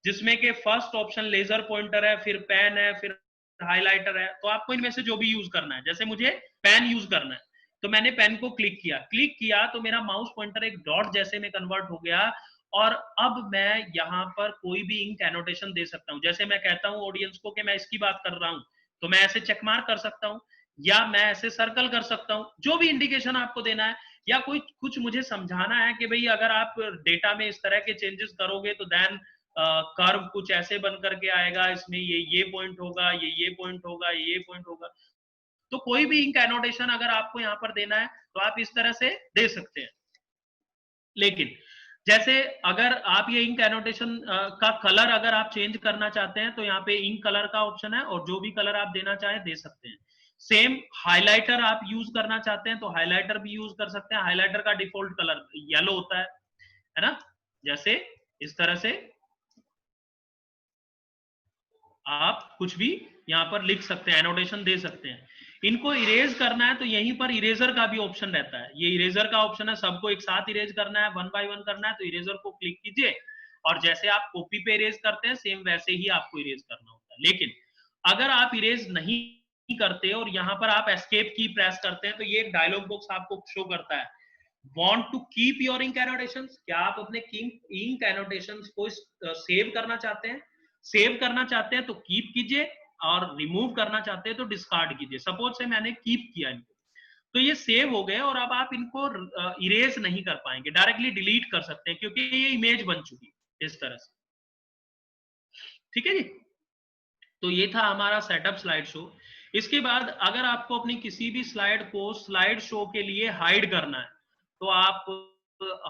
जिसमें के फर्स्ट ऑप्शन लेजर पॉइंटर है, फिर पेन है, फिर हाइलाइटर है। तो आपको इनमें से जो भी यूज करना है, जैसे मुझे पेन यूज करना है तो मैंने पेन को क्लिक किया तो मेरा माउस पॉइंटर एक डॉट जैसे में कन्वर्ट हो गया, और अब मैं यहाँ पर कोई भी इंक एनोटेशन दे सकता हूँ। जैसे मैं कहता हूँ ऑडियंस को कि मैं इसकी बात कर रहा हूँ तो मैं ऐसे चेक मार्क कर सकता हूँ, या मैं ऐसे सर्कल कर सकता हूँ, जो भी इंडिकेशन आपको देना है। या कोई कुछ मुझे समझाना है कि भाई अगर आप डेटा में इस तरह के चेंजेस करोगे तो देन कर्व कुछ ऐसे बन करके आएगा, इसमें ये पॉइंट होगा, ये पॉइंट होगा, ये पॉइंट होगा। तो कोई भी इंक एनोटेशन अगर आपको यहाँ पर देना है तो आप इस तरह से दे सकते हैं। लेकिन जैसे अगर आप ये इंक एनोटेशन का कलर अगर आप चेंज करना चाहते हैं तो यहाँ पे इंक कलर का ऑप्शन है और जो भी कलर आप देना चाहें दे सकते हैं। सेम हाइलाइटर आप यूज करना चाहते हैं तो हाइलाइटर भी यूज कर सकते हैं। हाइलाइटर का डिफॉल्ट कलर येलो होता है ना, जैसे इस तरह से आप कुछ भी यहाँ पर लिख सकते हैं, एनोटेशन दे सकते हैं। इनको इरेज करना है तो यहीं पर इरेजर का भी ऑप्शन रहता है। ये इरेजर का ऑप्शन है, सबको एक साथ इरेज करना है, 1 बाय 1 करना है तो इरेजर को क्लिक कीजिए और जैसे आप कॉपी पे इरेज करते हैं सेम वैसे ही आपको इरेज करना होता है। लेकिन अगर आप इरेज नहीं करते और यहाँ पर आप एस्केप की प्रेस करते हैं तो ये डायलॉग बॉक्स आपको शो करता है, want to keep your ink annotations, क्या आप अपने इंक एनोटेशंस को सेव करना चाहते हैं? सेव करना चाहते हैं तो कीप कीजिए और रिमूव करना चाहते हैं तो डिस्कार्ड कीजिए। सपोज से मैंने कीप किया इनको तो ये सेव हो गए और अब आप इनको इरेज नहीं कर पाएंगे, डायरेक्टली डिलीट कर सकते हैं क्योंकि ये इमेज बन चुकी है इस तरह से। ठीक है जी, तो ये था हमारा सेटअप स्लाइड शो। इसके बाद अगर आपको अपनी किसी भी स्लाइड को स्लाइड शो के लिए हाइड करना है तो आप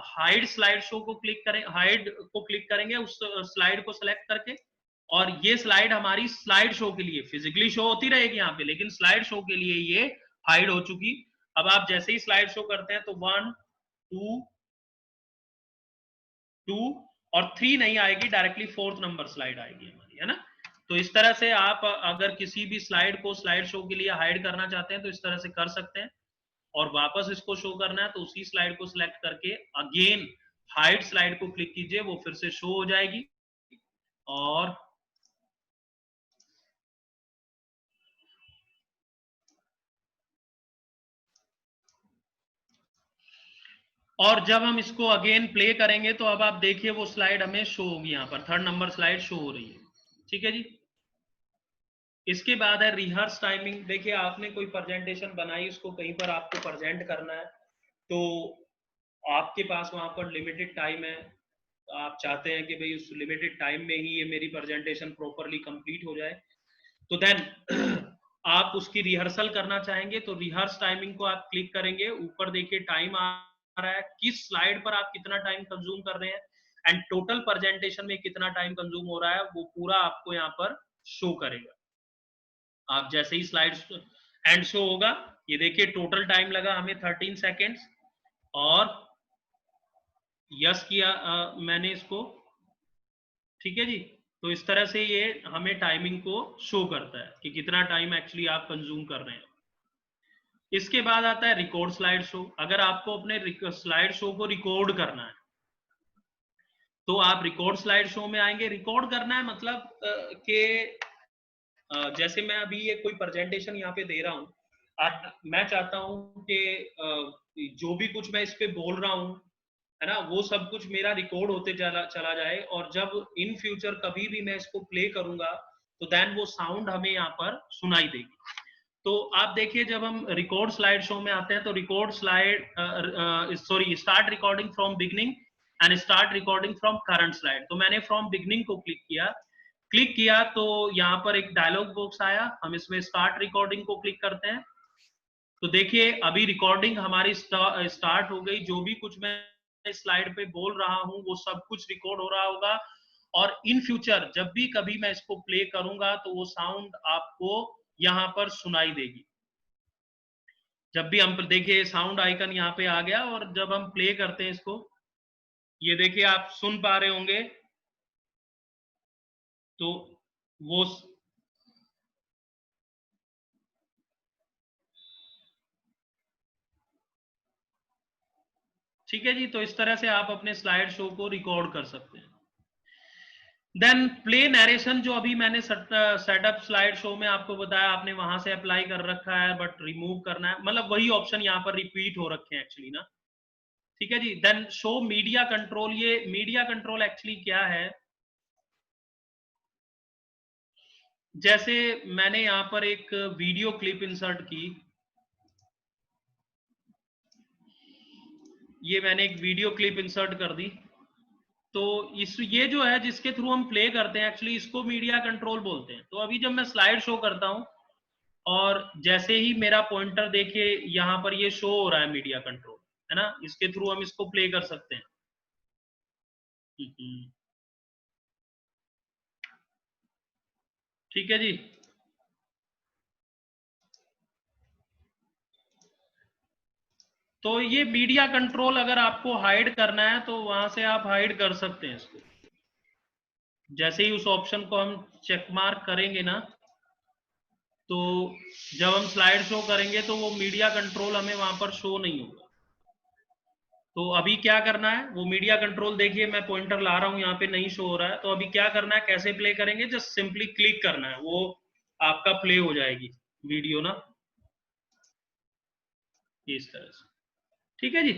हाइड स्लाइड शो को क्लिक करें, हाइड को क्लिक करेंगे उस स्लाइड को सिलेक्ट करके और ये स्लाइड हमारी स्लाइड शो के लिए फिजिकली शो होती रहेगी यहाँ पे, लेकिन स्लाइड शो के लिए ये हाइड हो चुकी। अब आप जैसे ही स्लाइड शो करते हैं तो 1 2 और 3 नहीं आएगी, डायरेक्टली 4th नंबर स्लाइड आएगी हमारी, है ना। तो इस तरह से आप अगर किसी भी स्लाइड को स्लाइड शो के लिए हाइड करना चाहते हैं तो इस तरह से कर सकते हैं और वापस इसको शो करना है तो उसी स्लाइड को सिलेक्ट करके अगेन हाइड स्लाइड को क्लिक कीजिए, वो फिर से शो हो जाएगी। और जब हम इसको अगेन प्ले करेंगे तो अब आप देखिए वो स्लाइड हमें शो होगी, यहाँ पर 3rd नंबर स्लाइड शो हो रही है। ठीक है जी, इसके बाद है रिहर्स टाइमिंग। देखिए आपने कोई प्रेजेंटेशन बनाई, उसको कहीं पर आपको प्रेजेंट करना है तो आपके पास वहां पर लिमिटेड टाइम है, आप चाहते हैं कि भाई उस लिमिटेड टाइम में ही ये मेरी प्रेजेंटेशन प्रॉपरली कंप्लीट हो जाए, तो देन आप उसकी रिहर्सल करना चाहेंगे तो रिहर्स टाइमिंग को आप क्लिक करेंगे। ऊपर देखिए टाइम आ रहा है, किस स्लाइड पर आप कितना टाइम कंज्यूम कर रहे हैं एंड टोटल प्रेजेंटेशन में कितना टाइम कंज्यूम हो रहा है, वो पूरा आपको यहाँ पर शो करेगा। आप जैसे ही स्लाइड एंड शो होगा, ये देखिए टोटल टाइम लगा हमें 13 सेकेंड्स और यस किया मैंने इसको। ठीक है जी, तो इस तरह से ये हमें टाइमिंग को शो करता है कि कितना टाइम एक्चुअली आप कंज्यूम कर रहे हैं। इसके बाद आता है रिकॉर्ड स्लाइड शो। अगर आपको अपने स्लाइड शो को रिकॉर्ड करना है तो आप रिकॉर्ड स्लाइड शो में आएंगे। रिकॉर्ड करना है मतलब कि जैसे मैं अभी ये कोई प्रेजेंटेशन यहाँ पे दे रहा हूँ, मैं चाहता हूँ कि जो भी कुछ मैं इस पे बोल रहा हूँ, है ना, वो सब कुछ मेरा रिकॉर्ड होते चला जाए और जब इन फ्यूचर कभी भी मैं इसको प्ले करूंगा तो देन वो साउंड हमें यहाँ पर सुनाई देगी। तो आप देखिए जब हम रिकॉर्ड स्लाइड शो में आते हैं तो record slide start recording from beginning and start recording from current slide. तो मैंने फ्रॉम बिगनिंग को क्लिक किया तो यहाँ पर एक डायलॉग बॉक्स आया, हम इसमें स्टार्ट रिकॉर्डिंग को क्लिक करते हैं तो देखिए अभी रिकॉर्डिंग हमारी स्टार्ट हो गई। जो भी कुछ मैं स्लाइड पे बोल रहा हूँ वो सब कुछ रिकॉर्ड हो रहा होगा और इन फ्यूचर जब भी कभी मैं इसको प्ले करूंगा तो वो साउंड आपको यहाँ पर सुनाई देगी। जब भी हम देखिए साउंड आइकन यहाँ पे आ गया और जब हम प्ले करते हैं इसको, ये देखिए आप सुन पा रहे होंगे तो वो ठीक है जी। तो इस तरह से आप अपने स्लाइड शो को रिकॉर्ड कर सकते हैं। देन प्ले नरेशन, जो अभी मैंने सेटअप स्लाइड शो में आपको बताया, आपने वहां से अप्लाई कर रखा है बट रिमूव करना है, मतलब वही ऑप्शन यहाँ पर रिपीट हो रखे हैं एक्चुअली ना। ठीक है जी। Then show media control. ये मीडिया कंट्रोल एक्चुअली क्या है, जैसे मैंने यहाँ पर एक वीडियो क्लिप इंसर्ट की, ये मैंने एक वीडियो क्लिप इंसर्ट कर दी तो ये जो है जिसके थ्रू हम प्ले करते हैं एक्चुअली इसको मीडिया कंट्रोल बोलते हैं। तो अभी जब मैं स्लाइड शो करता हूं और जैसे ही मेरा पॉइंटर देखिए यहाँ पर ये शो हो रहा है मीडिया कंट्रोल, है ना, इसके थ्रू हम इसको प्ले कर सकते हैं। ठीक है जी। तो ये मीडिया कंट्रोल अगर आपको हाइड करना है तो वहां से आप हाइड कर सकते हैं इसको। जैसे ही उस ऑप्शन को हम चेक मार्क करेंगे ना, तो जब हम स्लाइड शो करेंगे तो वो मीडिया कंट्रोल हमें वहां पर शो नहीं होगा। तो अभी क्या करना है, वो मीडिया कंट्रोल देखिए मैं पॉइंटर ला रहा हूं, यहाँ पे नहीं शो हो रहा है। तो अभी क्या करना है, कैसे प्ले करेंगे, जस्ट सिंपली क्लिक करना है, वो आपका प्ले हो जाएगी वीडियो ना, इस तरह से। ठीक है जी।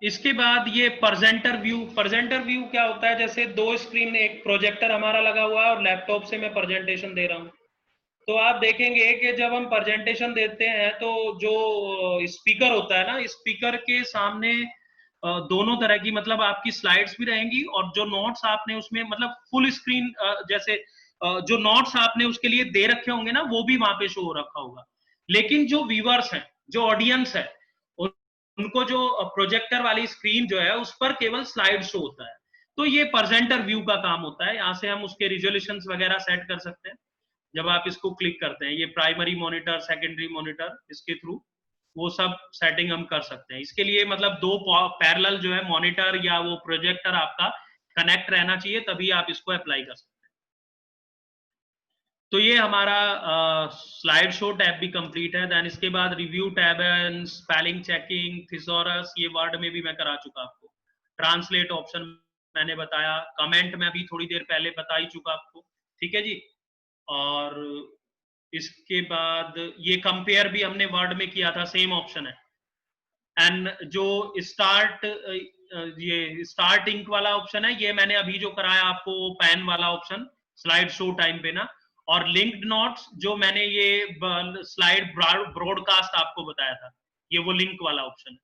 इसके बाद ये प्रेजेंटर व्यू। प्रेजेंटर व्यू क्या होता है, जैसे दो स्क्रीन, एक प्रोजेक्टर हमारा लगा हुआ है और लैपटॉप से मैं प्रेजेंटेशन दे रहा हूं। तो आप देखेंगे कि जब हम प्रेजेंटेशन देते हैं तो जो स्पीकर होता है ना, स्पीकर के सामने दोनों तरह की, मतलब आपकी स्लाइड्स भी रहेंगी और जो नोट्स आपने उसमें, मतलब फुल स्क्रीन जैसे जो नोट्स आपने उसके लिए दे रखे होंगे ना, वो भी वहां पे शो हो रखा होगा। लेकिन जो व्यूअर्स हैं, जो ऑडियंस है, उनको जो प्रोजेक्टर वाली स्क्रीन जो है उस पर केवल स्लाइड शो होता है। तो ये प्रेजेंटर व्यू का काम होता है। यहाँ से हम उसके रिजोल्यूशन वगैरह सेट कर सकते हैं जब आप इसको क्लिक करते हैं। ये प्राइमरी मॉनिटर, सेकेंडरी मॉनिटर, इसके थ्रू वो सब सेटिंग हम कर सकते हैं। इसके लिए मतलब दो पैरेलल जो है मॉनिटर या वो प्रोजेक्टर आपका कनेक्ट रहना चाहिए, तभी आप इसको अप्लाई कर सकते हैं। तो ये हमारा स्लाइड शो टैब भी कंप्लीट है। देन इसके बाद रिव्यू टैब है, स्पेलिंग चेकिंग, थिसॉरस, ये वर्ड में भी मैं करा चुका आपको। ट्रांसलेट ऑप्शन मैंने बताया, कमेंट में भी थोड़ी देर पहले बता ही चुका आपको। ठीक है जी। और इसके बाद ये कंपेयर भी हमने वर्ड में किया था, सेम ऑप्शन है। एंड जो स्टार्ट ये स्टार्ट इंक वाला ऑप्शन है, ये मैंने अभी जो कराया आपको पेन वाला ऑप्शन स्लाइड शो टाइम पे ना। और लिंक्ड नोट्स जो मैंने ये स्लाइड ब्रॉडकास्ट आपको बताया था, ये वो लिंक वाला ऑप्शन है।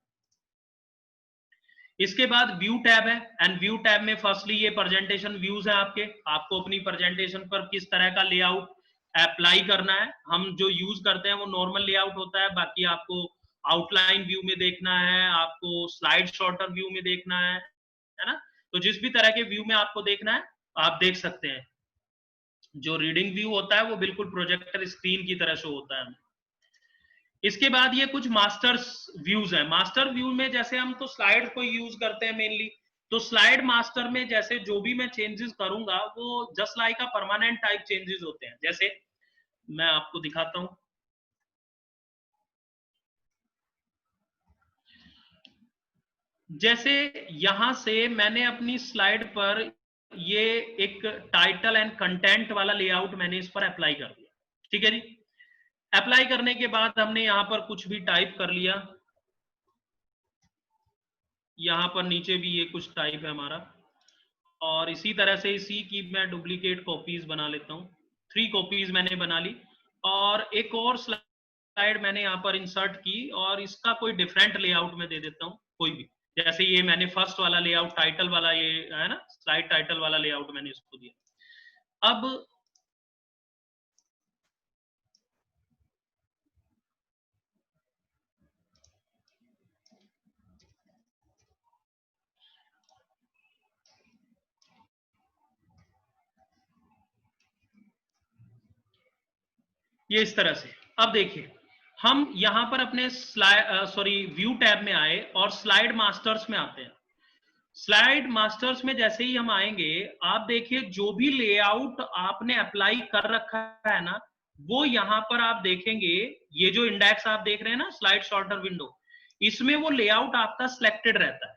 इसके बाद व्यू टैब है। एंड व्यू टैब में फर्स्टली ये प्रेजेंटेशन व्यूज है आपके। आपको अपनी प्रेजेंटेशन पर किस तरह का लेआउट अप्लाई करना है। हम जो यूज करते हैं वो नॉर्मल लेआउट होता है, बाकी आपको आउटलाइन व्यू में देखना है, आपको स्लाइड शॉर्टर व्यू में देखना है ना। तो जिस भी तरह के व्यू में आपको देखना है आप देख सकते हैं। जो रीडिंग व्यू होता है वो बिल्कुल प्रोजेक्टर स्क्रीन की तरह शो होता है। इसके बाद ये कुछ मास्टर्स व्यूज है। मास्टर व्यू में जैसे हम तो स्लाइड को यूज करते हैं मेनली, तो स्लाइड मास्टर में जैसे जो भी मैं चेंजेस करूंगा वो just like a permanent type changes होते हैं। जैसे मैं आपको दिखाता हूं, जैसे यहां से मैंने अपनी स्लाइड पर ये एक टाइटल एंड कंटेंट वाला लेआउट मैंने इस पर अप्लाई कर दिया। ठीक है जी। अप्लाई करने के बाद हमने यहां पर कुछ भी टाइप कर लिया, यहां पर नीचे भी ये कुछ टाइप है हमारा, और इसी तरह से इसी की मैं डुप्लीकेट कॉपीज बना लेता हूँ। 3 कॉपीज मैंने बना ली और एक और स्लाइड मैंने यहाँ पर इंसर्ट की और इसका कोई डिफरेंट लेआउट में दे देता हूँ कोई भी। जैसे ये मैंने फर्स्ट वाला लेआउट टाइटल वाला, ये है ना स्लाइड टाइटल वाला लेआउट मैंने इसको दिया। अब ये इस तरह से, अब देखिए हम यहां पर अपने व्यू टैब में आए और स्लाइड मास्टर्स में आते हैं। स्लाइड मास्टर्स में जैसे ही हम आएंगे, आप देखिए जो भी लेआउट आपने अप्लाई कर रखा है ना, वो यहां पर आप देखेंगे, ये जो इंडेक्स आप देख रहे हैं ना स्लाइड शॉर्टर विंडो, इसमें वो लेआउट आपका सिलेक्टेड रहता है।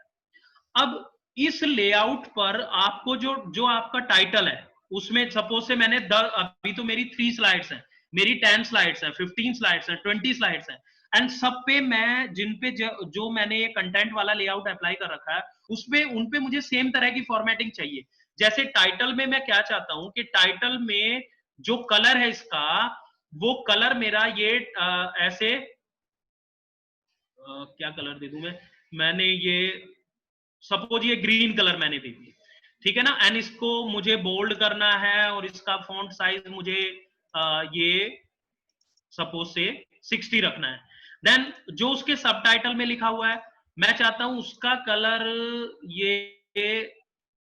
अब इस लेआउट पर आपको जो जो आपका टाइटल है उसमें सपोज से मैंने अभी तो मेरी 3 स्लाइड्स हैं, मेरी 10 स्लाइड्स हैं, 15 स्लाइड्स हैं, 20 स्लाइड्स हैं, एंड सब पे मैं जिन पे जो मैंने ये कंटेंट वाला लेआउट अप्लाई कर रखा है उसपे उन पे मुझे सेम तरह की फॉर्मेटिंग चाहिए। जैसे टाइटल में मैं क्या चाहता हूं कि टाइटल में जो कलर है इसका, वो कलर मेरा ये ऐसे क्या कलर दे दूं मैंने ये सपोज ये ग्रीन कलर मैंने दे दिया, ठीक है ना। एंड इसको मुझे बोल्ड करना है और इसका फॉन्ट साइज मुझे ये सपोज से 60 रखना है। देन जो उसके सब टाइटल में लिखा हुआ है मैं चाहता हूं उसका कलर ये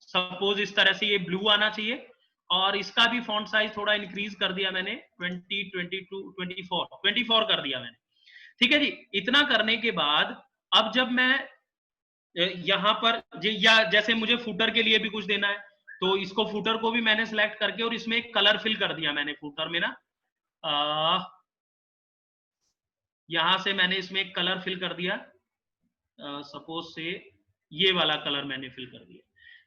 सपोज इस तरह से ये ब्लू आना चाहिए, और इसका भी फॉन्ट साइज थोड़ा इंक्रीज कर दिया मैंने 20, 22, 24 कर दिया मैंने। ठीक है जी, इतना करने के बाद अब जब मैं यहां पर या जैसे मुझे फुटर के लिए भी कुछ देना है तो इसको फुटर को भी मैंने सिलेक्ट करके और इसमें एक कलर फिल कर दिया मैंने फुटर में ना, यहां से मैंने इसमें एक कलर फिल कर दिया, सपोज से ये वाला कलर मैंने फिल कर दिया।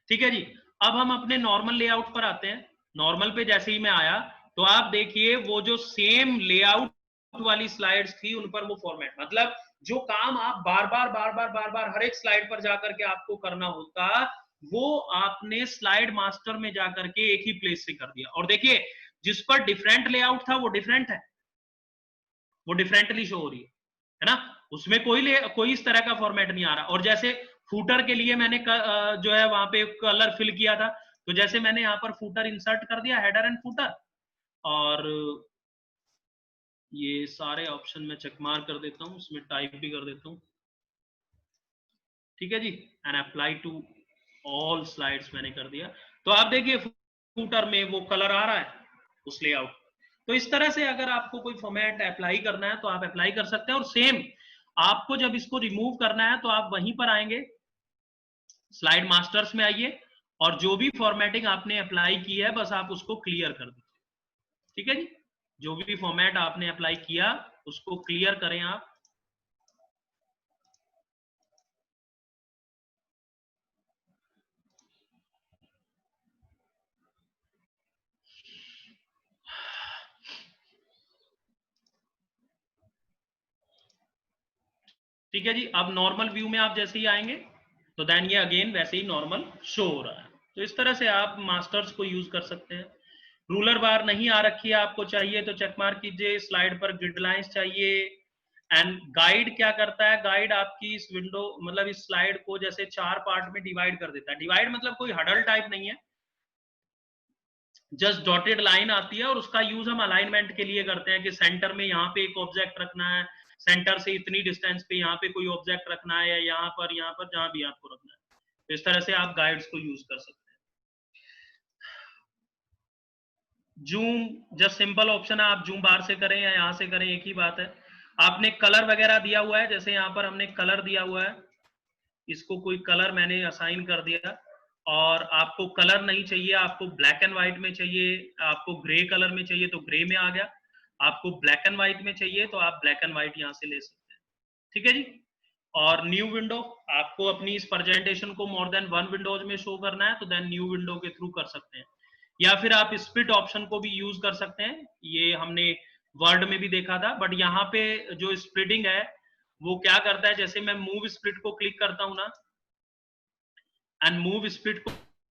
ठीक है जी, अब हम अपने नॉर्मल लेआउट पर आते हैं। नॉर्मल पे जैसे ही मैं आया तो आप देखिए वो जो सेम लेआउट वाली स्लाइड्स थी उन पर वो फॉर्मेट, मतलब जो काम आप बार बार हर एक स्लाइड पर जाकर के आपको करना होता वो आपने स्लाइड मास्टर में जाकर के एक ही प्लेस से कर दिया। और देखिए जिस पर डिफरेंट लेआउट था वो डिफरेंट है, वो डिफरेंटली शो हो रही है ना, उसमें कोई इस तरह का फॉर्मेट नहीं आ रहा। और जैसे फूटर के लिए मैंने जो है वहां पे कलर फिल किया था, तो जैसे मैंने यहाँ पर फूटर इंसर्ट कर दिया, हेडर एंड फूटर, और ये सारे ऑप्शन में चेक मार्क कर देता हूँ, उसमें टाइप भी कर देता हूँ। ठीक है जी, and apply to all slides मैंने कर दिया। तो आप देखिए फूटर में वो कलर आ रहा है उस लेआउट। तो इस तरह से अगर आपको कोई फॉर्मेट अप्लाई करना है तो आप अप्लाई कर सकते हैं। और सेम आपको जब इसको रिमूव करना है तो आप वहीं पर आएंगे, स्लाइड मास्टर्स में आइए, और जो भी फॉर्मेटिंग आपने अप्लाई की है बस आप उसको क्लियर कर दीजिए। ठीक है जी, जो भी फॉर्मेट आपने अप्लाई किया उसको क्लियर करें आप। ठीक है जी, अब नॉर्मल व्यू में आप जैसे ही आएंगे तो देन ये अगेन वैसे ही नॉर्मल शो हो रहा है। तो इस तरह से आप मास्टर्स को यूज कर सकते हैं। रूलर बार नहीं आ रखी है आपको, चाहिए तो चेक मार्क कीजिए। स्लाइड पर ग्रिड लाइंस चाहिए। एंड गाइड क्या करता है, गाइड आपकी इस विंडो मतलब इस स्लाइड को जैसे 4 पार्ट में डिवाइड कर देता है। डिवाइड मतलब कोई हडल टाइप नहीं है, जस्ट डॉटेड लाइन आती है, और उसका यूज हम अलाइनमेंट के लिए करते हैं कि सेंटर में यहाँ पे एक ऑब्जेक्ट रखना है, सेंटर से इतनी डिस्टेंस पे यहाँ पे कोई ऑब्जेक्ट रखना है, या यहाँ पर जहां भी आपको रखना है। तो इस तरह से आप गाइड्स को यूज कर सकते हैं। जूम जस्ट सिंपल ऑप्शन है, आप जूम बार से करें या यहाँ से करें एक ही बात है। आपने कलर वगैरह दिया हुआ है, जैसे यहाँ पर हमने कलर दिया हुआ है, इसको कोई कलर मैंने असाइन कर दिया। और आपको कलर नहीं चाहिए, आपको ब्लैक एंड व्हाइट में चाहिए, आपको ग्रे कलर में चाहिए तो ग्रे में आ गया, आपको ब्लैक एंड व्हाइट में चाहिए तो आप ब्लैक एंड व्हाइट यहाँ से ले सकते हैं। ठीक है जी। और न्यू विंडो, आपको अपनी इस प्रेजेंटेशन को मोर देन 1 विंडोज में शो करना है तो देन न्यू विंडो के थ्रू कर सकते हैं, या फिर आप स्प्लिट ऑप्शन को भी यूज कर सकते हैं। ये हमने वर्ड में भी देखा था, बट यहाँ पे जो स्प्लिटिंग है वो क्या करता है, जैसे मैं मूव स्प्लिट को क्लिक करता हूं ना, एंड मूव स्प्लिट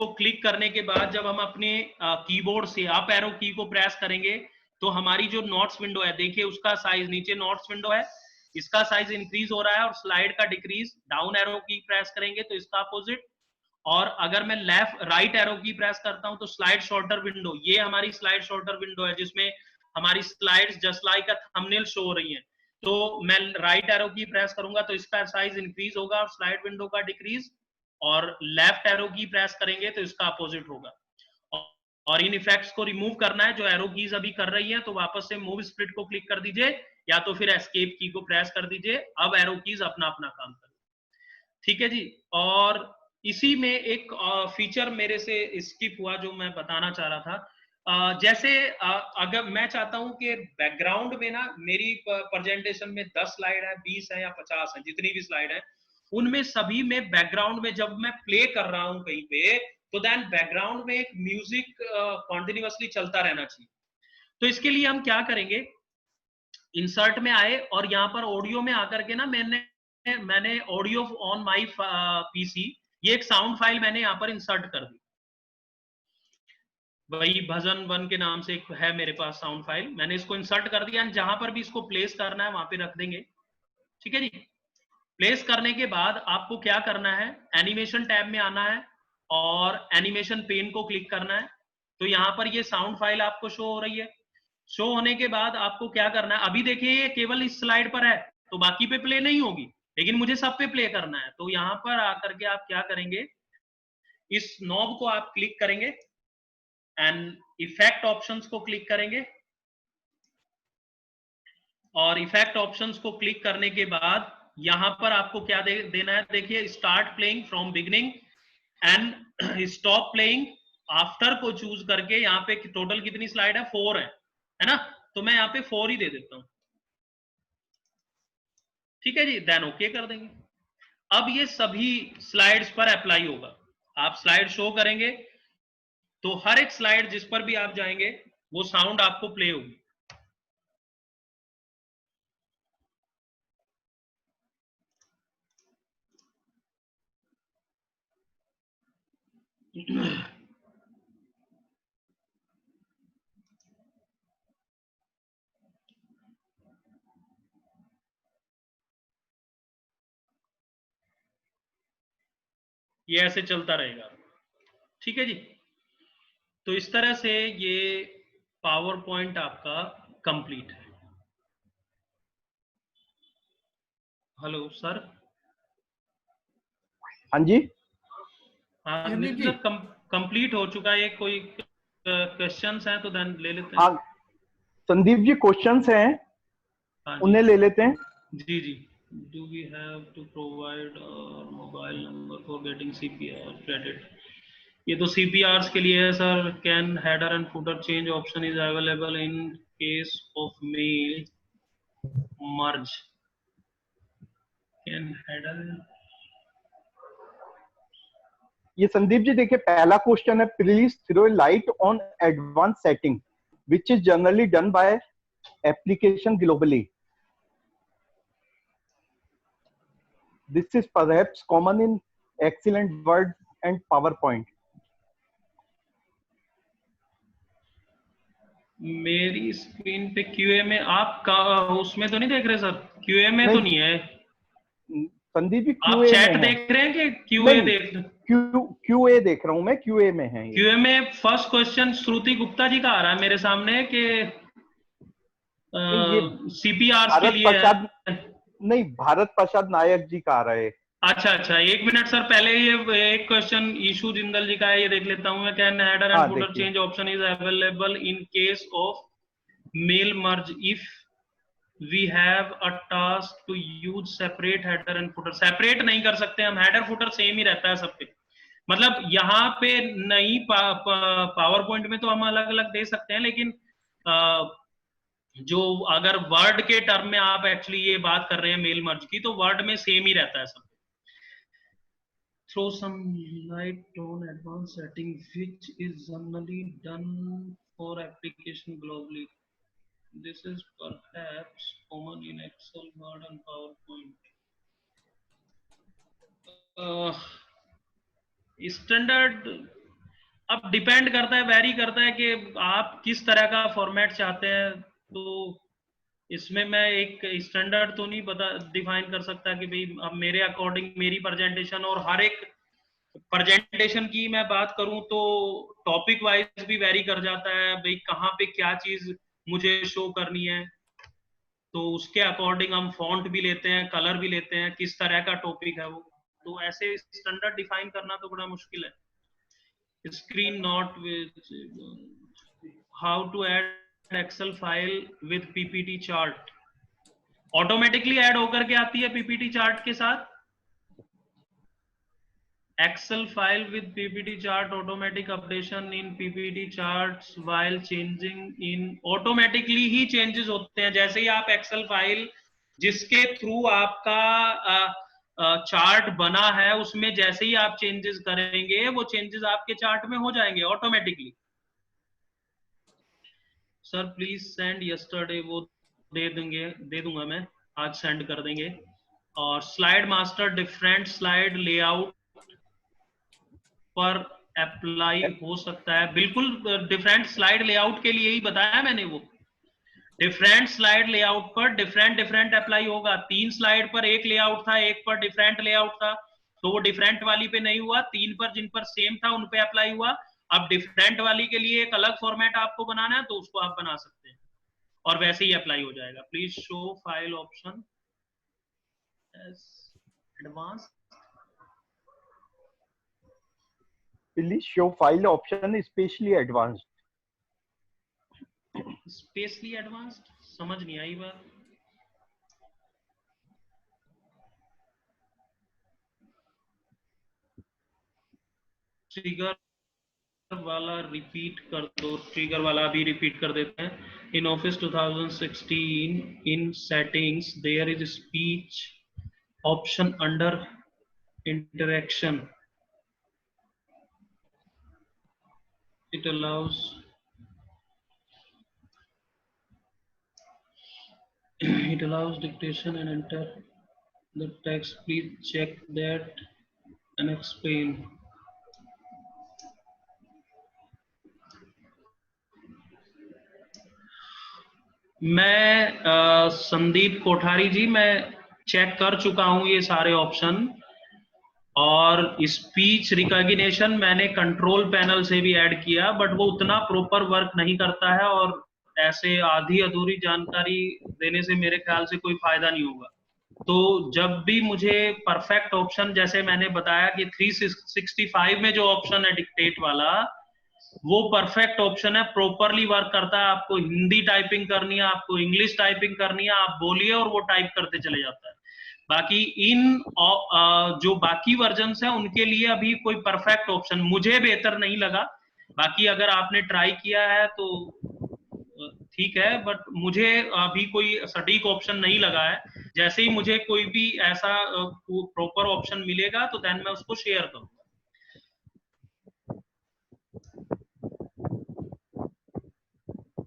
को क्लिक करने के बाद जब हम अपने कीबोर्ड से अप एरो की को प्रेस करेंगे तो हमारी जो नोट्स विंडो है, देखिए उसका साइज, नीचे नोट्स विंडो है, इसका साइज इंक्रीज हो रहा है और स्लाइड का डिक्रीज। डाउन एरो की प्रेस करेंगे तो इसका अपोजिट। और अगर मैं लेफ्ट राइट एरो की प्रेस करता हूं तो स्लाइड शॉर्टर विंडो, ये हमारी स्लाइड शॉर्टर विंडो है जिसमें हमारी स्लाइड्स जस्ट लाइक अ थंबनेल शो हो रही हैं। तो मैं राइट एरो की प्रेस करूंगा तो इसका साइज इंक्रीज होगा और स्लाइड विंडो का डिक्रीज, और लेफ्ट एरो की प्रेस करेंगे तो इसका अपोजिट होगा। और इन इफेक्ट्स को रिमूव करना है जो एरो कीज अभी कर रही है तो वापस से मूव स्प्लिट को क्लिक कर दीजिए या तो फिर एस्केप की को प्रेस कर दीजिए। अब एरो कीज अपना अपना काम करें। ठीक है जी। और इसी में एक फीचर मेरे से स्किप हुआ जो मैं बताना चाह रहा था। जैसे अगर मैं चाहता हूं कि बैकग्राउंड में ना मेरी प्रेजेंटेशन में 10 स्लाइड है, 20 है या 50 है, जितनी भी स्लाइड है उनमें सभी में बैकग्राउंड में जब मैं प्ले कर रहा हूं कहीं पे तो देन बैकग्राउंड में एक म्यूजिक कॉन्टिन्यूअसली चलता रहना चाहिए। तो इसके लिए हम क्या करेंगे, इंसर्ट में आए और यहाँ पर ऑडियो में आकर के ना मैंने ऑडियो ऑन माई पीसी, ये एक साउंड फाइल मैंने यहाँ पर इंसर्ट कर दी। वही भजन 1 के नाम से एक है मेरे पास साउंड फाइल, मैंने इसको इंसर्ट कर दिया। जहां पर भी इसको प्लेस करना है वहां पे रख देंगे। ठीक है जी। प्लेस करने के बाद आपको क्या करना है, एनिमेशन टैब में आना है और एनिमेशन पेन को क्लिक करना है। तो यहाँ पर ये साउंड फाइल आपको शो हो रही है। शो होने के बाद आपको क्या करना है, अभी देखिए ये केवल इस स्लाइड पर है तो बाकी पे प्ले नहीं होगी, लेकिन मुझे सब पे प्ले करना है। तो यहाँ पर आकर के आप क्या करेंगे, इस नॉब को आप क्लिक करेंगे एंड इफेक्ट ऑप्शंस को क्लिक करेंगे, और इफेक्ट ऑप्शंस को क्लिक करने के बाद यहां पर आपको क्या देना है, देखिए start playing from beginning and stop playing after को चूज करके यहाँ पे टोटल कितनी स्लाइड है, 4 है ना, तो मैं यहाँ पे 4 ही दे देता हूं। ठीक है जी, देन ओके कर देंगे। अब ये सभी स्लाइड्स पर अप्लाई होगा। आप स्लाइड शो करेंगे तो हर एक स्लाइड जिस पर भी आप जाएंगे वो साउंड आपको प्ले होगी। ये ऐसे चलता रहेगा। ठीक है जी, तो इस तरह से ये पावर पॉइंट आपका कंप्लीट है। Hello sir. हाँ जी, हाँ संदीप जी। सर, कंप्लीट हो चुका है। कोई क्वेश्चंस हैं तो देन ले लेते हैं। हाँ संदीप जी क्वेश्चंस हैं, हाँ उन्हें ले लेते हैं। जी जी। Do we have to provide mobile number for getting CPR credit? ये तो CPRs के लिए है sir. Can header and footer change option is available in case of mail merge? Can header, ये संदीप जी देखिए पहला क्वेश्चन है, please throw light on advance setting which is generally done by application globally, this is perhaps common in excellent Word and PowerPoint. मेरी screen पे QA में आप उसमें तो नहीं देख रहे सर? QA में तो नहीं है। संदीप जी आप QA चैट में है। देख रहे हैं कि QA नहीं, देख रहे हैं? QA देख रहा हूं मैं, QA में है ये। QA में फर्स्ट क्वेश्चन श्रुति गुप्ता जी का आ रहा है मेरे सामने कि ये CPRs के भारत लिए प्रसाद, है। नहीं भारत प्रसाद नायक जी का आ रहा है। अच्छा अच्छा, एक मिनट सर, पहले ये एक क्वेश्चन ईशू जिंदल जी का है, ये देख लेता हूँ मैं। कैन हेडर एंड हाँ फुटर देखिए, change option is available in case of mail merge if we have a task to use separate header and footer? Separate नहीं कर सकते हम, हेडर फुटर सेम ही रहता है सब पे। मतलब यहाँ पे नहीं, पावर पॉइंट में तो हम अलग अलग दे सकते हैं, लेकिन जो अगर वर्ड के टर्म में आप एक्चुअली ये बात कर रहे हैं मेल मर्ज की, तो वर्ड में सेम ही रहता है सब। Throw some light on advanced setting which is generally done for application globally. This is perhaps common in Excel, Word and PowerPoint. Standard अब डिपेंड करता है, वेरी करता है कि आप किस तरह का फॉर्मेट चाहते हैं। तो इसमें मैं एक स्टैंडर्ड तो नहीं बता डिफाइन कर सकता कि भाई अब मेरे अकॉर्डिंग मेरी प्रेजेंटेशन, और हर एक प्रेजेंटेशन की मैं बात करूं तो टॉपिक वाइज भी वेरी कर जाता है, भाई कहाँ पे क्या चीज मुझे शो करनी है। तो उसके अकॉर्डिंग हम फॉन्ट भी लेते हैं, कलर भी लेते हैं, किस तरह का टॉपिक है वो। तो ऐसे स्टैंडर्ड डिफाइन करना तो बड़ा मुश्किल है। Screen not with, how to add Excel file with PPT chart? Automatically add होकर के आती है PPT चार्ट के साथ। Excel file with PPT chart, automatic updation in PPT charts while changing in, automatically he changes होते हैं। जैसे ही आप Excel फाइल जिसके थ्रू आपका चार्ट बना है उसमें जैसे ही आप चेंजेस करेंगे वो चेंजेस आपके चार्ट में हो जाएंगे automatically. Sir please send yesterday, वो दे दूंगा मैं, आज सेंड कर देंगे। और slide master different slide layout पर अप्लाई हो सकता है? बिल्कुल, डिफरेंट स्लाइड लेआउट के लिए ही बताया मैंने। वो डिफरेंट स्लाइड लेआउट पर डिफरेंट अप्लाई होगा। 3 स्लाइड पर एक लेआउट था, एक पर डिफरेंट लेआउट था, तो वो डिफरेंट वाली पे नहीं हुआ। 3 पर जिन पर सेम था उन पे अप्लाई हुआ। अब डिफरेंट वाली के लिए एक अलग फॉर्मेट आपको बनाना है तो उसको आप बना सकते हैं। और वैसे ही अप्लाई हो जाएगा। Please show file option advance. Please show file option specially advanced. Specially advanced समझ नहीं आई बात। ट्रिगर वाला रिपीट कर दो, ट्रिगर वाला भी रिपीट कर देते हैं। In Office 2016 in settings there is speech option under interaction, it allows dictation and enter the text. Please check that and explain. मैं संदीप कोठारी जी, मैं चेक कर चुका हूं ये सारे ऑप्शन, और स्पीच रिकॉग्निशन मैंने कंट्रोल पैनल से भी ऐड किया, बट वो उतना प्रॉपर वर्क नहीं करता है, और ऐसे आधी अधूरी जानकारी देने से मेरे ख्याल से कोई फायदा नहीं होगा। तो जब भी मुझे परफेक्ट ऑप्शन, जैसे मैंने बताया कि 365 में जो ऑप्शन है डिक्टेट वाला, वो परफेक्ट ऑप्शन है, प्रॉपरली वर्क करता है। आपको हिंदी टाइपिंग करनी है, आपको इंग्लिश टाइपिंग करनी है, आप बोलिए और वो टाइप करते चले जाता है। बाकी इन जो बाकी वर्जन्स हैं उनके लिए अभी कोई परफेक्ट ऑप्शन मुझे बेहतर नहीं लगा। बाकी अगर आपने ट्राई किया है तो ठीक है, बट मुझे अभी कोई सटीक ऑप्शन नहीं लगा है। जैसे ही मुझे कोई भी ऐसा प्रॉपर ऑप्शन मिलेगा तो देन मैं उसको शेयर करूंगा।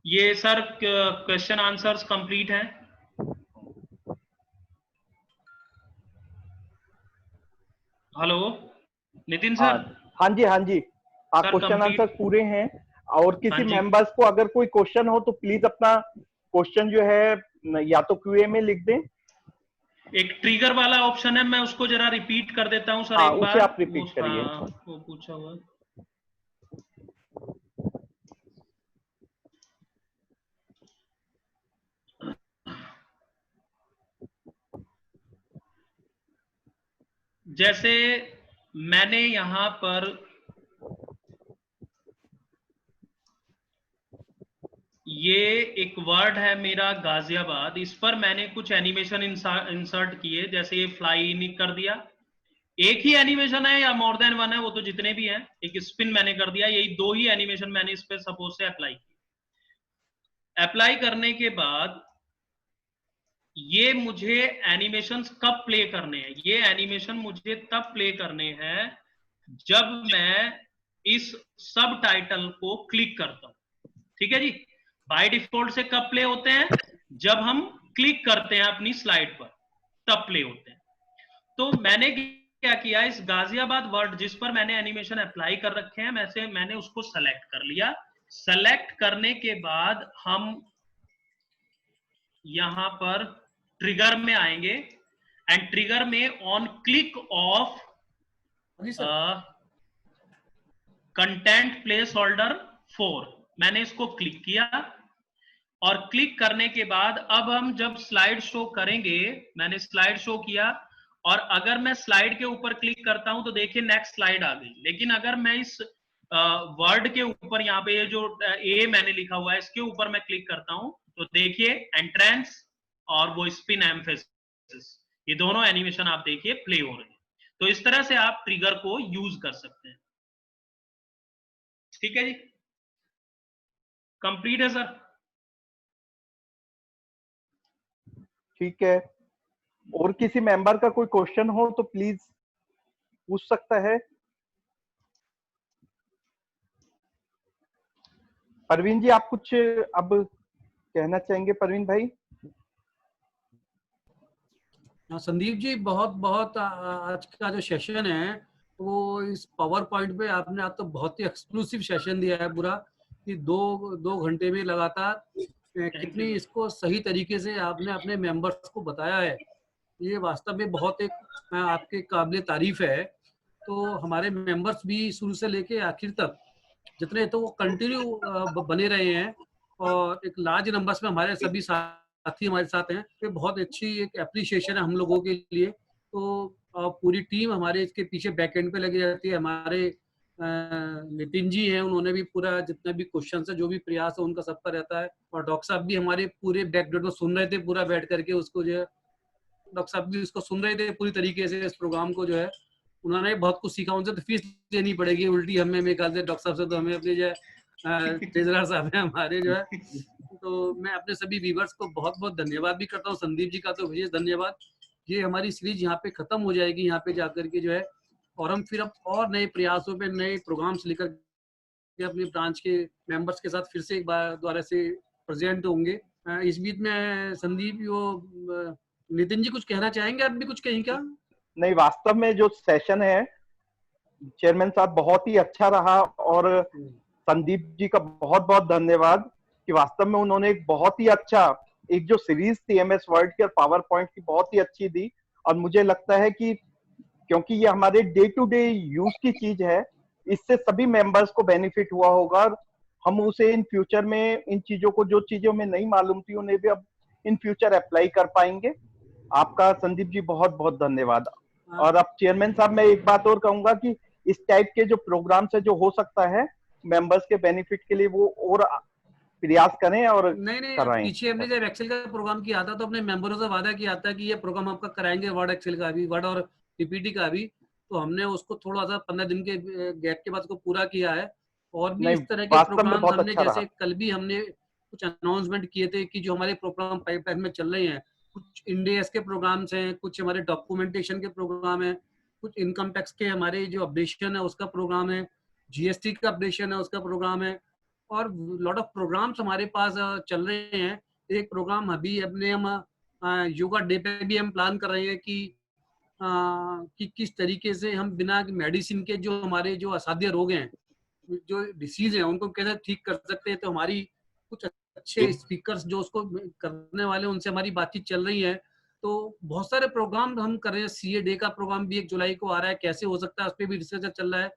ये सर क्वेश्चन आंसर्स कंप्लीट हैं। Hello Nitin sir. हाँ जी, हाँ जी, हाँ, सर, क्वेश्चन complete- आंसर पूरे हैं। और किसी हाँ जी। मेंबर्स को अगर कोई क्वेश्चन हो तो प्लीज अपना क्वेश्चन जो है या तो क्यूए में लिख दें। एक ट्रिगर वाला ऑप्शन है, मैं उसको जरा रिपीट कर देता हूं सर हाँ, एक उसे बार। आप रिपीट करिए। वो पूछा हुआ। जैसे मैंने यहां पर ये एक वर्ड है मेरा गाजियाबाद, इस पर मैंने कुछ एनिमेशन इंसर्ट किए। जैसे ये फ्लाई इन कर दिया, एक ही एनिमेशन है या मोर देन वन है वो तो जितने भी हैं, एक स्पिन मैंने कर दिया। यही 2 ही एनिमेशन मैंने इस पे सपोज से अप्लाई करने के बाद ये मुझे एनिमेशंस कब प्ले करने हैं? ये एनिमेशन मुझे तब प्ले करने हैं जब मैं इस सब टाइटल को क्लिक करता हूं। ठीक है जी। बाय डिफॉल्ट से कब प्ले होते हैं? जब हम क्लिक करते हैं अपनी स्लाइड पर, तब प्ले होते हैं। तो मैंने क्या किया, इस गाजियाबाद वर्ड जिस पर मैंने एनिमेशन अप्लाई कर रखे हैं, मैंने उसको सेलेक्ट कर लिया। सेलेक्ट करने के बाद हम यहां पर ट्रिगर में आएंगे, एंड ट्रिगर में on click of content place holder 4 मैंने इसको क्लिक किया, और क्लिक करने के बाद अब हम जब स्लाइड शो करेंगे, मैंने स्लाइड शो किया, और अगर मैं स्लाइड के ऊपर क्लिक करता हूं तो देखिए नेक्स्ट स्लाइड आ गई। लेकिन अगर मैं इस वर्ड के ऊपर, यहाँ पे ये जो ए मैंने लिखा हुआ है, इसके ऊपर मैं क्लिक करता हूं तो देखिए एंट्रेंस और वो स्पिन एम्फेसिस, ये दोनों एनिमेशन आप देखिए प्ले हो रहे हैं। तो इस तरह से आप ट्रिगर को यूज कर सकते हैं। ठीक है जी, कंप्लीट है सर। ठीक है, और किसी मेंबर का कोई क्वेश्चन हो तो प्लीज पूछ सकता है। परवीन जी, आप कुछ अब कहना चाहेंगे? परवीन भाई। संदीप जी, बहुत बहुत आज का जो सेशन है वो इस पावर पॉइंट पे आपने आज तो बहुत ही एक्सक्लूसिव सेशन दिया है पूरा, कि दो घंटे में लगातार कितनी इसको सही तरीके से आपने अपने मेंबर्स को बताया है। ये वास्तव में बहुत एक आपके काबिल तारीफ है। तो हमारे मेंबर्स भी शुरू से लेके आखिर तक जितने तो वो कंटिन्यू बने रहे हैं, और एक लार्ज नंबर्स में हमारे सभी साथी हमारे साथ हैं। ये बहुत अच्छी एक एप्रिसिएशन है हम लोगों के लिए। तो पूरी टीम हमारे इसके पीछे बैक एंड पे लगी रहती है। हमारे नितिन जी हैं, उन्होंने भी पूरा जितने भी क्वेश्चन है, जो भी प्रयास है उनका सबका रहता है। और डॉक्टर साहब भी हमारे पूरे बैकग्राउंड में सुन रहे थे, पूरा बैठ करके उसको जो है डॉक्टर साहब भी उसको सुन रहे थे पूरी तरीके से। इस प्रोग्राम को जो है उन्होंने बहुत कुछ सीखा। उनसे तो फीस देनी पड़ेगी उल्टी हमें, मेरे ख्याल से डॉक्टर साहब से तो हमें अपने जो है ट्रेजरर साहब हैं हमारे जो है। तो मैं अपने सभी व्यूवर्स को बहुत बहुत धन्यवाद भी करता हूँ। संदीप जी का तो विशेष धन्यवाद। ये हमारी सीरीज यहाँ पे खत्म हो जाएगी यहाँ पे जाकर के जो है, और हम फिर अब और नए प्रयासों पे नए प्रोग्राम्स लेकर के अपने ब्रांच के मेंबर्स के साथ फिर से एक बार दोबारा से प्रेजेंट होंगे। इस बीच में संदीप नितिन जी कुछ कहना चाहेंगे? आप भी कुछ कहें क्या? नहीं, वास्तव में जो सेशन है चेयरमैन साहब बहुत ही अच्छा रहा, और संदीप जी का बहुत बहुत धन्यवाद कि वास्तव में उन्होंने एक बहुत ही अच्छा एक जो सीरीज थी MS वर्ड की और पावर पॉइंट की बहुत ही अच्छी दी। और मुझे लगता है कि क्योंकि ये हमारे डे टू डे यूज की चीज है, इससे सभी मेंबर्स को बेनिफिट हुआ होगा, और हम उसे इन फ्यूचर में इन चीजों को, जो चीजों में नहीं मालूम थी, उन्हें भी अब इन फ्यूचर अप्लाई कर पाएंगे। आपका संदीप जी बहुत बहुत धन्यवाद। और अब चेयरमैन साहब, मैं एक बात और कहूंगा कि इस टाइप के जो प्रोग्राम्स है, जो हो सकता है मेंबर्स के बेनिफिट के लिए, वो और प्रयास करें और नहीं कराएं। पीछे हमने जब एक्सेल का प्रोग्राम किया था तो अपने मेंबरों से वादा किया था कि ये प्रोग्राम आपका कराएंगे, वर्ड एक्सेल का भी, वर्ड और पीपीटी का भी। तो हमने उसको थोड़ा सा 15 दिन के गैप के बाद उसको पूरा किया है। और भी नहीं, इस तरह के वास्तव में प्रोग्राम बहुत हमने, अच्छा जैसे रहा। कल भी हमने कुछ अनाउंसमेंट किए थे कि जो हमारे प्रोग्राम पाइपलाइन में चल रहे हैं, कुछ इंडेस के प्रोग्राम्स हैं, कुछ हमारे डॉक्यूमेंटेशन के प्रोग्राम है, कुछ इनकम टैक्स के हमारे जो अपडेशन है उसका प्रोग्राम है, जीएसटी का अपडेशन है उसका प्रोग्राम है, और लॉट ऑफ प्रोग्राम्स हमारे पास चल रहे हैं। एक प्रोग्राम अभी अपने हम योगा डे पे भी हम प्लान कर रहे हैं कि किस तरीके से हम बिना मेडिसिन के जो हमारे जो असाध्य रोग हैं, जो डिसीज हैं, उनको कैसे ठीक कर सकते हैं। तो हमारी कुछ अच्छे स्पीकर्स जो उसको करने वाले, उनसे हमारी बातचीत चल रही है। तो बहुत सारे प्रोग्राम हम कर रहे हैं। सीए डे का प्रोग्राम भी 1 जुलाई को आ रहा है, कैसे हो सकता है उस पर भी रिसर्च चल रहा है।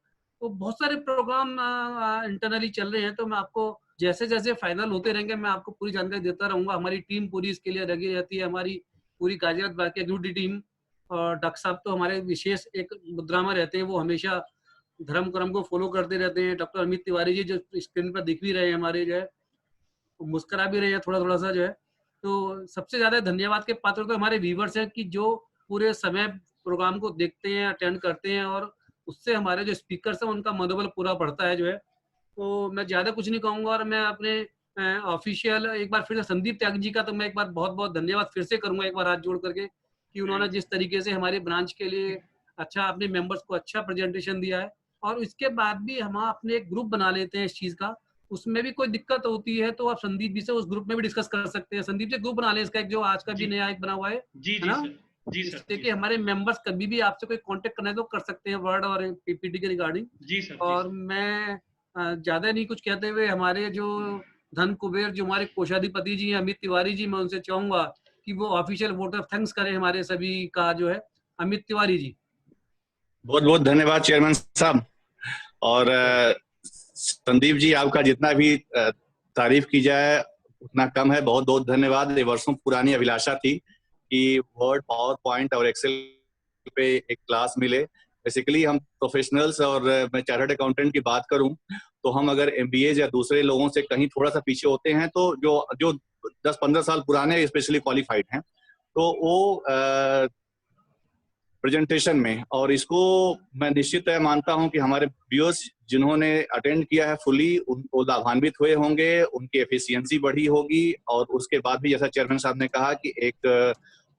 तो बहुत सारे प्रोग्राम इंटरनली चल रहे हैं। तो मैं आपको जैसे जैसे फाइनल होते रहेंगे मैं आपको पूरी जानकारी देता रहूंगा। हमारी टीम पूरी इसके लिए लगी रहती है, हमारी पूरी गाजियाबाद की एग्जीक्यूटिव टीम। और डॉक्टर साहब तो हमारे विशेष एक मुद्रा में रहते हैं, वो हमेशा धर्म कर्म को फॉलो करते रहते हैं। डॉक्टर अमित तिवारी जी जो स्क्रीन पर दिख भी रहे हैं हमारे, जो है मुस्कुरा भी रहे हैं थोड़ा थोड़ा सा जो है। तो सबसे ज्यादा धन्यवाद के पात्र तो हमारे व्यूवर्स हैं कि जो पूरे समय प्रोग्राम को देखते हैं, अटेंड करते हैं, और उससे हमारे जो स्पीकर्स हैं उनका मनोबल पूरा बढ़ता है जो है। तो मैं ज्यादा कुछ नहीं कहूंगा, और मैं अपने ऑफिशियल एक बार फिर से संदीप त्यागी जी का तो मैं एक बार बहुत बहुत धन्यवाद फिर से करूंगा, एक बार हाथ जोड़ करके, कि उन्होंने जिस तरीके से हमारे ब्रांच के लिए अच्छा, अपने मेंबर्स को अच्छा प्रेजेंटेशन दिया है। और इसके बाद भी हम अपने एक ग्रुप बना लेते हैं इस चीज का, उसमें भी कोई दिक्कत होती है तो आप संदीप जी से उस ग्रुप में भी डिस्कस कर सकते हैं। संदीप जी ग्रुप बना ले इसका, एक जो आज का भी नया एक बना हुआ है, जी ना? जी सर, जिससे कि हमारे मेंबर्स कभी भी आपसे कोई कांटेक्ट करना है तो कर सकते हैं, वर्ड और पीपीटी के रिगार्डिंग। जी सर। और मैं ज्यादा नहीं कुछ कहते हुए हमारे जो धन कुबेर, जो हमारे कोषाधिपति जी हैं अमित तिवारी जी, मैं उनसे चाहूंगा कि वो ऑफिशियल वोट ऑफ थैंक्स करें हमारे सभी का, जो है अमित तिवारी जी। बहुत बहुत धन्यवाद चेयरमैन साहब। और संदीप जी, आपका जितना भी तारीफ की जाए उतना कम है। बहुत बहुत धन्यवाद। ये वर्षों पुरानी अभिलाषा थी कि वर्ड, पावर पॉइंट और एक्सेल पे एक क्लास मिले। बेसिकली हम प्रोफेशनल्स, और मैं चार्टर्ड अकाउंटेंट की बात करूं तो हम अगर एमबीए या दूसरे लोगों से कहीं थोड़ा सा पीछे होते हैं, तो जो 10-15 साल पुराने स्पेशली क्वालिफाइड हैं, तो वो प्रेजेंटेशन में, और इसको मैं निश्चित मानता हूं कि हमारे व्यूअर्स जिन्होंने अटेंड किया है फुली, उनको लाभान्वित हुए होंगे, उनकी एफिशिएंसी बढ़ी होगी। और उसके बाद भी जैसा चेयरमैन साहब ने कहा कि एक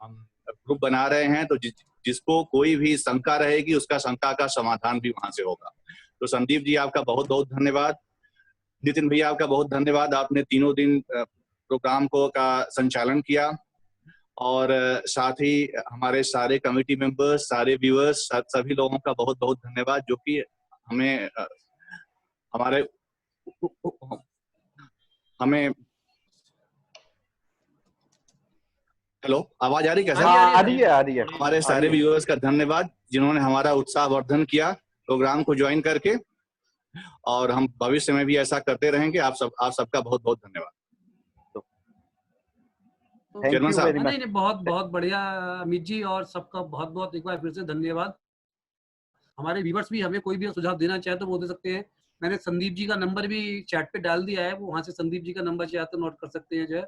हम ग्रुप बना रहे हैं, तो जिसको कोई भी शंका रहेगी उसका शंका का समाधान भी वहां से होगा। तो संदीप जी, आपका बहुत बहुत धन्यवाद। नितिन भैया, आपका बहुत धन्यवाद। आपने तीनों दिन प्रोग्राम को का संचालन किया, और साथ ही हमारे सारे कमेटी मेंबर्स, सारे व्यूअर्स, सभी लोगों का बहुत बहुत धन्यवाद, जो कि हमें हेलो, आवाज आ रही कैसे? आ रही है। हमारे सारे व्यूअर्स का धन्यवाद जिन्होंने हमारा उत्साहवर्धन किया प्रोग्राम को ज्वाइन करके, और हम भविष्य में भी ऐसा करते रहेंगे। आप सबका बहुत बहुत धन्यवाद। तो थैंक चेयरमैन यू साहब। वेरी नहीं मच। नहीं, बहुत बहुत बढ़िया अमित जी, और सबका बहुत बहुत एक बार फिर से धन्यवाद। हमारे व्यूवर्स भी हमें कोई भी सुझाव देना चाहे तो वो दे सकते हैं। मैंने संदीप जी का नंबर भी चैट पे डाल दिया है, वो वहाँ से संदीप जी का नंबर चाहे तो नोट कर सकते हैं जो है।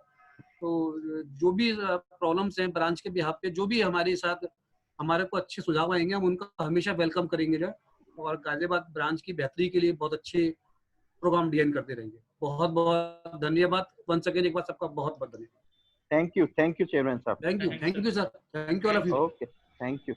तो जो भी प्रॉब्लम्स हैं ब्रांच के बिहाफ पे, जो भी हमारे साथ हमारे को अच्छे सुझाव आएंगे, हम उनका हमेशा वेलकम करेंगे जो है। और गाजियाबाद ब्रांच की बेहतरी के लिए बहुत अच्छे प्रोग्राम डिजाइन करते रहेंगे। बहुत बहुत धन्यवाद वंस अगेन, एक बार सबका बहुत बहुत धन्यवाद। थैंक यू चेयरमैन साहब। Thank you sir, thank you all of you. Okay, thank you.